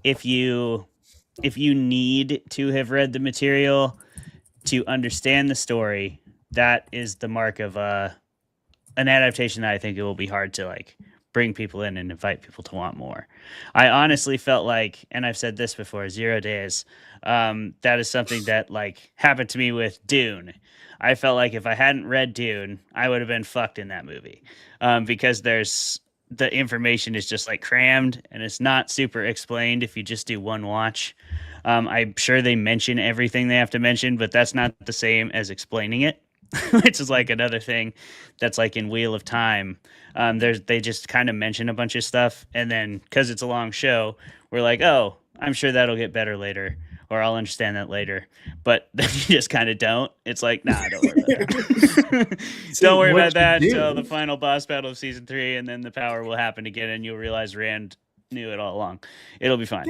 Speaker 3: if you need to have read the material to understand the story, that is the mark of an adaptation that I think it will be hard to bring people in and invite people to want more. I honestly felt like, and I've said this before, 0 days, that is something that like happened to me with Dune. I felt like if I hadn't read Dune, I would have been fucked in that movie, because the information is just like crammed and it's not super explained if you just do one watch. I'm sure they mention everything they have to mention, but that's not the same as explaining it, which is like another thing that's like in Wheel of Time. They just kind of mention a bunch of stuff, and then because it's a long show, we're like, oh, I'm sure that'll get better later, or I'll understand that later. But then you just kind of don't. It's like, nah, don't worry about that. Don't worry about that until the final boss battle of season 3, and then the power will happen again, and you'll realize Rand knew it all along. It'll be fine.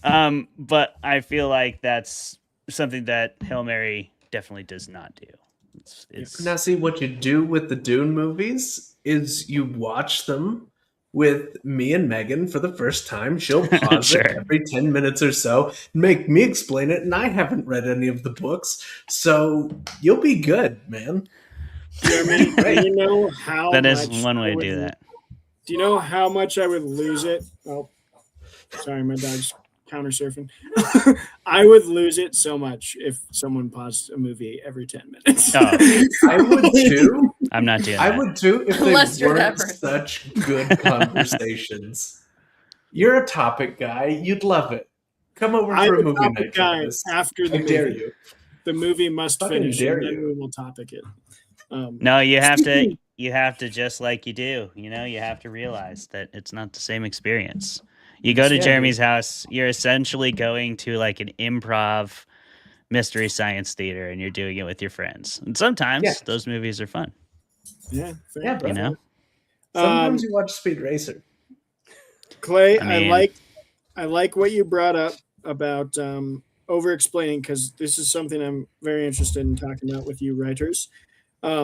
Speaker 8: Yeah.
Speaker 3: But I feel like that's something that Hail Mary definitely does not do.
Speaker 8: Now, see, what you do with the Dune movies is you watch them with me and Megan for the first time. She'll pause
Speaker 3: Sure.
Speaker 8: it every 10 minutes or so, make me explain it, and I haven't read any of the books, so you'll be good, man.
Speaker 4: Jeremy, do you know how
Speaker 3: That is
Speaker 4: much
Speaker 3: one way
Speaker 4: I
Speaker 3: to
Speaker 4: would-
Speaker 3: do that.
Speaker 4: Do you know how much I would lose it? Oh, sorry, my dog's counter surfing. I would lose it so much if someone paused a movie every 10 minutes.
Speaker 3: Oh,
Speaker 8: I would too.
Speaker 3: I'm not doing
Speaker 8: I
Speaker 3: that.
Speaker 8: would too if they
Speaker 7: Unless you're that
Speaker 8: weren't
Speaker 7: person.
Speaker 8: such good conversations. You're a topic guy. You'd love it. Come over
Speaker 4: I'm
Speaker 8: for a
Speaker 4: a
Speaker 8: movie
Speaker 4: topic
Speaker 8: night,
Speaker 4: guy
Speaker 8: Travis.
Speaker 4: after the
Speaker 8: I dare
Speaker 4: movie.
Speaker 8: you.
Speaker 4: The movie must
Speaker 8: Fucking
Speaker 4: finish,
Speaker 8: dare
Speaker 4: and then
Speaker 8: you.
Speaker 4: we will topic it.
Speaker 3: No, you have to just like you do. You know, you have to realize that it's not the same experience. You go to
Speaker 8: Yeah,
Speaker 3: Jeremy's house, you're essentially going to like an improv mystery science theater, and you're doing it with your friends. And sometimes those movies are fun.
Speaker 4: Yeah, fair.
Speaker 8: Yeah, bro.
Speaker 3: You know,
Speaker 8: Sometimes you watch Speed Racer.
Speaker 4: Clay,
Speaker 3: I mean-
Speaker 4: I like what you brought up about over explaining, because this is something I'm very interested in talking about with you writers.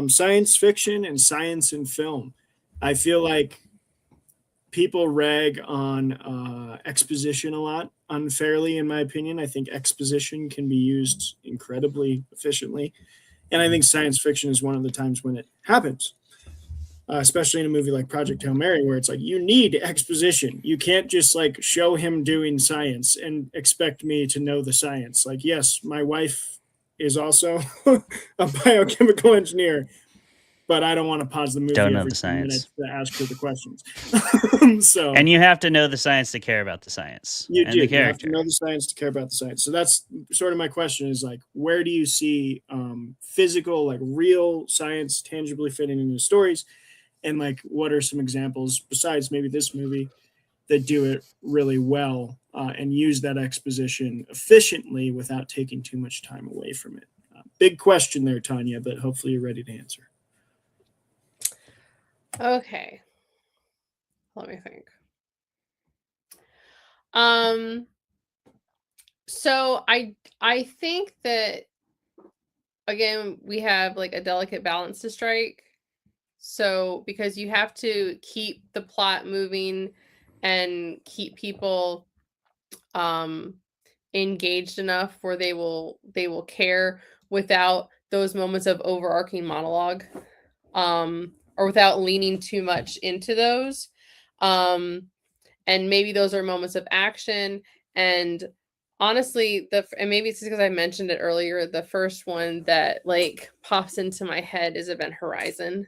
Speaker 4: Science fiction and science in film. I feel like people rag on exposition a lot unfairly, in my opinion. I think exposition can be used incredibly efficiently, and I think science fiction is one of the times when it happens. Especially in a movie like Project Hail Mary, where it's like, you need exposition. You can't just like show him doing science and expect me to know the science. Like, yes, my wife is also a biochemical engineer, but I don't want to pause the movie
Speaker 3: Don't know
Speaker 4: every
Speaker 3: the
Speaker 4: 10
Speaker 3: science.
Speaker 4: minutes to ask her the questions. So,
Speaker 3: and you have to know the science to care about the science
Speaker 4: you
Speaker 3: and
Speaker 4: do.
Speaker 3: the
Speaker 4: You have to
Speaker 3: character.
Speaker 4: know the science to care about the science. So that's sort of my question: is like, where do you see physical, like real science, tangibly fitting into stories? And like, what are some examples besides maybe this movie that do it really well and use that exposition efficiently without taking too much time away from it? Big question there, Tanya, but hopefully you're ready to answer.
Speaker 7: Okay. Let me think. So I think that, again, we have like a delicate balance to strike. So because you have to keep the plot moving and keep people engaged enough where they will care without those moments of overarching monologue, or without leaning too much into those. And maybe those are moments of action. And honestly, and maybe it's because I mentioned it earlier, the first one that like pops into my head is Event Horizon.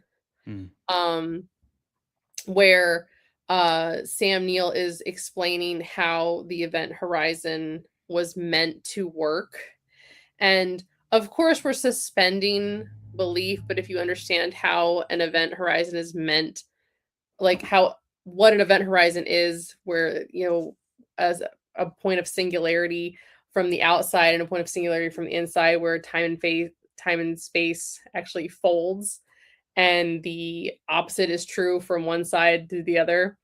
Speaker 7: Where Sam Neill is explaining how the Event Horizon was meant to work. And of course, we're suspending belief, but if you understand how an event horizon is meant, like what an event horizon is, where, you know, as a point of singularity from the outside and a point of singularity from the inside, where time and space actually folds, and the opposite is true from one side to the other.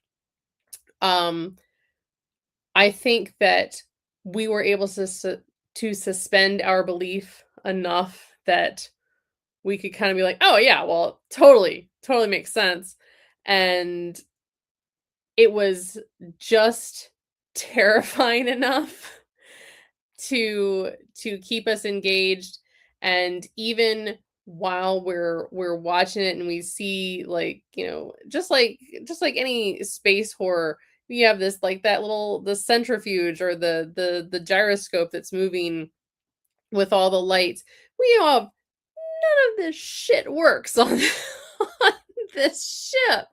Speaker 7: I think that we were able to suspend our belief enough that we could kind of be like, oh yeah, well, totally makes sense. And it was just terrifying enough to keep us engaged. And even while we're watching it, and we see, like, you know, just like any space horror, you have this, like, that little, the centrifuge or the gyroscope that's moving with all the lights. We have none of this shit works on, on this ship,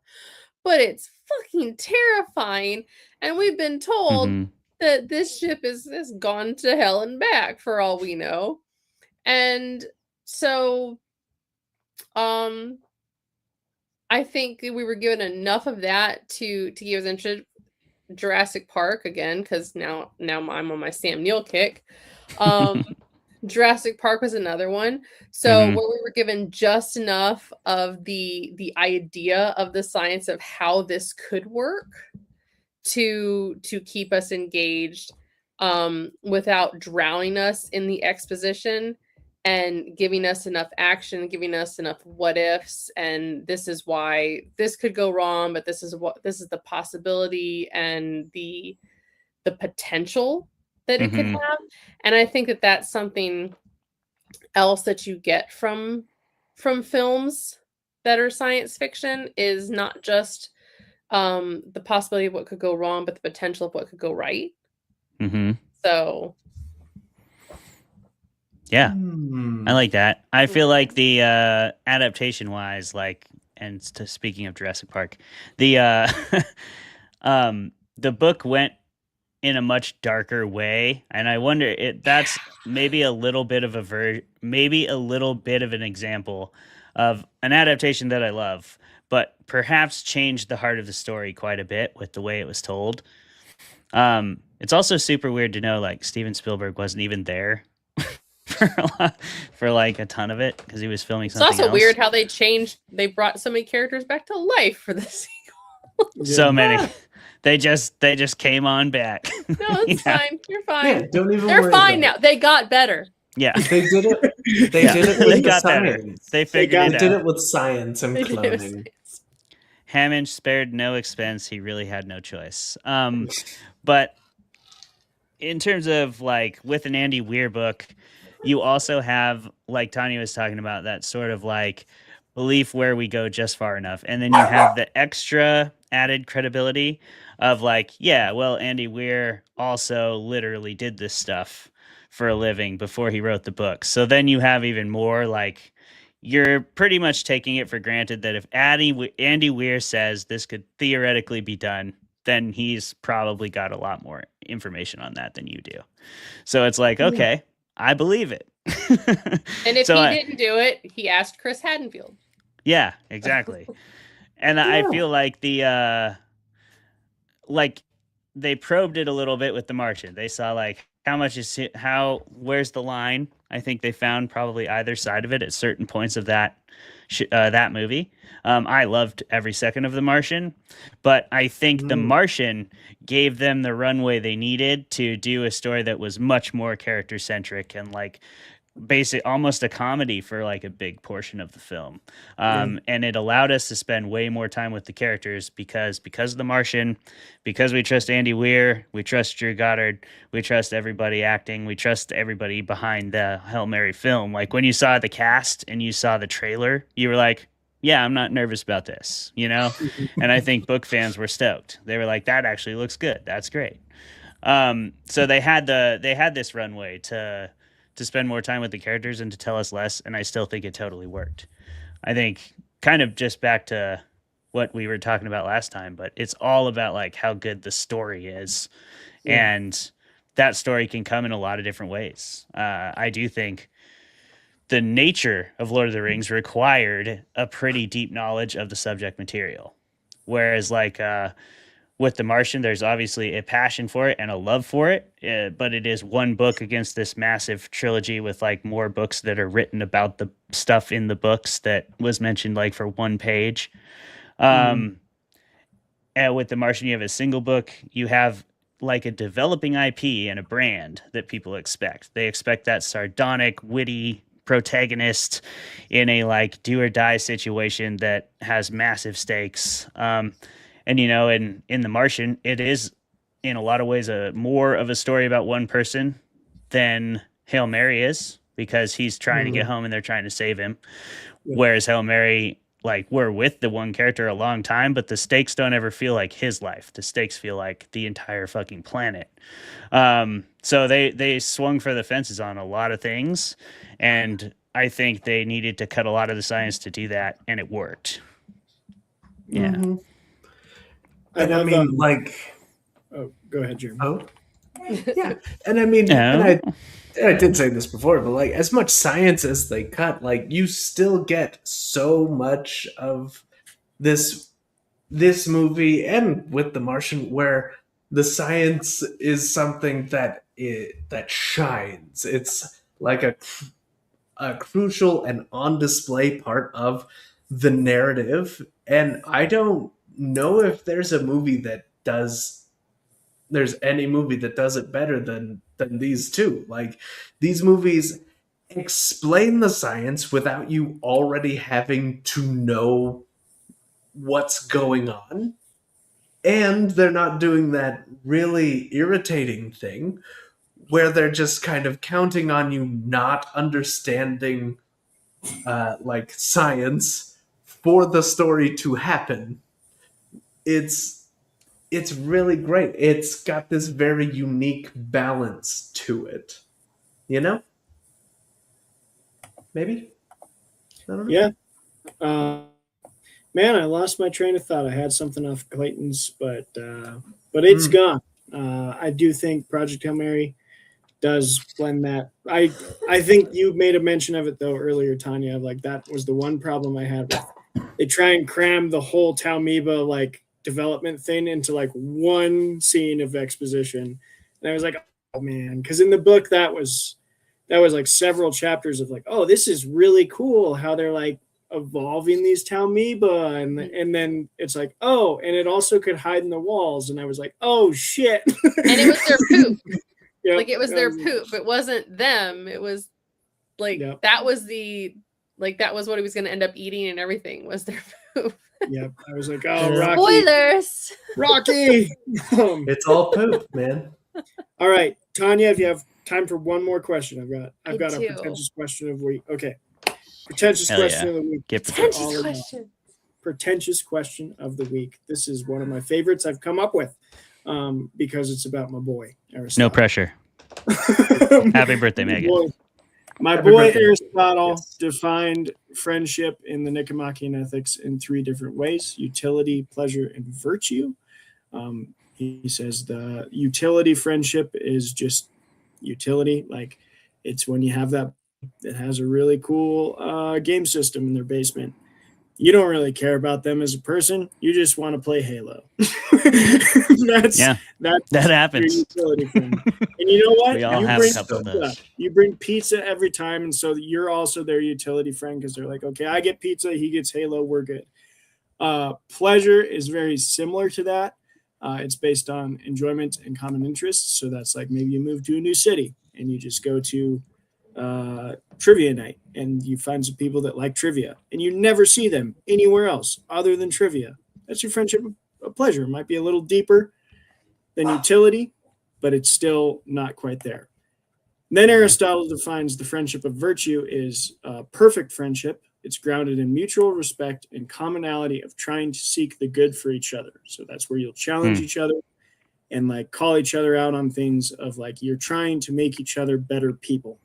Speaker 7: but it's fucking terrifying, and we've been told that this ship is gone to hell and back for all we know. And so I think we were given enough of that to give us interest. Jurassic Park again, because now I'm on my Sam Neill kick. Jurassic Park was another one. So where we were given just enough of the idea of the science of how this could work to keep us engaged, without drowning us in the exposition, and giving us enough action, giving us enough what ifs, and this is why this could go wrong, but this is the possibility and the potential that it could have. And I think that that's something else that you get from films that are science fiction, is not just the possibility of what could go wrong, but the potential of what could go right. So
Speaker 3: yeah, I like that. I feel like the adaptation wise, like, and speaking of Jurassic Park, the the book went in a much darker way, and I wonder that's maybe a little bit of maybe a little bit of an example of an adaptation that I love, but perhaps changed the heart of the story quite a bit with the way it was told. It's also super weird to know, like, Steven Spielberg wasn't even there for like a ton of it, because he was filming something else.
Speaker 7: It's also weird how they brought so many characters back to life for the sequel.
Speaker 3: So many. They just came on back.
Speaker 7: No, it's fine. You're fine.
Speaker 8: Yeah, don't even
Speaker 7: They're
Speaker 8: worry
Speaker 7: fine
Speaker 8: about
Speaker 7: now. They got better.
Speaker 3: Yeah.
Speaker 8: They did it. They did it with the science.
Speaker 3: They figured it out.
Speaker 8: They did it with science and cloning.
Speaker 3: Hammond spared no expense. He really had no choice. But in terms of, like, with an Andy Weir book, you also have, like Tanya was talking about, that sort of like belief where we go just far enough. And then you have the extra added credibility of, like, yeah, well, Andy Weir also literally did this stuff for a living before he wrote the book. So then you have even more, like, you're pretty much taking it for granted that if Andy Weir says this could theoretically be done, then he's probably got a lot more information on that than you do. So it's like, okay, I believe it.
Speaker 7: And if he didn't do it, he asked Chris Haddonfield.
Speaker 3: Yeah, exactly. And I feel like they probed it a little bit with The Martian. They saw, like, where's the line? I think they found probably either side of it at certain points of that movie. I loved every second of The Martian, but I think The Martian gave them the runway they needed to do a story that was much more character centric and, like, almost a comedy for, like, a big portion of the film. And it allowed us to spend way more time with the characters because of The Martian, because we trust Andy Weir, we trust Drew Goddard, we trust everybody acting, we trust everybody behind the Hail Mary film. Like, when you saw the cast and you saw the trailer, you were like, yeah, I'm not nervous about this, you know? And I think book fans were stoked. They were like, that actually looks good. That's great. So they had this runway to spend more time with the characters and to tell us less, and I still think it totally worked. I think, kind of just back to what we were talking about last time, but it's all about, like, how good the story is. Yeah. And that story can come in a lot of different ways. I do think the nature of Lord of the Rings required a pretty deep knowledge of the subject material. Whereas, like, with The Martian, there's obviously a passion for it and a love for it, but it is one book against this massive trilogy with, like, more books that are written about the stuff in the books that was mentioned, like, for one page. And with The Martian, you have a single book. You have, like, a developing IP and a brand that people expect. They expect that sardonic, witty protagonist in a, like, do or die situation that has massive stakes. And, you know, in The Martian, it is, in a lot of ways, more of a story about one person than Hail Mary is. because he's trying to get home and they're trying to save him. Whereas Hail Mary, like, we're with the one character a long time, but the stakes don't ever feel like his life. The stakes feel like the entire fucking planet. So they swung for the fences on a lot of things, and I think they needed to cut a lot of the science to do that, and it worked. Yeah.
Speaker 8: Mm-hmm. And I mean,
Speaker 4: oh, go ahead, Jeremy.
Speaker 8: Oh, yeah. And I mean, and I did say this before, but like, as much science as they cut, like, you still get so much of this movie and with The Martian, where the science is something that shines. It's like a crucial and on display part of the narrative. And I don't know if there's any movie that does it better than these two. Like, these movies explain the science without you already having to know what's going on, and they're not doing that really irritating thing where they're just kind of counting on you not understanding like science for the story to happen. It's really great. It's got this very unique balance to it, you know? Maybe? I don't know.
Speaker 4: Yeah. Man, I lost my train of thought. I had something off Clayton's, but it's gone. I do think Project Hail Mary does blend that. I think you made a mention of it though earlier, Tanya. Like, that was the one problem I had with. They try and cram the whole Talmiba like development thing into like one scene of exposition, and I was like, oh man, because in the book that was like several chapters of like, oh, this is really cool how they're like evolving these Talmiba, and then it's like, oh, and it also could hide in the walls, and I was like, oh shit.
Speaker 7: And it was their poop.
Speaker 4: Yep,
Speaker 7: like, it was their poop. It wasn't them. It was like, that was that was what he was going to end up eating, and everything was their poop.
Speaker 4: Yep. I was like, oh, Rocky.
Speaker 7: Spoilers.
Speaker 4: Rocky.
Speaker 8: It's all poop, man.
Speaker 4: All right, Tanya, if you have time for one more question, I've got a
Speaker 7: do.
Speaker 4: pretentious question of the week. Okay. Pretentious
Speaker 3: Hell
Speaker 4: question
Speaker 3: yeah.
Speaker 4: of the week.
Speaker 7: Pretentious question.
Speaker 4: Pretentious question of the week. This is one of my favorites I've come up with because it's about my boy, Aristotle.
Speaker 3: No pressure. Happy birthday, Megan.
Speaker 4: My boy Aristotle defined friendship in the Nicomachean Ethics in 3 different ways: utility, pleasure, and virtue. He says the utility friendship is just utility. Like, it's when you have that has a really cool game system in their basement. You don't really care about them as a person. You just want to play Halo. That
Speaker 3: happens.
Speaker 4: Your utility friend. And you know what?
Speaker 3: We all have a couple of those.
Speaker 4: You bring pizza every time, and so you're also their utility friend because they're like, okay, I get pizza, he gets Halo, we're good. Pleasure is very similar to that. It's based on enjoyment and common interests. So that's like, maybe you move to a new city and you just go to trivia night and you find some people that like trivia and you never see them anywhere else other than trivia. That's your friendship of pleasure. It might be a little deeper than utility, but it's still not quite there. Then Aristotle defines the friendship of virtue is perfect friendship. It's grounded in mutual respect and commonality of trying to seek the good for each other. So that's where you'll challenge each other and like call each other out on things of like, you're trying to make each other better people.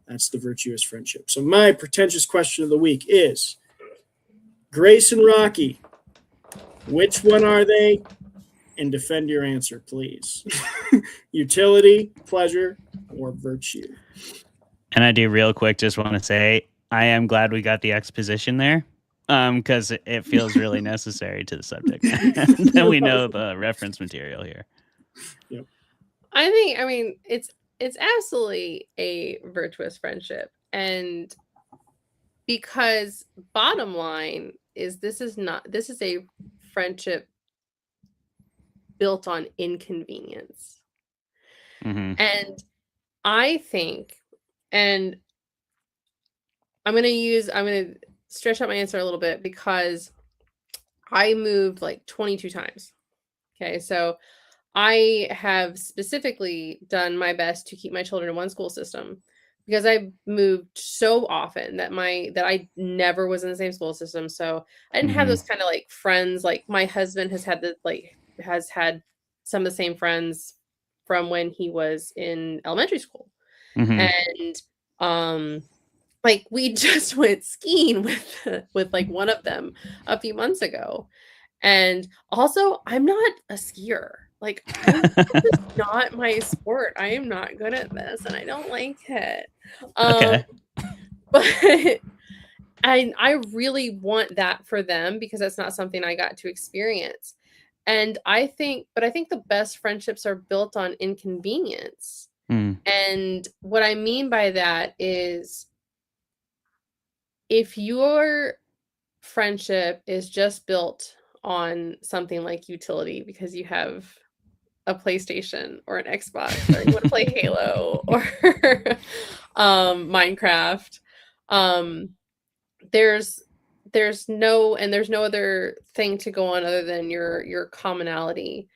Speaker 4: That's the virtuous friendship. So my pretentious question of the week is, Grace and Rocky, which one are they? And defend your answer, please. Utility, pleasure, or virtue?
Speaker 3: And I do real quick just want to say, I am glad we got the exposition there, because it feels really necessary to the subject. That we know the reference material here.
Speaker 4: Yep.
Speaker 7: I mean, it's absolutely a virtuous friendship. And because bottom line is this is a friendship built on inconvenience.
Speaker 3: Mm-hmm.
Speaker 7: And I think, and I'm going to stretch out my answer a little bit because I moved like 22 times. Okay. So I have specifically done my best to keep my children in one school system because I moved so often that I never was in the same school system. So I didn't have those kind of like friends. Like my husband has had some of the same friends from when he was in elementary school. And like we just went skiing with like one of them a few months ago. And also, I'm not a skier. Like, this is not my sport. I am not good at this, and I don't like it.
Speaker 3: Okay.
Speaker 7: But I really want that for them because that's not something I got to experience. And I think the best friendships are built on inconvenience. And what I mean by that is if your friendship is just built on something like utility because you have a PlayStation or an Xbox or you want to play Halo or Minecraft, there's no other thing to go on other than your commonality,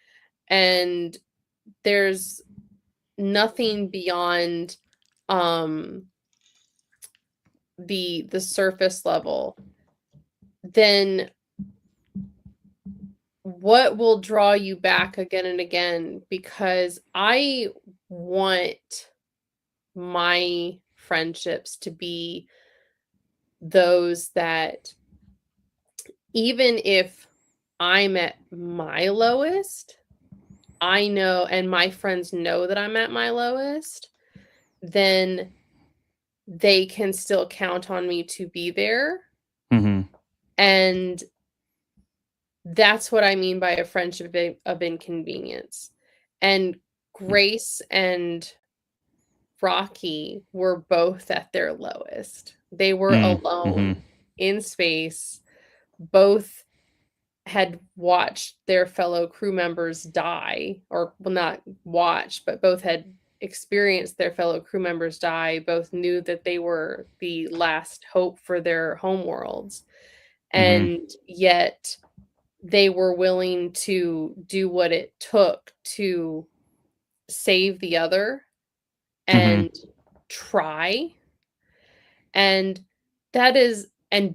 Speaker 7: and there's nothing beyond the surface level. Then what will draw you back again and again? Because I want my friendships to be those that even if I'm at my lowest, I know, and my friends know that I'm at my lowest, then they can still count on me to be there. And that's what I mean by a friendship of inconvenience. And Grace and Rocky were both at their lowest. They were alone in space. Both had watched their fellow crew members die, or well, not watched, but both had experienced their fellow crew members die. Both knew that they were the last hope for their homeworlds. And yet they were willing to do what it took to save the other and try. And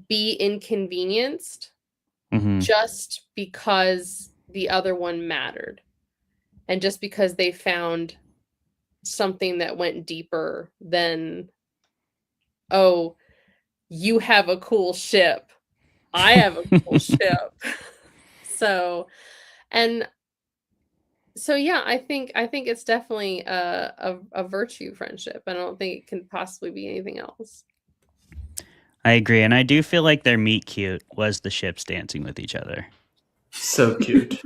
Speaker 7: be inconvenienced just because the other one mattered. And just because they found something that went deeper than, oh, you have a cool ship, I have a cool ship. So yeah, I think it's definitely a virtue friendship. I don't think it can possibly be anything else.
Speaker 3: I agree, and I do feel like their meet cute was the ships dancing with each other.
Speaker 8: So cute.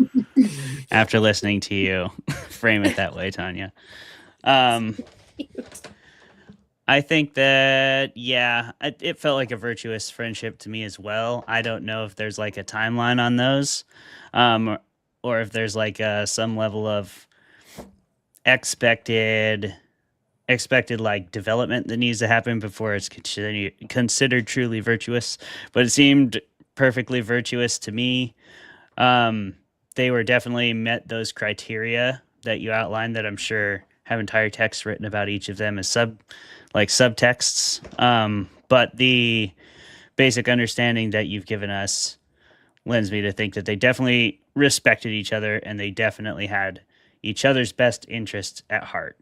Speaker 3: After listening to you frame it that way, Tanya. I think that, yeah, it felt like a virtuous friendship to me as well. I don't know if there's like a timeline on those, or if there's like some level of expected like development that needs to happen before it's considered truly virtuous. But it seemed perfectly virtuous to me. They were definitely met those criteria that you outlined that I'm sure have entire texts written about each of them as subtexts. But the basic understanding that you've given us lends me to think that they definitely respected each other and they definitely had each other's best interests at heart.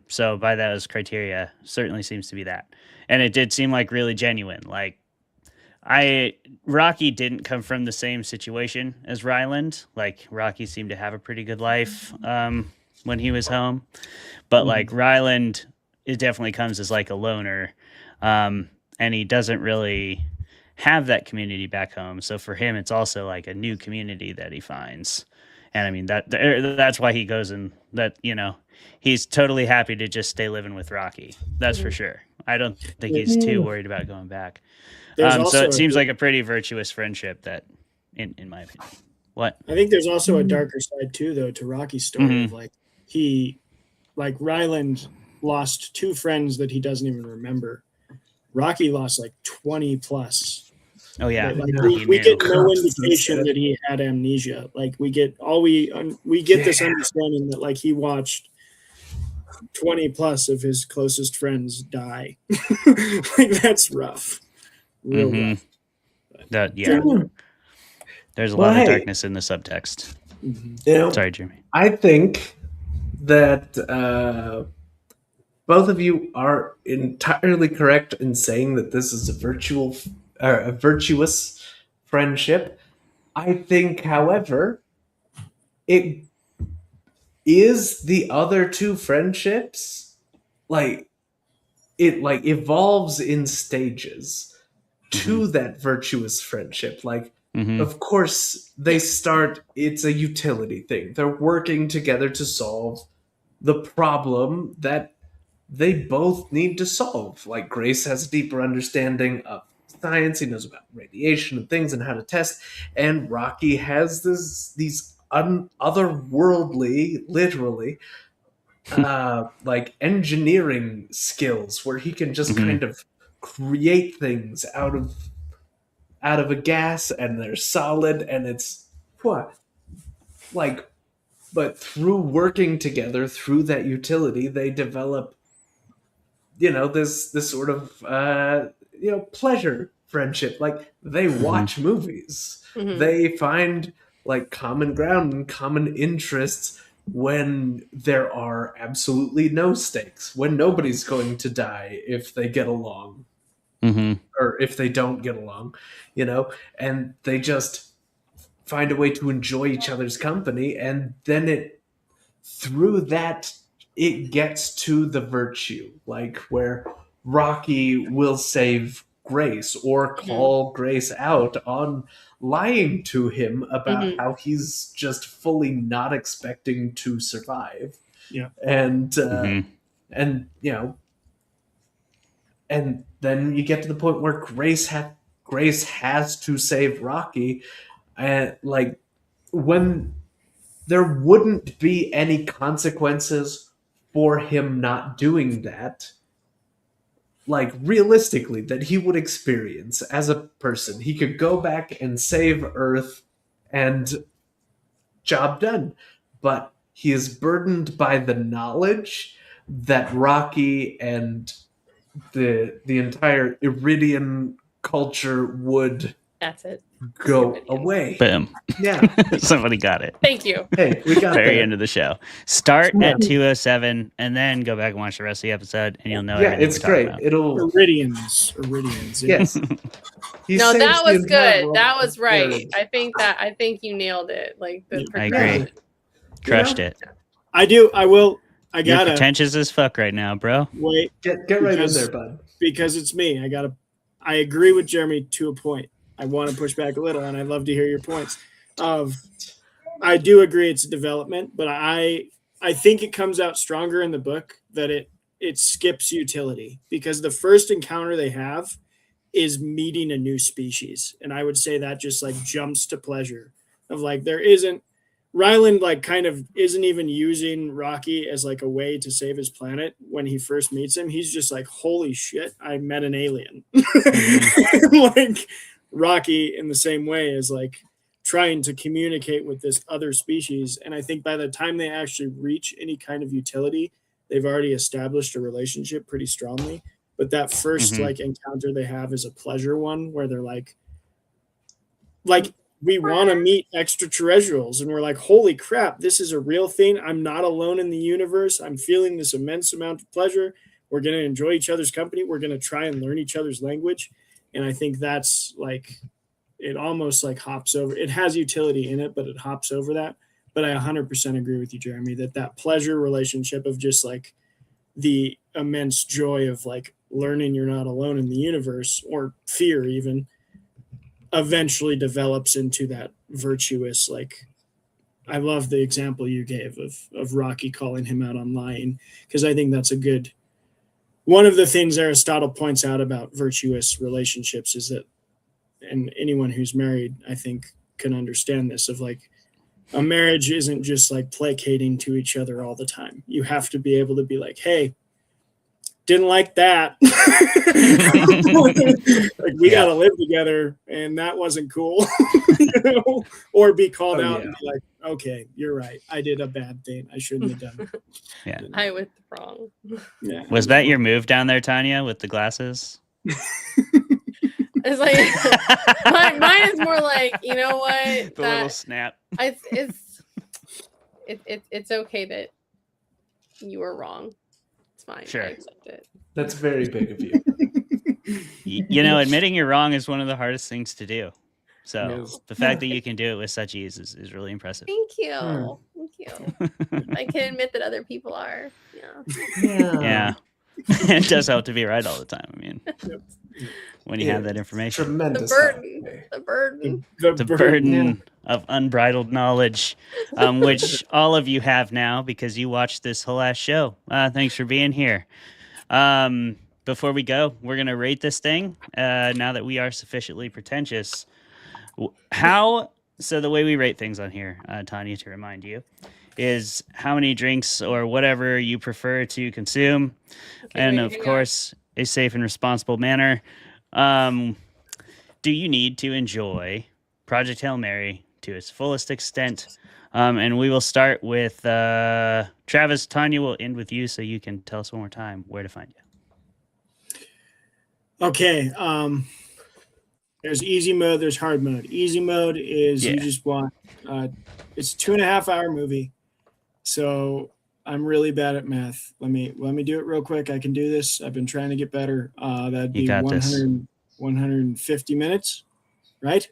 Speaker 3: So by those criteria, certainly seems to be that. And it did seem like really genuine. Like Rocky didn't come from the same situation as Ryland. Like Rocky seemed to have a pretty good life when he was home. But like Ryland, it definitely comes as like a loner. And he doesn't really have that community back home. So for him, it's also like a new community that he finds. And I mean, that's why he goes and that, you know, he's totally happy to just stay living with Rocky. That's for sure. I don't think he's too worried about going back. So it seems like a pretty virtuous friendship that, in my opinion. What?
Speaker 4: I think there's also a darker side too, though, to Rocky's story. Of like Ryland lost 2 friends that he doesn't even remember. Rocky lost like 20 plus.
Speaker 3: Oh yeah,
Speaker 4: we get no indication that he had amnesia. Like we get this understanding that like he watched 20 plus of his closest friends die. Like, that's rough. Real rough.
Speaker 3: That, yeah. There's a lot of darkness in the subtext. Sorry, Jeremy.
Speaker 8: I think that both of you are entirely correct in saying that this is a virtuous friendship. I think, however, it is the other two friendships, like, it like evolves in stages to that virtuous friendship. Like, of course, they start, it's a utility thing. They're working together to solve the problem that they both need to solve. Like, Grace has a deeper understanding of science. He knows about radiation and things and how to test. And Rocky has these otherworldly, literally, like engineering skills where he can just kind of create things out of a gas, and they're solid, and it's what, like, but through working together through that utility, they develop, this sort of pleasure friendship. Like, they watch movies, they find like common ground and common interests when there are absolutely no stakes, when nobody's going to die if they get along, or if they don't get along, and they just find a way to enjoy each other's company. And then through that, it gets to the virtue, like where Rocky will save Grace or call Grace out on lying to him about how he's just fully not expecting to survive.
Speaker 4: Yeah.
Speaker 8: And and then you get to the point where Grace has to save Rocky, and like, when there wouldn't be any consequences for him not doing that, like, realistically, that he would experience as a person. He could go back and save Earth and job done. But he is burdened by the knowledge that Rocky and the entire Iridian culture would
Speaker 7: That's it.
Speaker 8: go away.
Speaker 3: Boom.
Speaker 8: Yeah.
Speaker 3: Somebody got it.
Speaker 7: Thank you.
Speaker 8: Hey, we got
Speaker 3: Very
Speaker 8: there.
Speaker 3: end of the show. Start at 2:07 and then go back and watch the rest of the episode, and you'll know.
Speaker 8: Yeah,
Speaker 3: everything
Speaker 8: it's
Speaker 3: we're talking
Speaker 8: great.
Speaker 3: about.
Speaker 8: It'll
Speaker 4: Iridians.
Speaker 8: Yes. He
Speaker 7: No,
Speaker 8: saves
Speaker 7: that
Speaker 8: the
Speaker 7: was
Speaker 8: entire
Speaker 7: good.
Speaker 8: world
Speaker 7: That was
Speaker 8: of
Speaker 7: right.
Speaker 8: marriage.
Speaker 7: I think you nailed it. Like the
Speaker 3: I agree. Crushed it.
Speaker 4: I do. I will. I
Speaker 3: You're
Speaker 4: gotta
Speaker 3: pretentious as fuck right now, bro.
Speaker 4: wait.
Speaker 8: Get right in
Speaker 4: because-
Speaker 8: there, bud.
Speaker 4: Because it's me. I agree with Jeremy to a point. I want to push back a little, and I'd love to hear your points. I do agree it's a development, but I think it comes out stronger in the book that it skips utility, because the first encounter they have is meeting a new species, and I would say that just like jumps to pleasure of like Ryland like kind of isn't even using Rocky as like a way to save his planet when he first meets him. He's just like, holy shit, I met an alien. Like Rocky in the same way is like trying to communicate with this other species. And I think by the time they actually reach any kind of utility, they've already established a relationship pretty strongly. But that first like encounter they have is a pleasure one where they're like we want to meet extraterrestrials, and we're like, holy crap, this is a real thing. I'm not alone in the universe. I'm feeling this immense amount of pleasure. We're going to enjoy each other's company. We're going to try and learn each other's language. And I think that's like, it almost like hops over. It has utility in it, but it hops over that. But I 100% agree with you, Jeremy, that pleasure relationship of just like the immense joy of like learning you're not alone in the universe, or fear even, eventually develops into that virtuous, like, I love the example you gave of Rocky calling him out on lying, because I think that's a good, one of the things Aristotle points out about virtuous relationships is that, and anyone who's married, I think, can understand this, of like, a marriage isn't just like placating to each other all the time. You have to be able to be like, hey, didn't like that. Like, we got to live together, and that wasn't cool. Or be called out and be like, okay, you're right. I did a bad thing. I shouldn't have done it.
Speaker 3: Yeah.
Speaker 7: I was wrong.
Speaker 4: Yeah.
Speaker 3: Was that your move down there, Tanya, with the glasses?
Speaker 7: It's like mine is more like, you know what?
Speaker 3: The little snap.
Speaker 7: It's okay that you were wrong. It's fine.
Speaker 3: Sure.
Speaker 7: I accept it.
Speaker 8: That's very big of you.
Speaker 3: You know, admitting you're wrong is one of the hardest things to do. So
Speaker 8: Yes.
Speaker 3: the fact that you can do it with such ease is really impressive.
Speaker 7: Thank you. Thank you. I can admit that other people are. Yeah.
Speaker 3: Yeah. It does help to be right all the time. I mean, when you have that information.
Speaker 8: Tremendous.
Speaker 7: The burden.
Speaker 3: The burden of unbridled knowledge, which all of you have now because you watched this whole ass show. Thanks for being here. Before we go, we're going to rate this thing now that we are sufficiently pretentious. So the way we rate things on here, Tanya, to remind you, is how many drinks or whatever you prefer to consume. And of course, a safe and responsible manner. Do you need to enjoy Project Hail Mary to its fullest extent? And we will start with Travis. Tanya, will end with you so you can tell us one more time where to find you.
Speaker 4: Okay. There's easy mode, there's hard mode. Easy mode is you just want it's a 2.5 hour movie. So I'm really bad at math. Let me do it real quick. I can do this. I've been trying to get better. That'd be 150 minutes, right?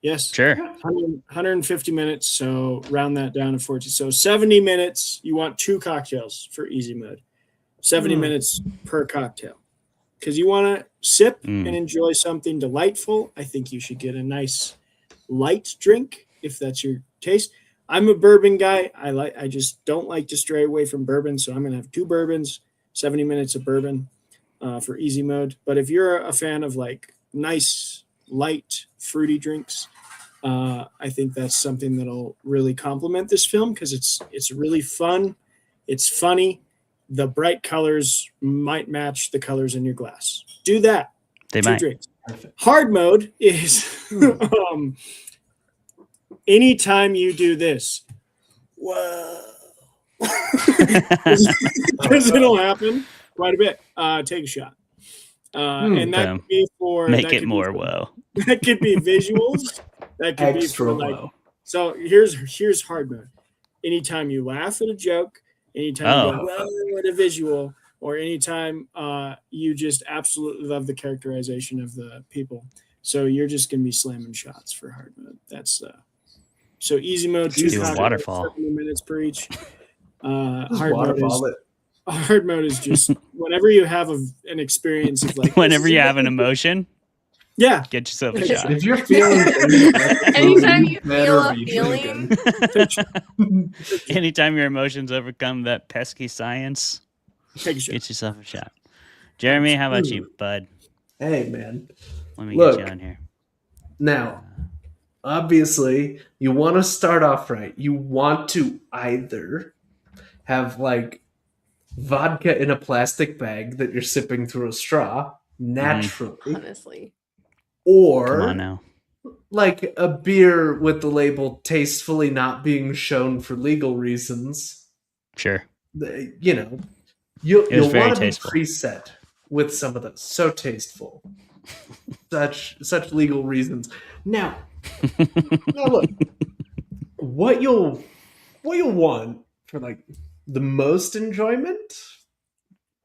Speaker 4: Yes.
Speaker 3: Sure.
Speaker 4: 150 minutes. So round that down to 40. So 70 minutes. You want 2 cocktails for easy mode. 70 minutes per cocktail. Because you want to sip and enjoy something delightful. I think you should get a nice light drink if that's your taste. I'm a bourbon guy. I just don't like to stray away from bourbon, so I'm gonna have 2 bourbons, 70 minutes of bourbon for easy mode. But if you're a fan of like nice, light, fruity drinks, I think that's something that'll really complement this film because it's really fun, it's funny. The bright colors might match the colors in your glass. Do that.
Speaker 3: They
Speaker 4: 2
Speaker 3: might.
Speaker 4: drinks. Hard mode is anytime you do this, whoa, because it'll happen quite a bit. Take a shot, and that could be for
Speaker 3: make it more whoa.
Speaker 4: That could be visuals. That could
Speaker 8: Extra
Speaker 4: be for
Speaker 8: whoa.
Speaker 4: So here's hard mode. Anytime you laugh at a joke, anytime you go whoa at a visual, or anytime you just absolutely love the characterization of the people. So you're just gonna be slamming shots for hard mode. That's so easy mode.
Speaker 3: Do a waterfall.
Speaker 4: 70 minutes per each. Hard mode is just whenever you have an experience of like.
Speaker 3: Whenever you have an emotion.
Speaker 4: Yeah.
Speaker 3: Get yourself a shot.
Speaker 8: If you're feeling
Speaker 7: anytime you feel a feeling.
Speaker 3: Anytime your emotions overcome that pesky science,
Speaker 4: take a shot.
Speaker 3: Get yourself a shot. Jeremy, how about you, bud?
Speaker 8: Hey, man.
Speaker 3: Let me get you on here.
Speaker 8: Now, obviously, you want to start off right. You want to either have like vodka in a plastic bag that you're sipping through a straw naturally.
Speaker 7: Honestly.
Speaker 8: Or
Speaker 3: come on now.
Speaker 8: Like a beer with the label tastefully not being shown for legal reasons.
Speaker 3: Sure.
Speaker 8: You know, you'll want to be
Speaker 3: tasteful.
Speaker 8: preset with some of those. So tasteful. such legal reasons. Now look, what you'll want for like the most enjoyment,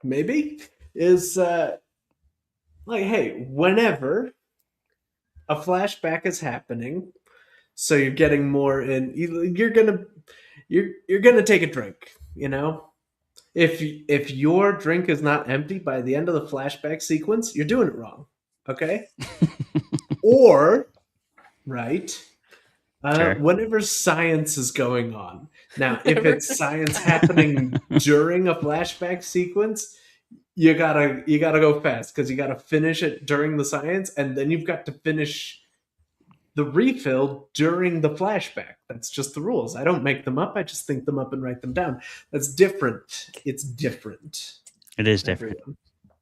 Speaker 8: maybe, is like, hey, whenever a flashback is happening, so you're getting more in, you're gonna take a drink, you know. If your drink is not empty by the end of the flashback sequence, you're doing it wrong. Okay? Or, right,
Speaker 3: Sure.
Speaker 8: whenever science is going on. Now, if it's science happening during a flashback sequence, you gotta go fast because you gotta finish it during the science, and then you've got to finish the refill during the flashback. That's just the rules. I don't make them up. I just think them up and write them down. That's different. It's different.
Speaker 3: It is different.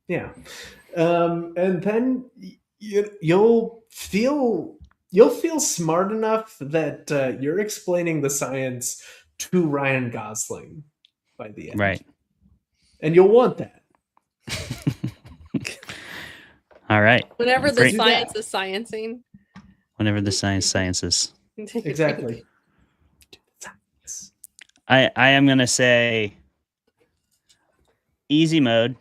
Speaker 8: Yeah. And then you'll feel smart enough that you're explaining the science to Ryan Gosling by the end.
Speaker 3: Right.
Speaker 8: And you'll want that.
Speaker 3: All right.
Speaker 7: Whenever the
Speaker 3: Great.
Speaker 7: science is sciencing.
Speaker 3: Whenever the sciences.
Speaker 8: Exactly.
Speaker 3: I am going to say easy mode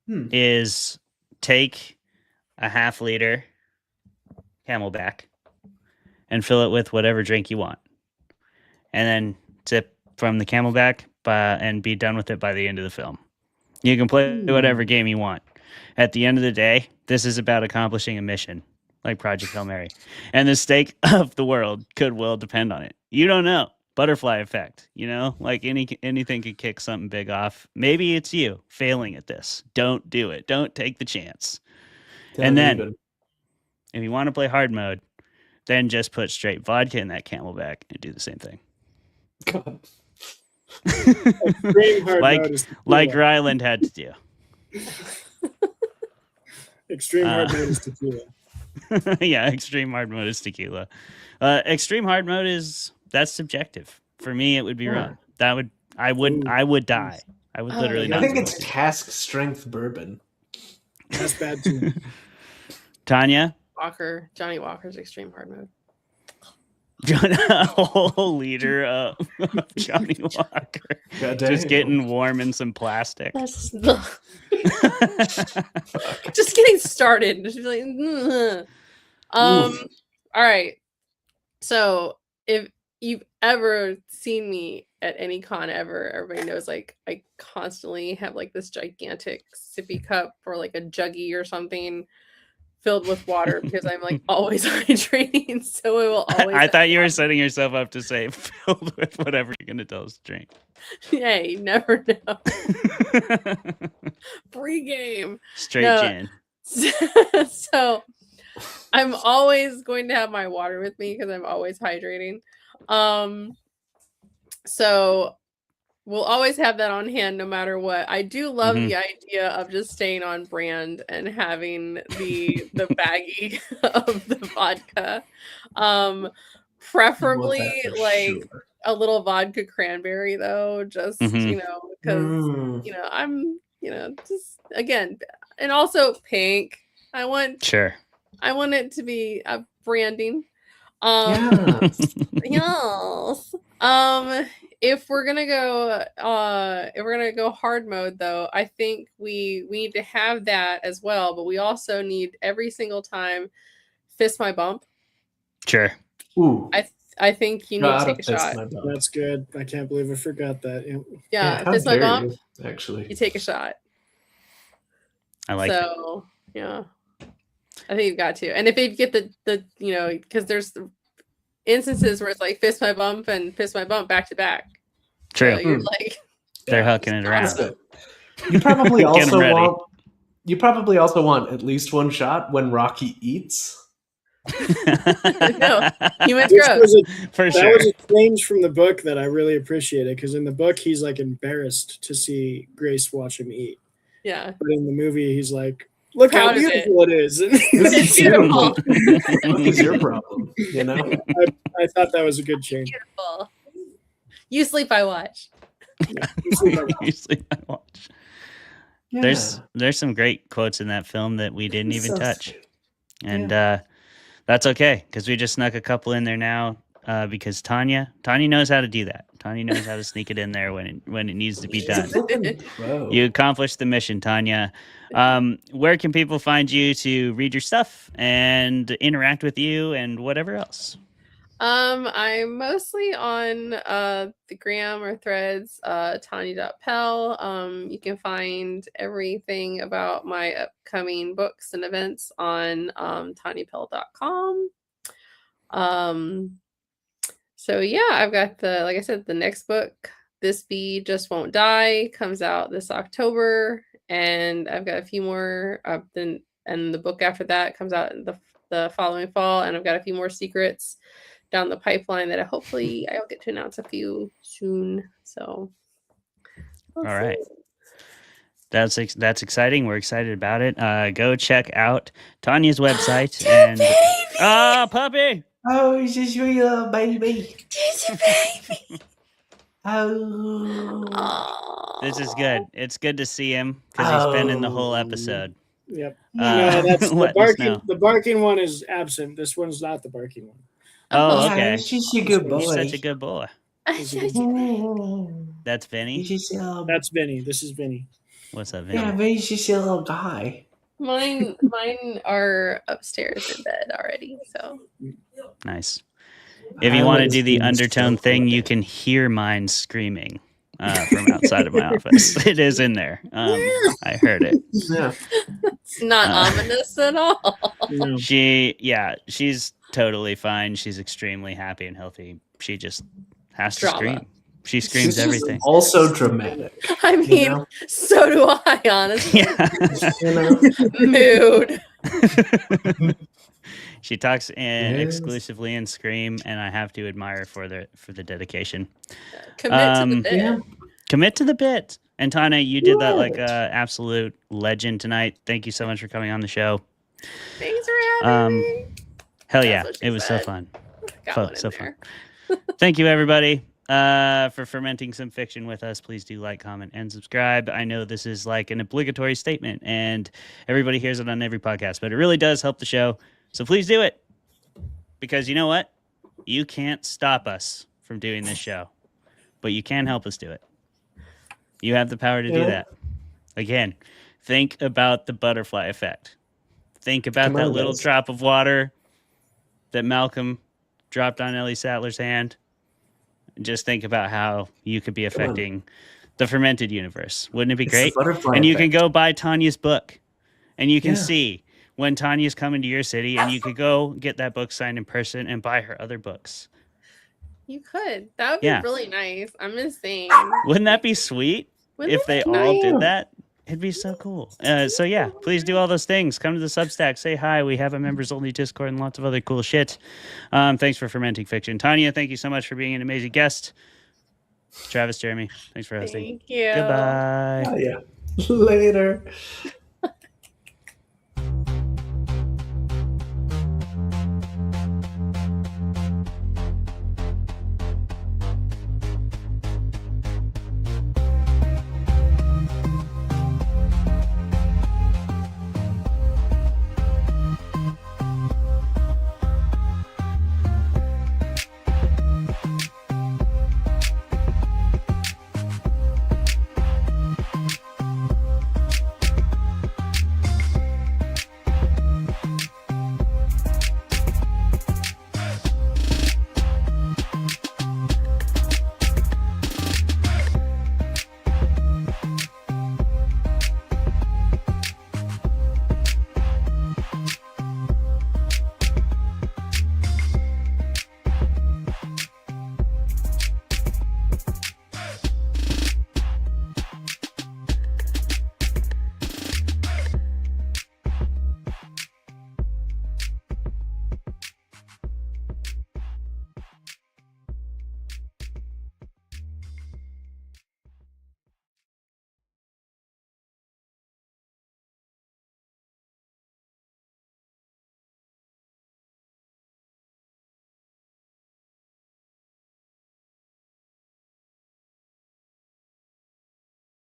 Speaker 3: is take a half liter Camelback and fill it with whatever drink you want. And then sip from the Camelback and be done with it by the end of the film. You can play whatever game you want. At the end of the day, this is about accomplishing a mission, like Project Hail Mary. And the stake of the world could well depend on it. You don't know. Butterfly effect, like anything could kick something big off. Maybe it's you failing at this. Don't do it. Don't take the chance. And then if you want to play hard mode, then just put straight vodka in that Camelback and do the same thing.
Speaker 8: God.
Speaker 3: like Ryland had to do.
Speaker 4: Extreme hard mode is tequila.
Speaker 3: Yeah, extreme hard mode is tequila. Extreme hard mode that's subjective. For me, it would be wrong. I would die. I would literally not.
Speaker 8: I think it's cask strength bourbon.
Speaker 4: That's bad too.
Speaker 3: Tanya?
Speaker 7: Johnny Walker's extreme hard mode.
Speaker 3: A whole liter of Johnny Walker. Just getting warm in some plastic.
Speaker 7: Just getting started. Just like, all right. So if you've ever seen me at any con ever, everybody knows like I constantly have like this gigantic sippy cup or like a juggie or something filled with water because I'm like always hydrating. So it will always.
Speaker 3: I thought you were setting yourself up to say filled with whatever you're going to tell us to drink.
Speaker 7: Hey, you never know. Pre-game.
Speaker 3: Straight gin.
Speaker 7: So I'm always going to have my water with me because I'm always hydrating. So we'll always have that on hand no matter what. I do love the idea of just staying on brand and having the baggie of the vodka. Preferably like a little vodka cranberry though, just because I'm just again, and also pink. I want it to be branding. Yes. If we're gonna go hard mode though, I think we need to have that as well, but we also need every single time fist my bump.
Speaker 3: Sure.
Speaker 8: Ooh.
Speaker 7: I think you need to take a shot.
Speaker 4: That's good. I can't believe I forgot that.
Speaker 7: Yeah, fist my bump.
Speaker 8: Actually,
Speaker 7: you take a shot.
Speaker 3: I like it.
Speaker 7: So yeah, I think you've got to. And if you get the because there's instances where it's like fist my bump and fist my bump back to back.
Speaker 3: True.
Speaker 7: So you're like
Speaker 3: they're hooking it around.
Speaker 7: Awesome.
Speaker 8: You probably also want at least one shot when Rocky eats.
Speaker 7: No, he went
Speaker 4: That was a change from the book that I really appreciated because in the book he's like embarrassed to see Grace watch him eat.
Speaker 7: Yeah.
Speaker 4: But in the movie he's like, look
Speaker 7: Proud
Speaker 4: how
Speaker 7: of
Speaker 4: beautiful it is.
Speaker 7: It's beautiful.
Speaker 8: It's your problem,
Speaker 4: I thought that was a good change.
Speaker 7: Beautiful. You sleep, I watch.
Speaker 3: You sleep, I watch. Yeah. There's some great quotes in that film that we didn't even touch.
Speaker 8: Sweet.
Speaker 3: And that's okay because we just snuck a couple in there now because Tanya knows how to do that. Tanya knows how to sneak it in there when it needs to be done. You accomplished the mission, Tanya. Where can people find you to read your stuff and interact with you and whatever else?
Speaker 7: I'm mostly on the gram or threads, Tanya.Pell. You can find everything about my upcoming books and events on TanyaPell.com. So yeah, I've got like I said, the next book, This Bee Just Won't Die, comes out this October, and I've got a few more. And the book after that comes out in the following fall, and I've got a few more secrets down the pipeline that hopefully I'll get to announce a few soon. So
Speaker 3: all right. That's exciting. We're excited about it. Go check out Tanya's website and puppy.
Speaker 8: Oh, he's just your little baby.
Speaker 7: He's a baby.
Speaker 8: Oh.
Speaker 3: This is good. It's good to see him because he's been in the whole episode.
Speaker 4: Yep. No, that's the
Speaker 3: let us know.
Speaker 4: barking. The barking one is absent. This one's not the barking one.
Speaker 3: Oh, okay.
Speaker 8: He's just a good boy.
Speaker 3: He's such a good boy. That's Vinny.
Speaker 4: That's Vinny. This is Vinny.
Speaker 3: What's up, Vinny?
Speaker 8: Yeah, Vinny's just a little guy.
Speaker 7: Mine are upstairs in bed already. So
Speaker 3: Nice. If you want to do the undertone thing, you can hear mine screaming from outside of my office. It is in there. I heard it.
Speaker 8: Yeah.
Speaker 7: it's not ominous at all.
Speaker 4: No.
Speaker 3: She's totally fine. She's extremely happy and healthy. She just has to
Speaker 7: Drama.
Speaker 3: scream. She screams
Speaker 8: She's
Speaker 3: everything.
Speaker 8: Also dramatic.
Speaker 7: I mean,
Speaker 8: know?
Speaker 7: so do I, honestly.
Speaker 3: Yeah.
Speaker 7: Mood.
Speaker 3: She talks exclusively in Scream, and I have to admire for the dedication.
Speaker 7: Commit to the bit.
Speaker 8: Yeah.
Speaker 3: Commit to the bit. And Tanya, you did that like absolute legend tonight. Thank you so much for coming on the show.
Speaker 7: Thanks for having me.
Speaker 3: Hell
Speaker 7: That's
Speaker 3: yeah,
Speaker 7: what she
Speaker 3: it was so
Speaker 7: said.
Speaker 3: fun.
Speaker 7: Got
Speaker 3: Fun,
Speaker 7: one in
Speaker 3: so
Speaker 7: there.
Speaker 3: fun. Thank you, everybody, for fermenting some fiction with us. Please do like, comment, and subscribe. I know this is like an obligatory statement, and everybody hears it on every podcast, but it really does help the show. So please do it, because you know what? You can't stop us from doing this show, but you can help us do it. You have the power to do that. Again, think about the butterfly effect. Think about that little drop of water that Malcolm dropped on Ellie Sattler's hand. And just think about how you could be affecting the fermented universe. Wouldn't it be great? And you can go buy Tanya's book, and you can see when Tanya's coming to your city, and you could go get that book signed in person and buy her other books.
Speaker 7: You could. That would be really nice. I'm just saying.
Speaker 3: Wouldn't that be sweet if they all did that? It'd be so cool. So yeah, please do all those things. Come to the Substack, say hi. We have a members only Discord and lots of other cool shit. Thanks for fermenting fiction. Tanya, thank you so much for being an amazing guest. Travis, Jeremy, thanks for hosting.
Speaker 7: Thank you.
Speaker 3: Goodbye.
Speaker 8: Oh, yeah. Later.